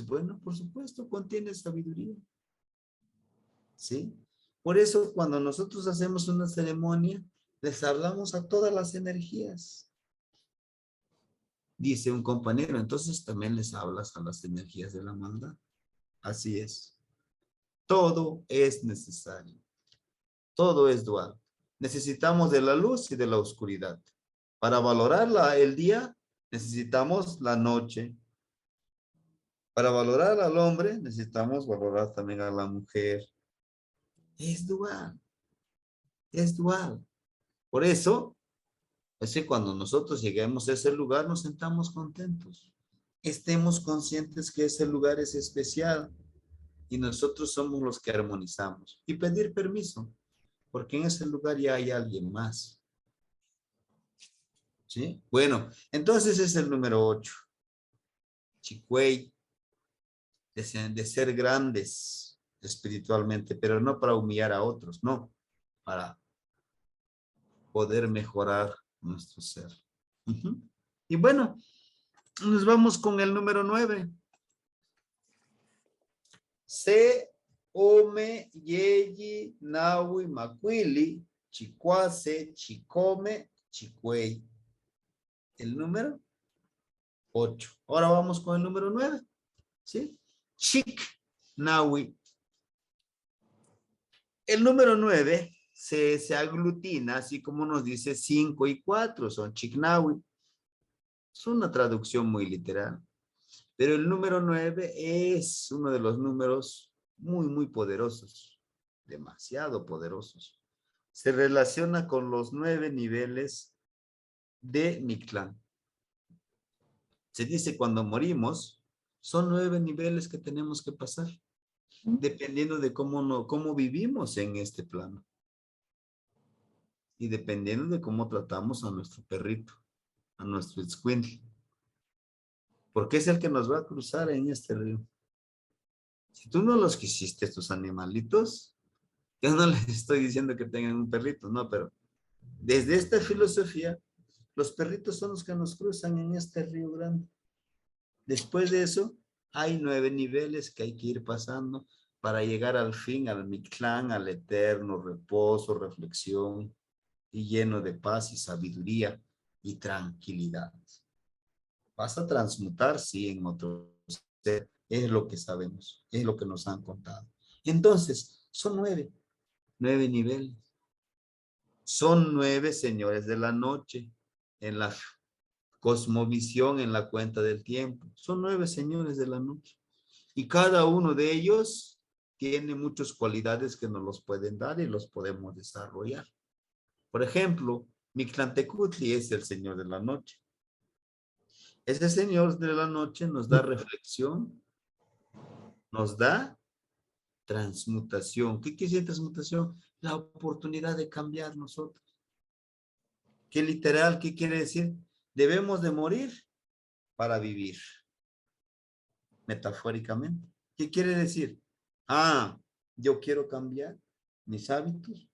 Speaker 1: bueno, por supuesto, contiene sabiduría. ¿Sí? Por eso cuando nosotros hacemos una ceremonia, les hablamos a todas las energías. Dice un compañero, entonces también les hablas a las energías de la maldad. Así es. Todo es necesario. Todo es dual. Necesitamos de la luz y de la oscuridad. Para valorar el día, necesitamos la noche. Para valorar al hombre, necesitamos valorar también a la mujer. Es dual. Es dual. Por eso, es que cuando nosotros lleguemos a ese lugar, nos sentamos contentos. Estemos conscientes que ese lugar es especial y nosotros somos los que armonizamos. Y pedir permiso, porque en ese lugar ya hay alguien más. ¿Sí? Bueno, entonces es el número 8. Chicuey, de ser grandes espiritualmente, pero no para humillar a otros, no, para poder mejorar nuestro ser. Y bueno, nos vamos con el número 9. Se, ome, yeyi, nawi, macuili, chicuase, chicome, chicuey. El número 8. Ahora vamos con el número 9. ¿Sí? Chic, nawi. El número 9 se aglutina, así como nos dice 5 y 4, son chicnawi. Es una traducción muy literal. Pero el número 9 es uno de los números muy, muy poderosos. Demasiado poderosos. Se relaciona con los 9 niveles de Mictlán. Se dice cuando morimos, son 9 niveles que tenemos que pasar. Dependiendo de cómo vivimos en este plano. Y dependiendo de cómo tratamos a nuestro perrito, a nuestro escuincle. Porque es el que nos va a cruzar en este río. Si tú no los quisiste, estos animalitos, yo no les estoy diciendo que tengan un perrito, no, pero desde esta filosofía, los perritos son los que nos cruzan en este río grande. Después de eso, hay 9 niveles que hay que ir pasando para llegar al fin, al Mictlán, al eterno reposo, reflexión, y lleno de paz y sabiduría y tranquilidad. Vas a transmutar, sí, en otro ser. Es lo que sabemos, es lo que nos han contado. Entonces, son 9 niveles. Son 9 señores de la noche en la cosmovisión, en la cuenta del tiempo. Son 9 señores de la noche. Y cada uno de ellos tiene muchas cualidades que nos los pueden dar y los podemos desarrollar. Por ejemplo, Mictlantecutli es el señor de la noche. Ese señor de la noche nos da reflexión, nos da transmutación. ¿Qué quiere decir transmutación? La oportunidad de cambiar nosotros. ¿Qué literal? ¿Qué quiere decir? Debemos de morir para vivir. Metafóricamente. ¿Qué quiere decir? Yo quiero cambiar mis hábitos,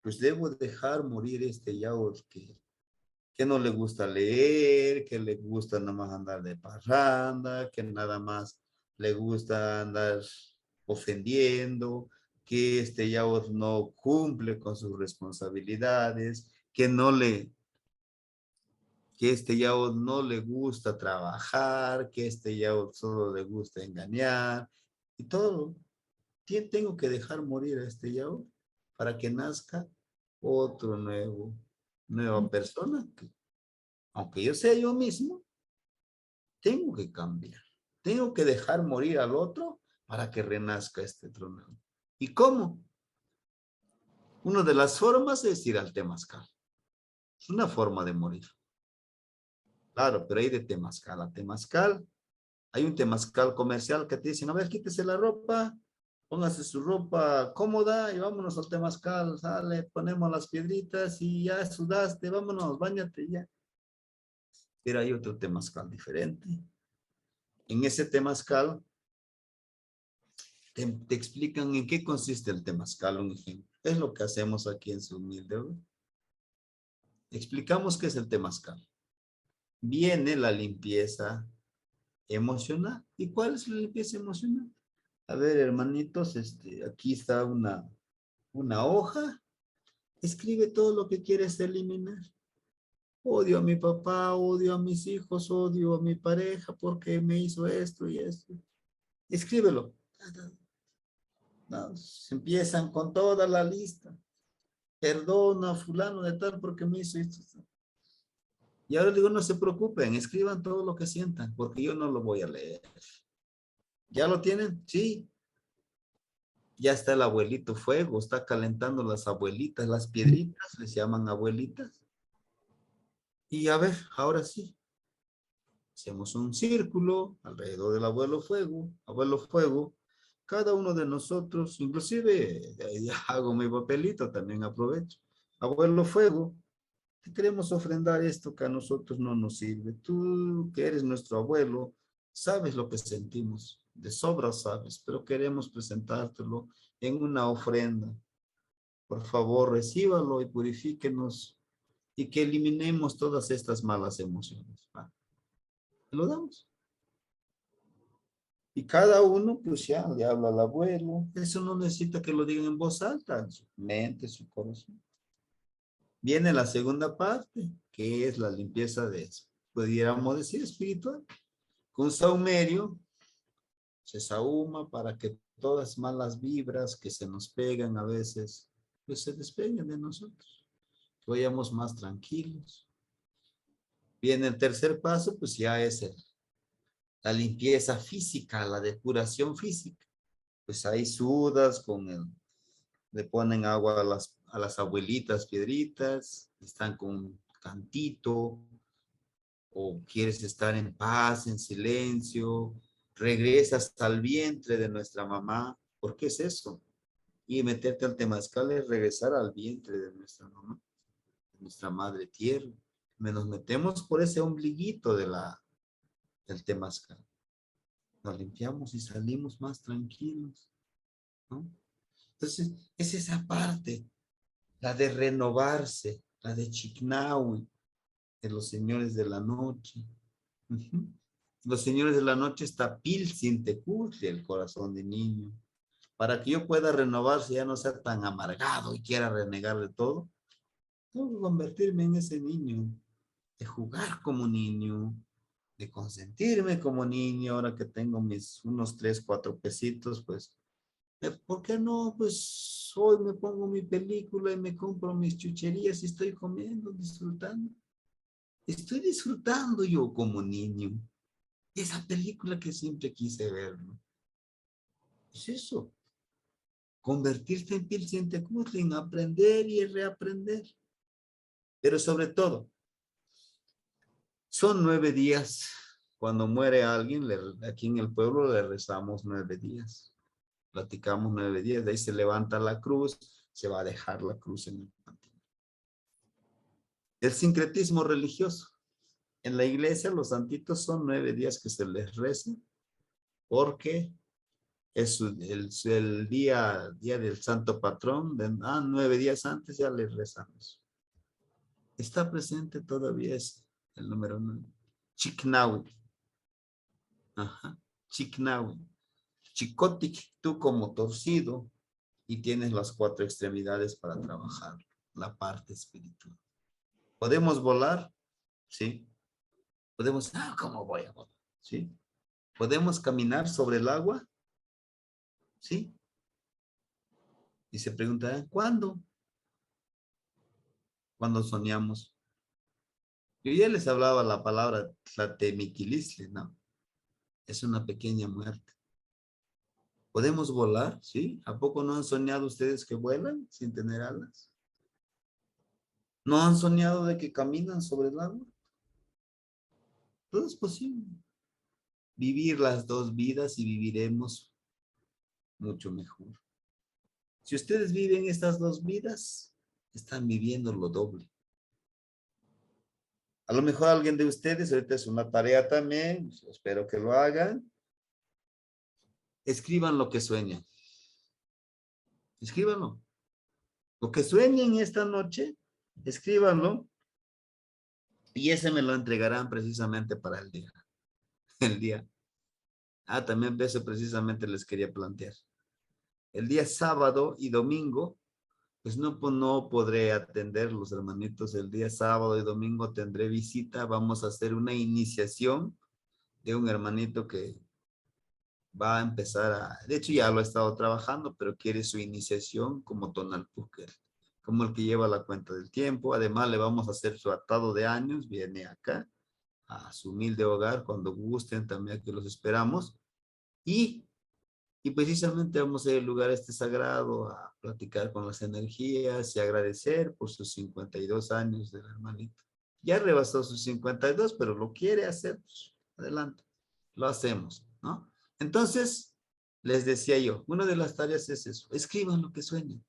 Speaker 1: pues debo dejar morir este yaor que no le gusta leer, que le gusta nada más andar de parranda, que nada más le gusta andar ofendiendo, que este yaor no cumple con sus responsabilidades, que este yaor no le gusta trabajar, que este yaor solo le gusta engañar, y todo. Tengo que dejar morir a este yaor para que nazca otro nueva persona que, aunque yo sea yo mismo, tengo que cambiar. Tengo que dejar morir al otro para que renazca este trono. ¿Y cómo? Una de las formas es ir al temazcal. Es una forma de morir. Claro, pero hay de temazcal a temazcal. Hay un temazcal comercial que te dicen, a ver, quítese la ropa, póngase su ropa cómoda y vámonos al temazcal. Sale, ponemos las piedritas y ya sudaste, vámonos, báñate ya. Pero hay otro temazcal diferente. En ese temazcal te explican en qué consiste el temazcal, un ejemplo. Es lo que hacemos aquí en su humilde hogar. Explicamos qué es el temazcal. Viene la limpieza emocional. ¿Y cuál es la limpieza emocional? A ver, hermanitos, aquí está una hoja. Escribe todo lo que quieres eliminar. Odio a mi papá, odio a mis hijos, odio a mi pareja porque me hizo esto y esto. Escríbelo. No, se empiezan con toda la lista. Perdona a fulano de tal porque me hizo esto. Y ahora digo, no se preocupen, escriban todo lo que sientan, porque yo no lo voy a leer. ¿Ya lo tienen? Sí. Ya está el abuelito fuego, está calentando las abuelitas, las piedritas, les llaman abuelitas. Y a ver, ahora sí. Hacemos un círculo alrededor del abuelo fuego. Abuelo fuego, cada uno de nosotros, inclusive ya hago mi papelito, también aprovecho. Abuelo fuego, te queremos ofrendar esto que a nosotros no nos sirve. Tú que eres nuestro abuelo, sabes lo que sentimos, de sobra sabes, pero queremos presentártelo en una ofrenda. Por favor, recíbalo y purifíquenos y que eliminemos todas estas malas emociones. ¿Va? Lo damos. Y cada uno, pues ya le habla al abuelo. Eso no necesita que lo digan en voz alta, en su mente, su corazón. Viene la segunda parte, que es la limpieza de eso. Pudiéramos decir espiritual. Con saumerio se sahuma para que todas malas vibras que se nos pegan a veces, pues se despeguen de nosotros. Que vayamos más tranquilos. Viene el tercer paso, pues ya es la limpieza física, la depuración física. Pues ahí sudas le ponen agua a las abuelitas piedritas, están con un cantito, o quieres estar en paz, en silencio, regresas al vientre de nuestra mamá. ¿Por qué es eso? Y meterte al temazcal es regresar al vientre de nuestra mamá, de nuestra madre tierra. Nos metemos por ese ombliguito del temazcal. Nos limpiamos y salimos más tranquilos, ¿no? Entonces, es esa parte, la de renovarse, la de Chiknawi, de los señores de la noche. Uh-huh. Los señores de la noche está Pilsin Tecutli, el corazón de niño. Para que yo pueda renovarse, ya no sea tan amargado y quiera renegar de todo, tengo que convertirme en ese niño, de jugar como niño, de consentirme como niño. Ahora que tengo mis unos 3, 4 pesitos, pues, ¿por qué no? Pues hoy me pongo mi película y me compro mis chucherías y estoy comiendo, disfrutando. Estoy disfrutando yo como niño. Esa película que siempre quise ver, ¿no? Es eso. Convertirte en Pilsen Tecutli, aprender y reaprender. Pero sobre todo, son 9 días. Cuando muere alguien, aquí en el pueblo le rezamos 9 días. Platicamos 9 días. De ahí se levanta la cruz, se va a dejar la cruz en el panteón. El sincretismo religioso. En la iglesia los santitos son 9 días que se les reza porque es el día del santo patrón. 9 días antes ya les rezamos. Está presente todavía es el número 9. Chiknawi. Ajá. Chiknawi. Chicotic, tú como torcido y tienes las 4 extremidades para trabajar la parte espiritual. ¿Podemos volar? Sí. Podemos, ¿cómo voy a volar? Sí. ¿Podemos caminar sobre el agua? Sí. Y se pregunta, ¿cuándo? Cuando soñamos. Yo ya les hablaba la palabra tlatemiquilistle, ¿no? Es una pequeña muerte. ¿Podemos volar? ¿Sí? ¿A poco no han soñado ustedes que vuelan sin tener alas? ¿No han soñado de que caminan sobre el agua? Todo es posible. Vivir las 2 vidas y viviremos mucho mejor. Si ustedes viven estas 2 vidas, están viviendo lo doble. A lo mejor alguien de ustedes, ahorita es una tarea también, espero que lo hagan. Escriban lo que sueñan. Escríbanlo. Lo que sueñen esta noche, escríbanlo. Y ese me lo entregarán precisamente para el día. El día. También eso precisamente les quería plantear. El día sábado y domingo, pues no podré atender los hermanitos. El día sábado y domingo tendré visita. Vamos a hacer una iniciación de un hermanito que va a empezar de hecho ya lo ha estado trabajando, pero quiere su iniciación como tonal puker, como el que lleva la cuenta del tiempo. Además le vamos a hacer su atado de años, viene acá a su humilde hogar, cuando gusten también aquí los esperamos. Y precisamente vamos a ir al lugar este sagrado a platicar con las energías y agradecer por sus 52 años del hermanito. Ya rebasó sus 52, pero lo quiere hacer, pues, adelante, lo hacemos, ¿no? Entonces, les decía yo, una de las tareas es eso, escriban lo que sueñan.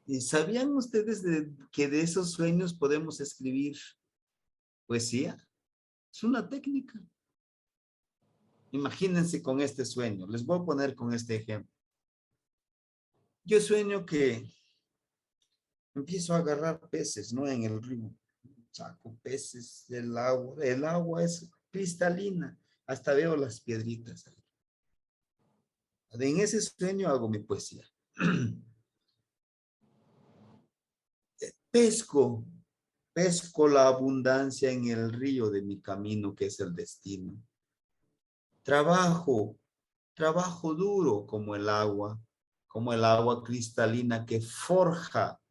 Speaker 1: ¿Y sabían ustedes que de esos sueños podemos escribir poesía? Es una técnica. Imagínense con este sueño. Les voy a poner con este ejemplo. Yo sueño que empiezo a agarrar peces, ¿no? En el río. Saco peces del agua. El agua es cristalina. Hasta veo las piedritas ahí. En ese sueño hago mi poesía. Pesco la abundancia en el río de mi camino, que es el destino. Trabajo duro como el agua cristalina que forja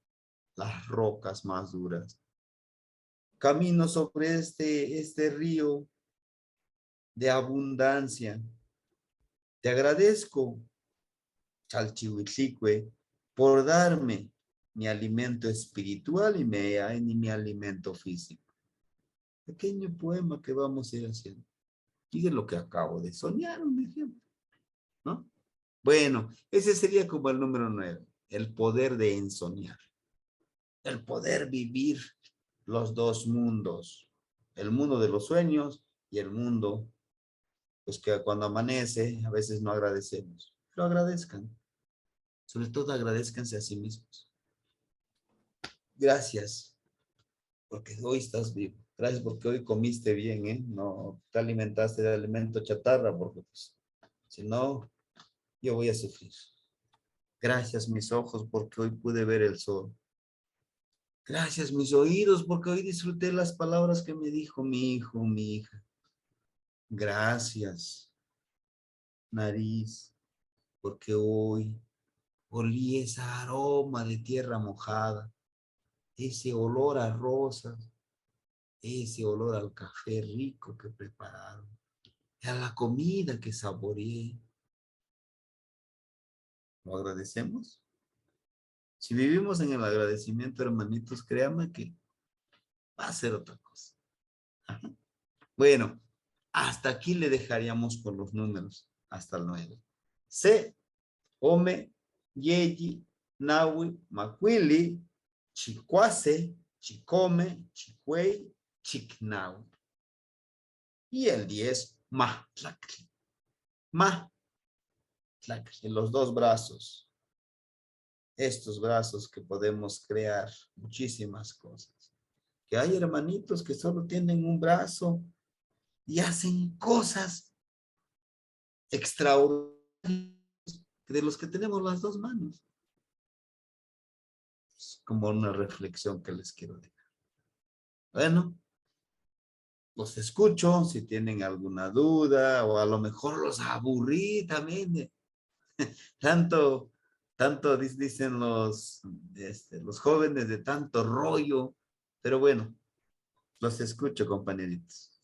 Speaker 1: las rocas más duras. Camino sobre este río de abundancia. Te agradezco, Chalchihuitlicue, por darme mi alimento espiritual y mi alimento físico. Pequeño poema que vamos a ir haciendo. Y de lo que acabo de soñar, un ejemplo, ¿no? Bueno, ese sería como el número 9, el poder de ensoñar. El poder vivir los dos mundos, el mundo de los sueños y el mundo, pues que cuando amanece a veces no agradecemos. Lo agradezcan, sobre todo agradezcanse a sí mismos. Gracias, porque hoy estás vivo. Gracias porque hoy comiste bien, ¿eh? No te alimentaste de alimento chatarra, porque pues, si no, yo voy a sufrir. Gracias mis ojos porque hoy pude ver el sol. Gracias mis oídos porque hoy disfruté las palabras que me dijo mi hijo, mi hija. Gracias, nariz, porque hoy olí ese aroma de tierra mojada, ese olor a rosas, ese olor al café rico que prepararon, a la comida que saboreé. ¿Lo agradecemos? Si vivimos en el agradecimiento, hermanitos, créanme que va a ser otra cosa. Ajá. Bueno, hasta aquí le dejaríamos con los números, hasta el 9. Se, Ome, Yeyi, Nahui, Macuili, Chicuase, Chicome, Chicuey, Chicnau. Y el 10, Matlacli. Matlacli, los dos brazos. Estos brazos que podemos crear muchísimas cosas. Que hay hermanitos que solo tienen un brazo y hacen cosas extraordinarias de los que tenemos las dos manos. Es como una reflexión que les quiero dejar. Bueno, los escucho si tienen alguna duda o a lo mejor los aburrí también. Tanto dicen los jóvenes de tanto rollo, pero bueno, los escucho, compañeritos.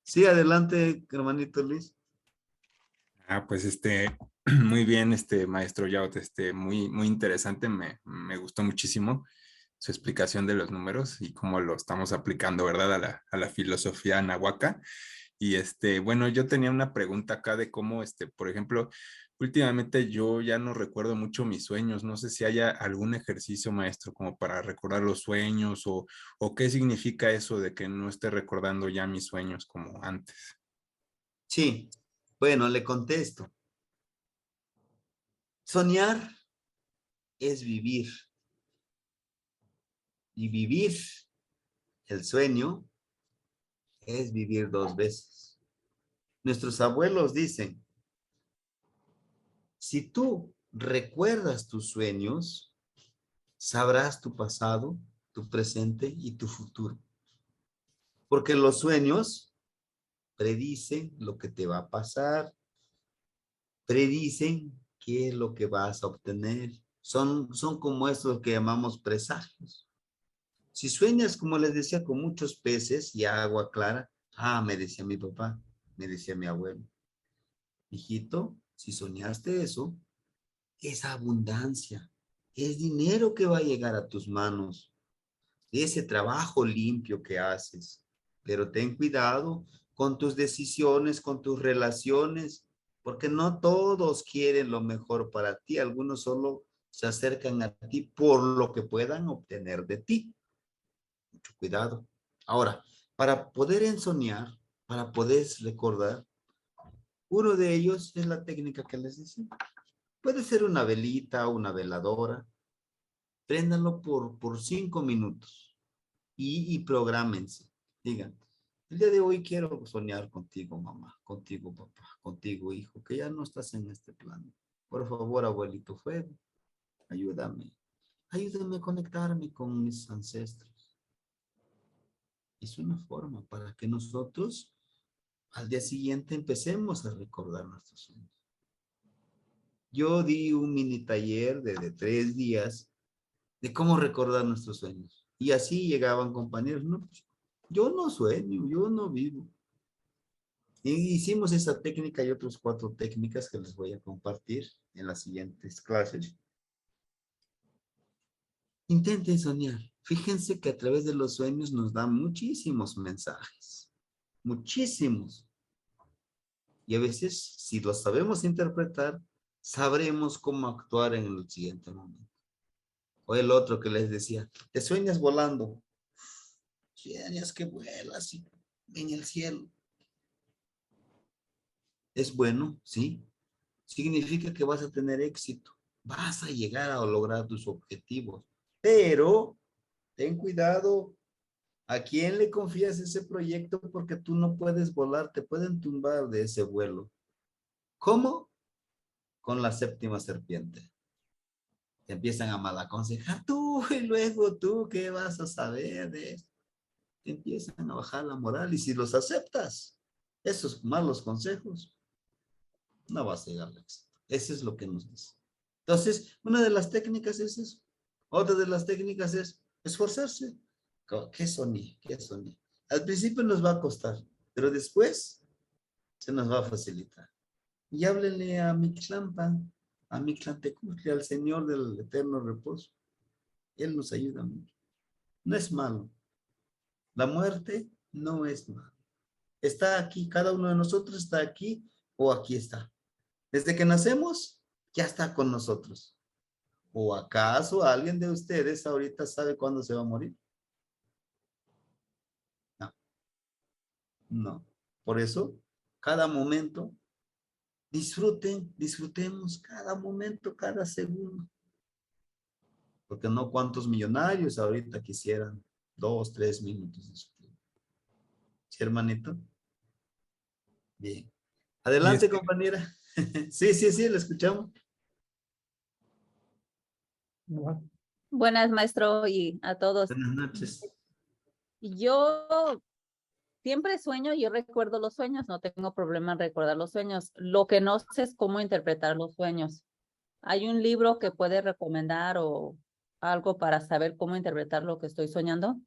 Speaker 1: Sí, adelante, hermanito Luis.
Speaker 3: Pues muy bien, maestro Yaut, muy, muy interesante, me gustó muchísimo su explicación de los números y cómo lo estamos aplicando, ¿verdad? A la filosofía nahuaca. Y bueno, yo tenía una pregunta acá de cómo, por ejemplo, últimamente yo ya no recuerdo mucho mis sueños, no sé si haya algún ejercicio, maestro, como para recordar los sueños o qué significa eso de que no esté recordando ya mis sueños como antes.
Speaker 1: Sí, bueno, le contesto. Soñar es vivir. Y vivir el sueño es vivir dos veces. Nuestros abuelos dicen, si tú recuerdas tus sueños, sabrás tu pasado, tu presente y tu futuro. Porque los sueños predicen lo que te va a pasar, predicen qué es lo que vas a obtener. Son como estos que llamamos presagios. Si sueñas, como les decía, con muchos peces y agua clara, me decía mi papá, me decía mi abuelo, hijito, si soñaste eso, es abundancia, es dinero que va a llegar a tus manos, ese trabajo limpio que haces. Pero ten cuidado con tus decisiones, con tus relaciones, porque no todos quieren lo mejor para ti, algunos solo se acercan a ti por lo que puedan obtener de ti. Mucho cuidado. Ahora, para poder ensoñar, para poder recordar, uno de ellos es la técnica que les decía. Puede ser una velita, una veladora. Préndanlo por 5 minutos y prográmense. Digan, el día de hoy quiero soñar contigo, mamá, contigo, papá, contigo, hijo, que ya no estás en este plano. Por favor, abuelito fuego, ayúdame. Ayúdame a conectarme con mis ancestros. Es una forma para que nosotros al día siguiente empecemos a recordar nuestros sueños. Yo di un mini taller de 3 días de cómo recordar nuestros sueños. Y así llegaban compañeros, no, pues, yo no sueño, yo no vivo. Y hicimos esa técnica y otras 4 técnicas que les voy a compartir en las siguientes clases. Intenten soñar. Fíjense que a través de los sueños nos dan muchísimos mensajes. Muchísimos. Y a veces, si los sabemos interpretar, sabremos cómo actuar en el siguiente momento. O el otro que les decía, te sueñas volando. Sueñas que vuelas en el cielo. Es bueno, sí. Significa que vas a tener éxito. Vas a llegar a lograr tus objetivos. Pero, ten cuidado. ¿A quién le confías ese proyecto? Porque tú no puedes volar, te pueden tumbar de ese vuelo. ¿Cómo? Con la 7ª serpiente. Te empiezan a malaconsejar. Tú, y luego tú, ¿qué vas a saber de esto? Te empiezan a bajar la moral. Y si los aceptas, esos malos consejos, no vas a llegar al éxito. Eso es lo que nos dice. Entonces, una de las técnicas es eso. Otra de las técnicas es esforzarse. ¿Qué soñé? ¿Qué soñé? Al principio nos va a costar, pero después se nos va a facilitar. Y háblenle a Mictlampa, a Mictlantecutli, al Señor del eterno reposo. Él nos ayuda mucho. No es malo. La muerte no es malo. Está aquí, cada uno de nosotros está aquí o aquí está. Desde que nacemos, ya está con nosotros. ¿O acaso alguien de ustedes ahorita sabe cuándo se va a morir? No. No. Por eso, cada momento, disfrutemos cada momento, cada segundo. Porque no cuántos millonarios ahorita quisieran 2, 3 minutos de su tiempo. ¿Sí, hermanito? Bien. Adelante, compañera. Sí, le escuchamos.
Speaker 2: Buenas, maestro, y a todos.
Speaker 1: Buenas noches.
Speaker 2: Yo siempre sueño, yo recuerdo los sueños, no tengo problema en recordar los sueños. Lo que no sé es cómo interpretar los sueños. ¿Hay un libro que puede recomendar o algo para saber cómo interpretar lo que estoy soñando?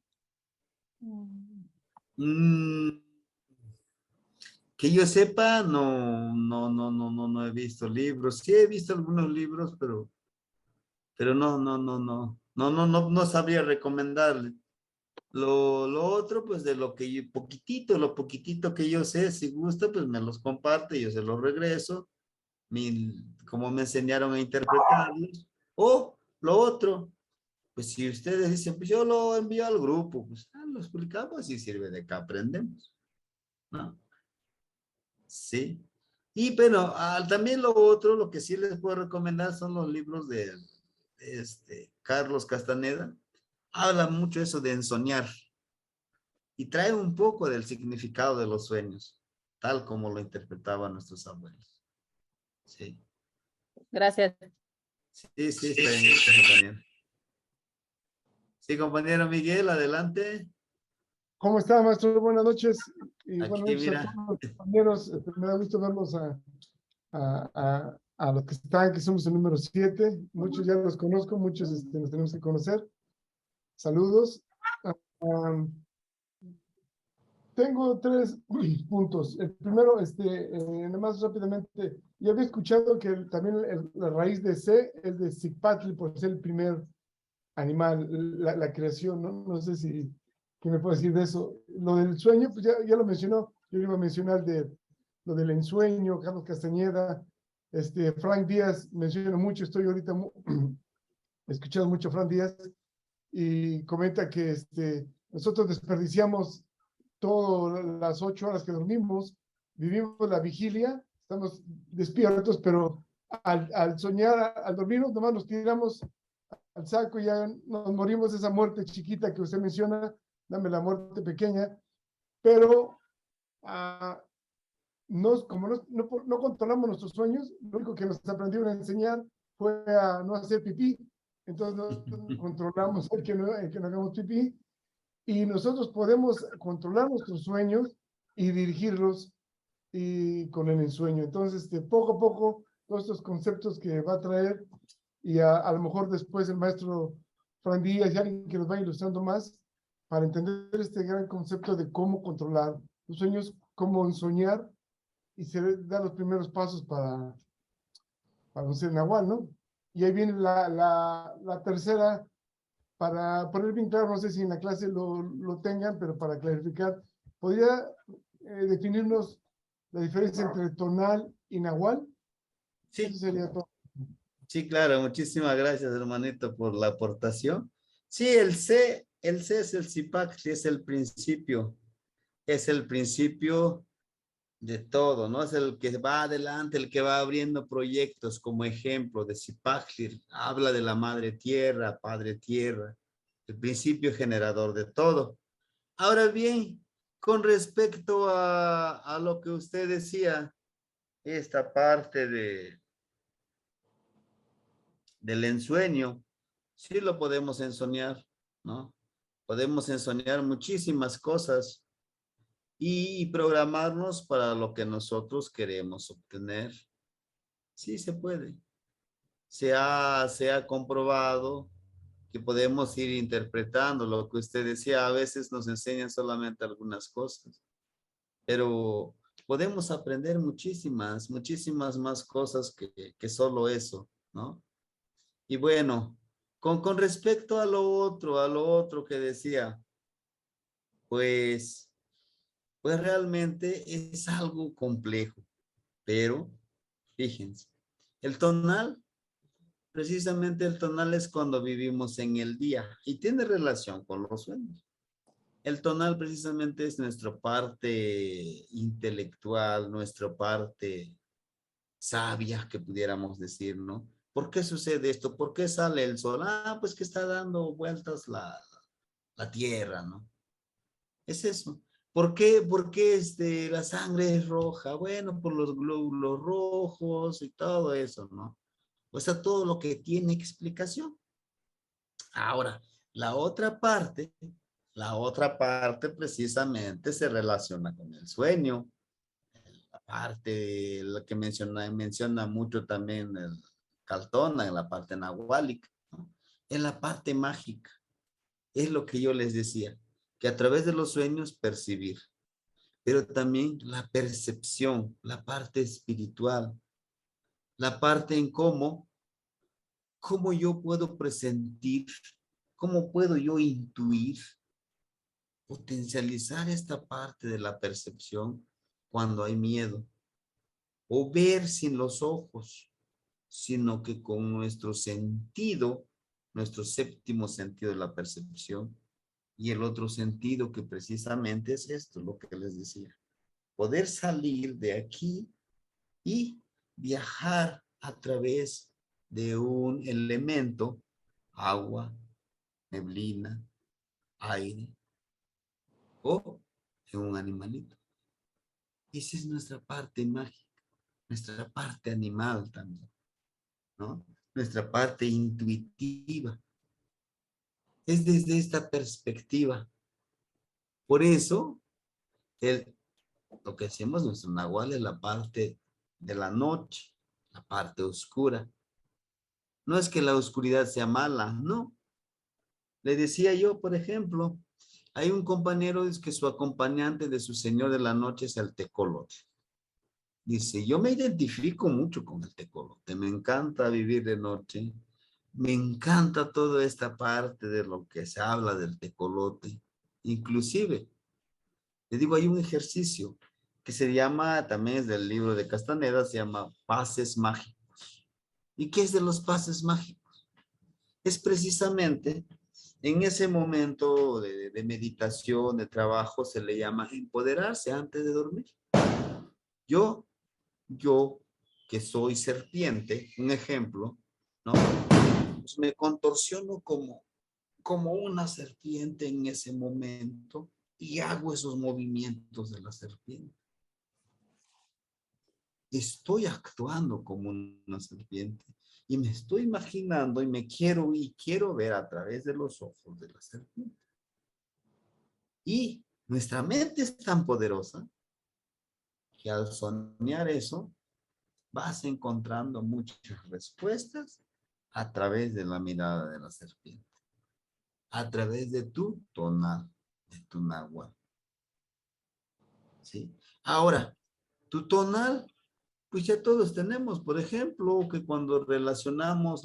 Speaker 1: Que yo sepa, no he visto libros. Sí he visto algunos libros, pero no sabría recomendarle. Lo otro, pues de lo poquitito que yo sé, si gusta, pues me los comparte, yo se los regreso, como me enseñaron a interpretarlos. O lo otro, pues si ustedes dicen, pues yo lo envío al grupo, pues lo explicamos y sirve de que aprendemos, ¿no? Sí. Y bueno, también lo otro, lo que sí les puedo recomendar son los libros de Carlos Castaneda. Habla mucho eso de ensoñar y trae un poco del significado de los sueños, tal como lo interpretaban nuestros abuelos. Sí.
Speaker 2: Gracias.
Speaker 1: Sí, está bien, compañero. Sí, compañero Miguel, adelante.
Speaker 4: ¿Cómo está, maestro? Buenas noches. Y
Speaker 1: Aquí,
Speaker 4: buenas noches
Speaker 1: mira.
Speaker 4: a todos los compañeros. Me da gusto verlos a los que están, que somos el número 7. Muchos ya los conozco, muchos nos tenemos que conocer. Saludos. Tengo 3 puntos. El primero, nada más rápidamente, yo había escuchado que también la raíz de C es de Zicpatli, por ser el primer animal, la creación, ¿no? No sé si, ¿qué me puede decir de eso? Lo del sueño, pues ya lo mencionó, yo iba a mencionar lo del ensueño, Carlos Castañeda, Frank Díaz, menciono mucho, estoy ahorita escuchando mucho a Frank Díaz, y comenta que nosotros desperdiciamos todas las 8 horas que dormimos, vivimos la vigilia, estamos despiertos, pero al soñar, al dormirnos, nomás nos tiramos al saco y ya nos morimos de esa muerte chiquita que usted menciona, dame la muerte pequeña, pero como no controlamos nuestros sueños, lo único que nos aprendieron a enseñar fue a no hacer pipí, entonces no controlamos el que no hagamos pipí, y nosotros podemos controlar nuestros sueños y dirigirlos y con el ensueño. Entonces, poco a poco, todos estos conceptos que va a traer, y a lo mejor después el maestro Fran Díaz y alguien que nos va ilustrando más para entender este gran concepto de cómo controlar los sueños, cómo soñar y se da los primeros pasos para no ser Nahual, ¿no? Y ahí viene la tercera, para poner bien claro, no sé si en la clase lo tengan, pero para clarificar, ¿podría definirnos la diferencia entre tonal y nahual? Eso
Speaker 1: Sí,
Speaker 4: sería todo.
Speaker 1: sí, claro. Muchísimas gracias, hermanito, por la aportación. Sí, el C es el Zipactli, es el principio de todo, ¿no? Es el que va adelante, el que va abriendo proyectos, como ejemplo de Zipactli, habla de la madre tierra, padre tierra, el principio generador de todo. Ahora bien, con respecto a lo que usted decía, esta parte del ensueño, sí lo podemos ensoñar, ¿no? Podemos ensoñar muchísimas cosas y programarnos para lo que nosotros queremos obtener. Sí se puede. Se ha comprobado que podemos ir interpretando lo que usted decía. A veces nos enseñan solamente algunas cosas, pero podemos aprender muchísimas más cosas que solo eso, ¿no? Y bueno, con respecto a lo otro que decía, pues, pues realmente es algo complejo, pero fíjense, el tonal, precisamente el tonal es cuando vivimos en el día y tiene relación con los sueños. El tonal precisamente es nuestra parte intelectual, nuestra parte sabia, que pudiéramos decir, ¿no? ¿Por qué sucede esto? ¿Por qué sale el sol? Ah, pues que está dando vueltas la tierra, ¿no? Es eso. ¿Por qué la sangre es roja? Bueno, por los glóbulos rojos y todo eso, ¿no? O sea, todo lo que tiene explicación. Ahora, la otra parte precisamente se relaciona con el sueño. La parte, la que menciona mucho también el Caltona, en la parte nahuálica, ¿no? En la parte mágica. Es lo que yo les decía, que a través de los sueños percibir, pero también la percepción, la parte espiritual, la parte en cómo yo puedo presentir, cómo puedo yo intuir, potencializar esta parte de la percepción cuando hay miedo, o ver sin los ojos, sino que con nuestro sentido, nuestro séptimo sentido de la percepción, y el otro sentido que precisamente es esto, lo que les decía, poder salir de aquí y viajar a través de un elemento, agua, neblina, aire, o de un animalito. Esa es nuestra parte mágica, nuestra parte animal también, ¿no? Nuestra parte intuitiva. Es desde esta perspectiva. Por eso, lo que hacemos nuestro nahual es la parte de la noche, la parte oscura. No es que la oscuridad sea mala, no. Le decía yo, por ejemplo, hay un compañero que su acompañante de su señor de la noche es el tecolote. Dice, yo me identifico mucho con el tecolote, me encanta vivir de noche, me encanta toda esta parte de lo que se habla del tecolote. Inclusive, le digo, hay un ejercicio que se llama, también es del libro de Castaneda, se llama Pases Mágicos. ¿Y qué es de los pases mágicos? Es precisamente en ese momento de meditación, de trabajo, se le llama empoderarse antes de dormir. Yo que soy serpiente, un ejemplo, ¿no? Pues me contorsiono como una serpiente en ese momento y hago esos movimientos de la serpiente. Estoy actuando como una serpiente y me estoy imaginando y quiero ver a través de los ojos de la serpiente. Y nuestra mente es tan poderosa que al soñar eso, vas encontrando muchas respuestas a través de la mirada de la serpiente, a través de tu tonal, de tu náhuatl. ¿Sí? Ahora, tu tonal, pues ya todos tenemos, por ejemplo, que cuando relacionamos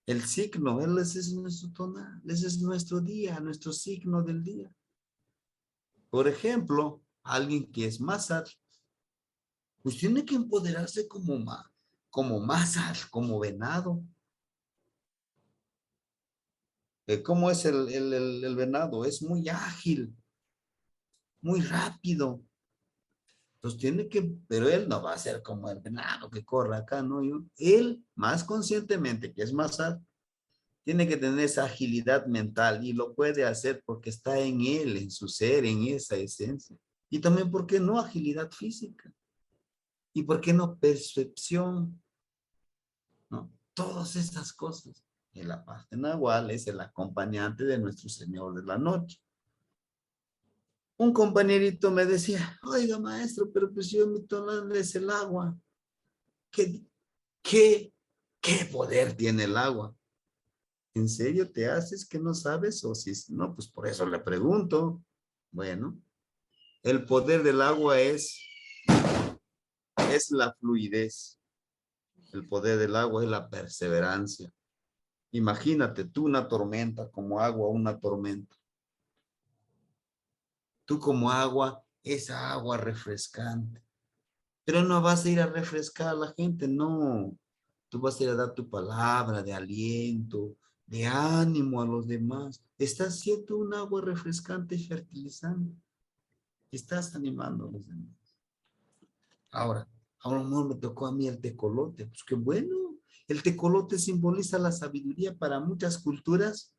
Speaker 1: el signo, ese es nuestro tonal, ese es nuestro día, nuestro signo del día. Por ejemplo, alguien que es Mazar, pues tiene que empoderarse como Mazar, como venado. ¿Cómo es el venado? Es muy ágil, muy rápido. Entonces tiene que, pero él no va a ser como el venado que corre acá, ¿no? Él, más conscientemente, que es Mazar, tiene que tener esa agilidad mental y lo puede hacer porque está en él, en su ser, en esa esencia. Y también, ¿por qué no agilidad física? ¿Y por qué no percepción? ¿No? Todas estas cosas. Y la parte nahual es el acompañante de nuestro Señor de la noche. Un compañerito me decía, oiga maestro, pero pues yo mi tonal es el agua. ¿Qué poder tiene el agua? ¿En serio te haces que no sabes? O si no, pues por eso le pregunto. Bueno, el poder del agua es la fluidez. El poder del agua es la perseverancia. Imagínate tú una tormenta, como agua, una tormenta. Tú como agua, esa agua refrescante. Pero no vas a ir a refrescar a la gente, no. Tú vas a ir a dar tu palabra de aliento, de ánimo a los demás. Estás siendo un agua refrescante y fertilizante. Estás animando a los demás. Ahora, a lo mejor me tocó a mí el tecolote. Pues qué bueno. El tecolote simboliza la sabiduría para muchas culturas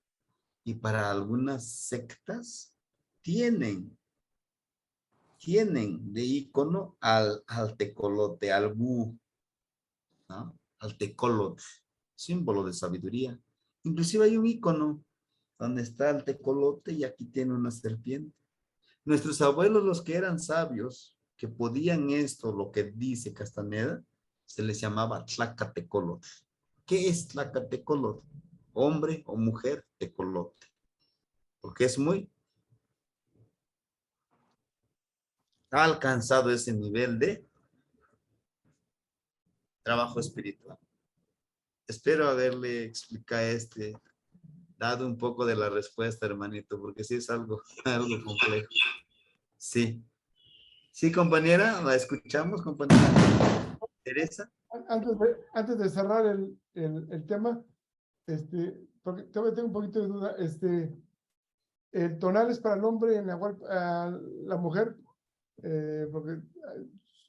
Speaker 1: y para algunas sectas. Tienen de ícono al tecolote, al búho, ¿no? Al tecolote, símbolo de sabiduría. Inclusive hay un ícono donde está el tecolote y aquí tiene una serpiente. Nuestros abuelos, los que eran sabios, que podían esto, lo que dice Castaneda, se les llamaba tlacatecolote. ¿Qué es tlacatecolote? Hombre o mujer tecolote. Porque ha alcanzado ese nivel de trabajo espiritual. Espero haberle explicado dado un poco de la respuesta, hermanito, porque sí es algo complejo. Sí. Sí, compañera, la escuchamos, compañera. Teresa.
Speaker 4: Antes de cerrar el tema, porque todavía tengo un poquito de duda, el tonal es para el hombre y la mujer, porque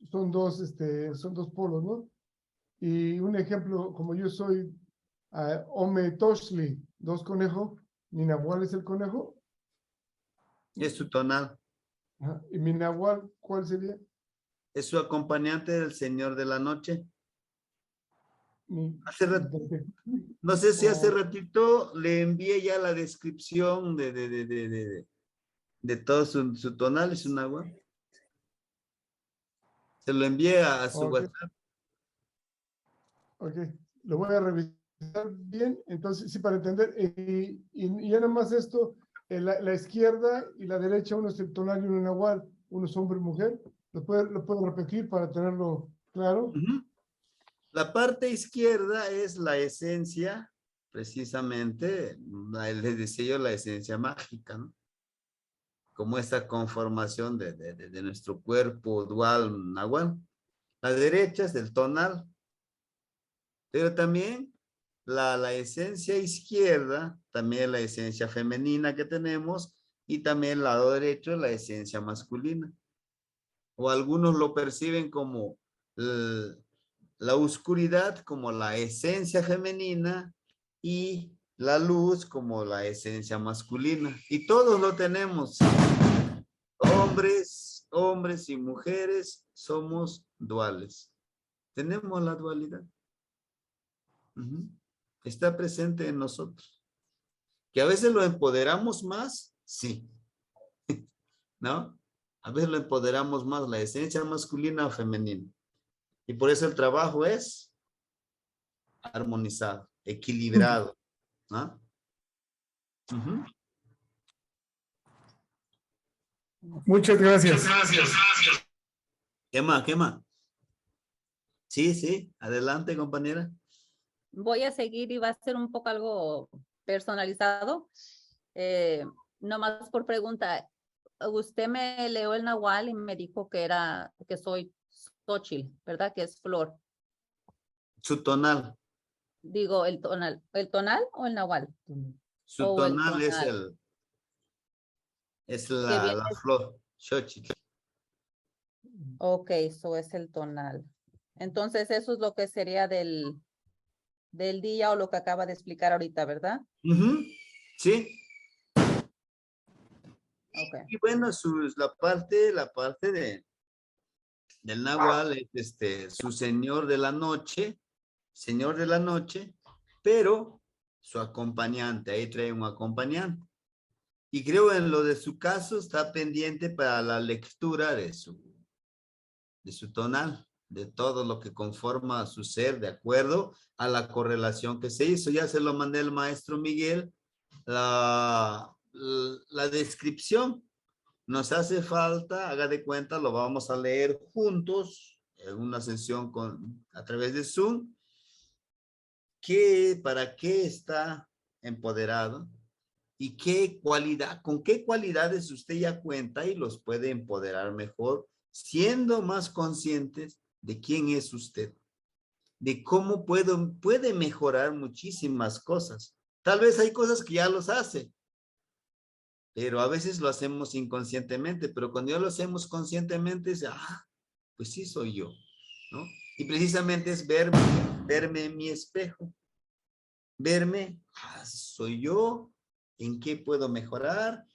Speaker 4: son dos polos, ¿no? Y un ejemplo, como yo soy Ome Toshli, 2 conejos, mi nahual es el conejo.
Speaker 1: Es su tonal.
Speaker 4: Ajá. ¿Y mi nahual cuál sería?
Speaker 1: Es su acompañante del Señor de la Noche. No sé si hace ratito le envié ya la descripción de todo su tonal y su nahual. Se lo envié a su
Speaker 4: Ok.
Speaker 1: WhatsApp.
Speaker 4: Ok, lo voy a revisar bien. Entonces, sí, para entender. Y ya nada más esto, la izquierda y la derecha, uno es el tonal y uno es nahual, uno es hombre y mujer. Lo puedo repetir para tenerlo claro.
Speaker 1: Ujú. La parte izquierda es la esencia, precisamente, les decía yo, la esencia mágica, ¿no? Como esta conformación de nuestro cuerpo dual nahual. La derecha es el tonal, pero también la esencia izquierda, también la esencia femenina que tenemos, y también el lado derecho es la esencia masculina. O algunos lo perciben como la oscuridad como la esencia femenina y la luz como la esencia masculina. Y todos lo tenemos. Hombres y mujeres somos duales. Tenemos la dualidad. Ujú. Está presente en nosotros. Que a veces lo empoderamos más, sí, ¿no? A veces lo empoderamos más, la esencia masculina o femenina. Y por eso el trabajo es armonizado, equilibrado, ¿no? Ujú.
Speaker 4: Muchas gracias.
Speaker 1: ¿Qué más? ¿Qué más? Sí, sí, adelante, compañera.
Speaker 2: Voy a seguir y va a ser un poco algo personalizado. Nomás por pregunta, usted me leó el nahual y me dijo que soy Xochitl, ¿verdad? Que es flor.
Speaker 1: Su tonal.
Speaker 2: Digo, ¿el tonal o el nahual?
Speaker 1: Su
Speaker 2: O el
Speaker 1: tonal es
Speaker 2: tonal, que
Speaker 1: la
Speaker 2: viene,
Speaker 1: flor, Xochitl.
Speaker 2: ok, eso es el tonal. Entonces, eso es lo que sería del día o lo que acaba de explicar ahorita, ¿verdad?
Speaker 1: Ujú. Sí.
Speaker 2: Ok.
Speaker 1: Y bueno, la parte del Nahual es su señor de la noche, pero su acompañante, ahí trae un acompañante. Y creo en lo de su caso está pendiente para la lectura de su tonal, de todo lo que conforma su ser, de acuerdo a la correlación que se hizo. Ya se lo mandé al maestro Miguel, la descripción. Nos hace falta, haga de cuenta, lo vamos a leer juntos en una sesión a través de Zoom. ¿Para qué está empoderado? ¿Y con qué cualidades usted ya cuenta y los puede empoderar mejor, siendo más conscientes de quién es usted, de cómo puede mejorar muchísimas cosas? Tal vez hay cosas que ya los hace, pero a veces lo hacemos inconscientemente, pero cuando ya lo hacemos conscientemente, pues sí soy yo, ¿no? Y precisamente es verme en mi espejo, verme, soy yo, en qué puedo mejorar,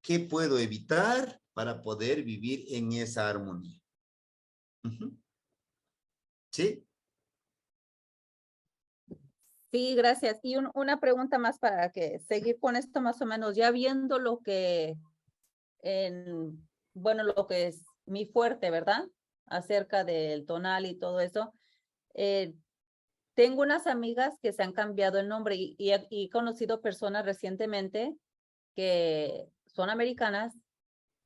Speaker 1: qué puedo evitar para poder vivir en esa armonía. Uh-huh. ¿Sí?
Speaker 2: Sí, gracias. Y una pregunta más para que seguir con esto más o menos, ya viendo lo que bueno, lo que es mi fuerte, ¿verdad? Acerca del tonal y todo eso. Tengo unas amigas que se han cambiado el nombre y he conocido personas recientemente que son americanas,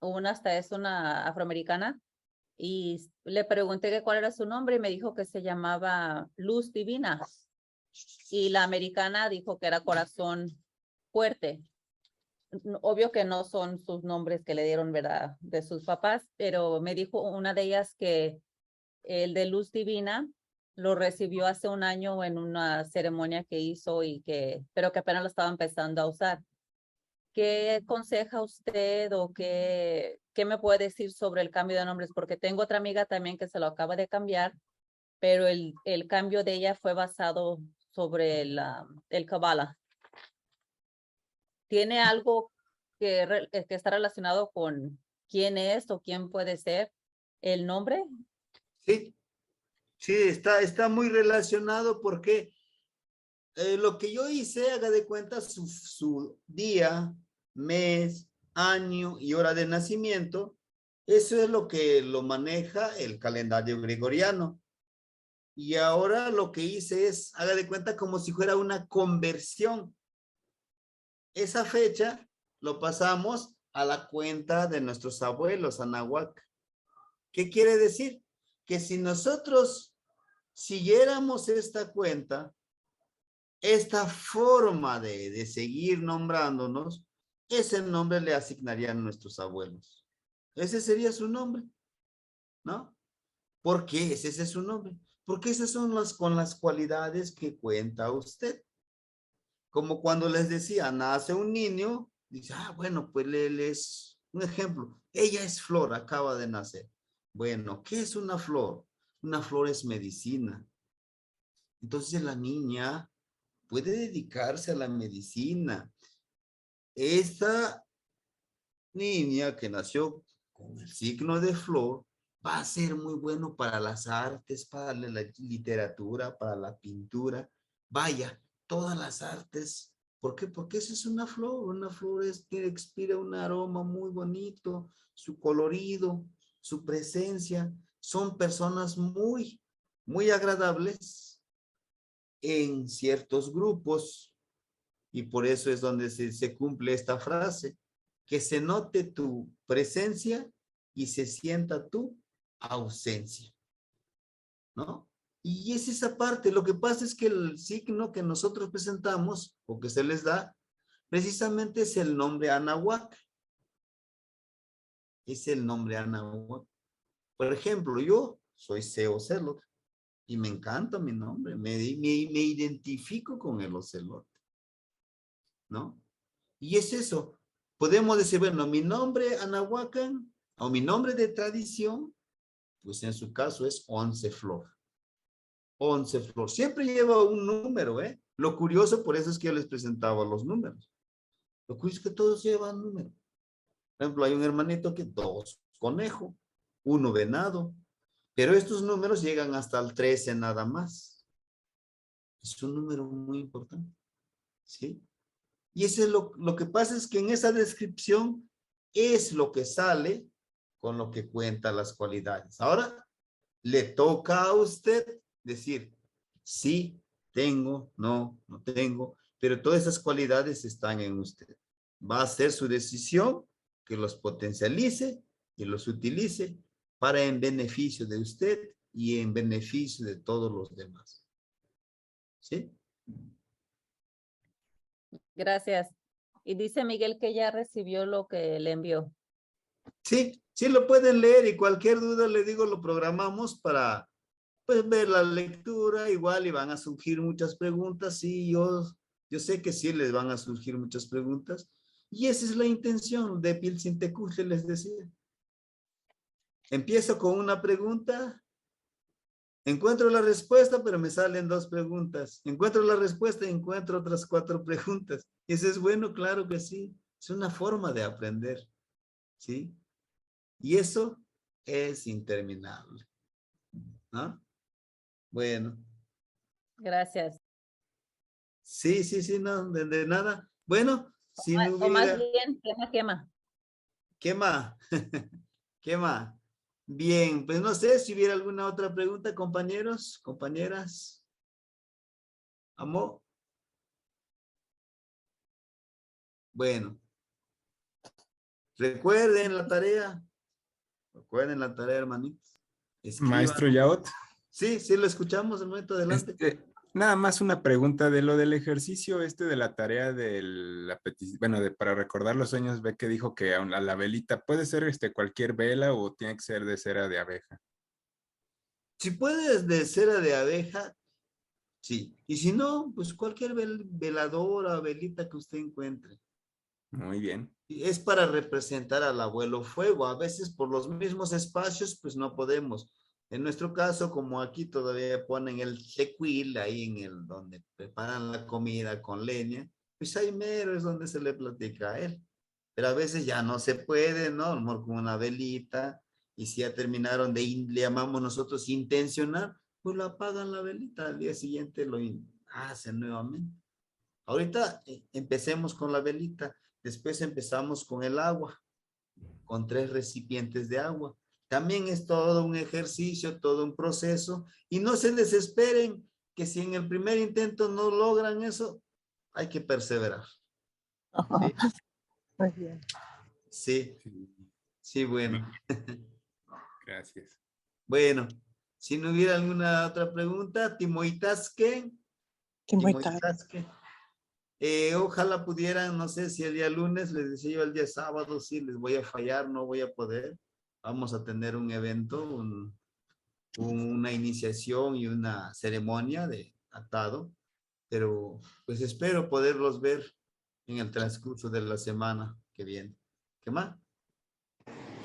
Speaker 2: una hasta es una afroamericana, y le pregunté que cuál era su nombre y me dijo que se llamaba Luz Divina. Y la americana dijo que era Corazón Fuerte. Obvio que no son sus nombres que le dieron, ¿verdad? De sus papás, pero me dijo una de ellas que el de Luz Divina lo recibió hace un año en una ceremonia que hizo pero que apenas lo estaba empezando a usar. ¿Qué aconseja usted o qué me puede decir sobre el cambio de nombres? Porque tengo otra amiga también que se lo acaba de cambiar, pero el cambio de ella fue basado sobre el Kabbalah. ¿Tiene algo que está relacionado con quién es o quién puede ser el nombre?
Speaker 1: Sí, sí, está muy relacionado porque lo que yo hice, haga de cuenta su día, mes, año y hora de nacimiento, Eso es lo que lo maneja el calendario gregoriano. Y ahora lo que hice es, haga de cuenta como si fuera una conversión. Esa fecha lo pasamos a la cuenta de nuestros abuelos, Anahuac. ¿Qué quiere decir? Que si nosotros siguiéramos esta cuenta, esta forma de seguir nombrándonos, ese nombre le asignarían nuestros abuelos. Ese sería su nombre, ¿no? ¿Por qué ese es su nombre? Porque esas son con las cualidades que cuenta usted. Como cuando les decía, nace un niño, dice, bueno, pues él es un ejemplo. Ella es Flor, acaba de nacer. Bueno, ¿qué es una flor? Una flor es medicina. Entonces la niña puede dedicarse a la medicina. Esta niña que nació con el signo de flor va a ser muy bueno para las artes, para la literatura, para la pintura. Vaya, todas las artes. ¿Por qué? Porque esa es una flor. Una flor que expira un aroma muy bonito, su colorido, su presencia. Son personas muy, muy agradables en ciertos grupos. Y por eso es donde se cumple esta frase. Que se note tu presencia y se sienta tu ausencia, ¿no? Y es esa parte. Lo que pasa es que el signo que nosotros presentamos o que se les da, precisamente es el nombre Anahuac. Es el nombre Anahuac. Por ejemplo, yo soy Seo Ocelote y me encanta mi nombre. Me identifico con el ocelote, ¿no? Y es eso. Podemos decir, bueno, mi nombre Anahuacan o mi nombre de tradición, pues en su caso es 11 Flor. 11 Flor. Siempre lleva un número, ¿eh? Lo curioso, por eso es que yo les presentaba los números. Lo curioso es que todos llevan número. Por ejemplo, hay un hermanito que 2 conejo, 1 venado. Pero estos números llegan hasta el 13 nada más. Es un número muy importante, ¿sí? Y eso es lo que pasa es que en esa descripción es lo que sale con lo que cuenta las cualidades. Ahora, le toca a usted decir, sí, tengo, no tengo, pero todas esas cualidades están en usted. Va a ser su decisión que los potencialice y los utilice para en beneficio de usted y en beneficio de todos los demás. ¿Sí?
Speaker 2: Gracias. Y dice Miguel que ya recibió lo que le envió.
Speaker 1: Sí, sí lo pueden leer y cualquier duda, le digo, lo programamos para pues ver la lectura, igual y van a surgir muchas preguntas, sí, yo sé que sí les van a surgir muchas preguntas y esa es la intención de Pilsintecuje, les decía. Empiezo con una pregunta, encuentro la respuesta, pero me salen 2 preguntas. Encuentro la respuesta y encuentro otras 4 preguntas. ¿Y eso es bueno? Claro que sí. Es una forma de aprender, ¿sí? Y eso es interminable, ¿no? Bueno.
Speaker 2: Gracias.
Speaker 1: Sí, no, de nada. Bueno, si no
Speaker 2: O más
Speaker 1: hubiera...
Speaker 2: bien, quema.
Speaker 1: ¿Qué más? ¿Qué más? Bien, pues no sé si hubiera alguna otra pregunta, compañeros, compañeras. ¿Amor? Bueno. Recuerden la tarea. Recuerden la tarea, hermanitos.
Speaker 3: Maestro
Speaker 1: Escriban.
Speaker 3: Yaot.
Speaker 1: Sí, lo escuchamos, el momento adelante.
Speaker 3: Nada más una pregunta de lo del ejercicio de la tarea de la petición, bueno, para recordar los sueños, ve que dijo que a la velita, ¿puede ser cualquier vela o tiene que ser de cera de abeja?
Speaker 1: Si puedes de cera de abeja, sí. Y si no, pues cualquier veladora, velita que usted encuentre.
Speaker 3: Muy bien.
Speaker 1: Es para representar al abuelo fuego. A veces por los mismos espacios, pues no podemos. En nuestro caso, como aquí todavía ponen el tecuil, ahí en el donde preparan la comida con leña, pues ahí mero es donde se le platica a él. Pero a veces ya no se puede, ¿no? A lo mejor con una velita, y si ya terminaron le llamamos nosotros intencionar, pues lo apagan la velita, al día siguiente lo hacen nuevamente. Ahorita empecemos con la velita. Después empezamos con el agua con 3 recipientes de agua. También es todo un ejercicio, todo un proceso, y no se desesperen que si en el primer intento no logran eso, hay que perseverar. ¿Sí?
Speaker 7: Muy bien.
Speaker 1: Sí, sí, bueno.
Speaker 3: Gracias.
Speaker 1: Bueno, si no hubiera alguna otra pregunta, Timoitasque. Timoitasque. Ojalá pudieran, no sé si el día lunes, les decía yo el día sábado, sí, les voy a fallar, no voy a poder. Vamos a tener un evento, una iniciación y una ceremonia de atado, pero pues espero poderlos ver en el transcurso de la semana que viene. ¿Qué más?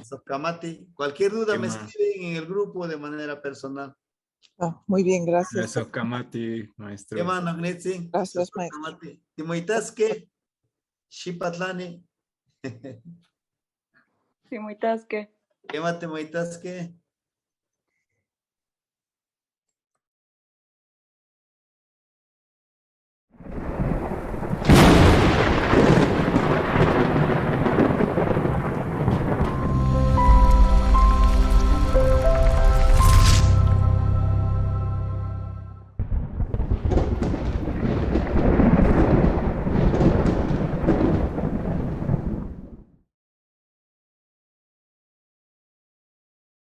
Speaker 1: Sokamati, cualquier duda
Speaker 3: ¿Qué
Speaker 1: me
Speaker 3: más?
Speaker 1: escriben en el grupo de manera personal.
Speaker 7: Muy bien, gracias.
Speaker 3: Sokamati, maestro.
Speaker 1: ¿Qué más, Nagnetsi?
Speaker 7: Gracias, maestro.
Speaker 1: Sokamati. Timoitasque, Shipatlani.
Speaker 6: Sí, muy tasque.
Speaker 1: ¿Qué más, Timoitasque?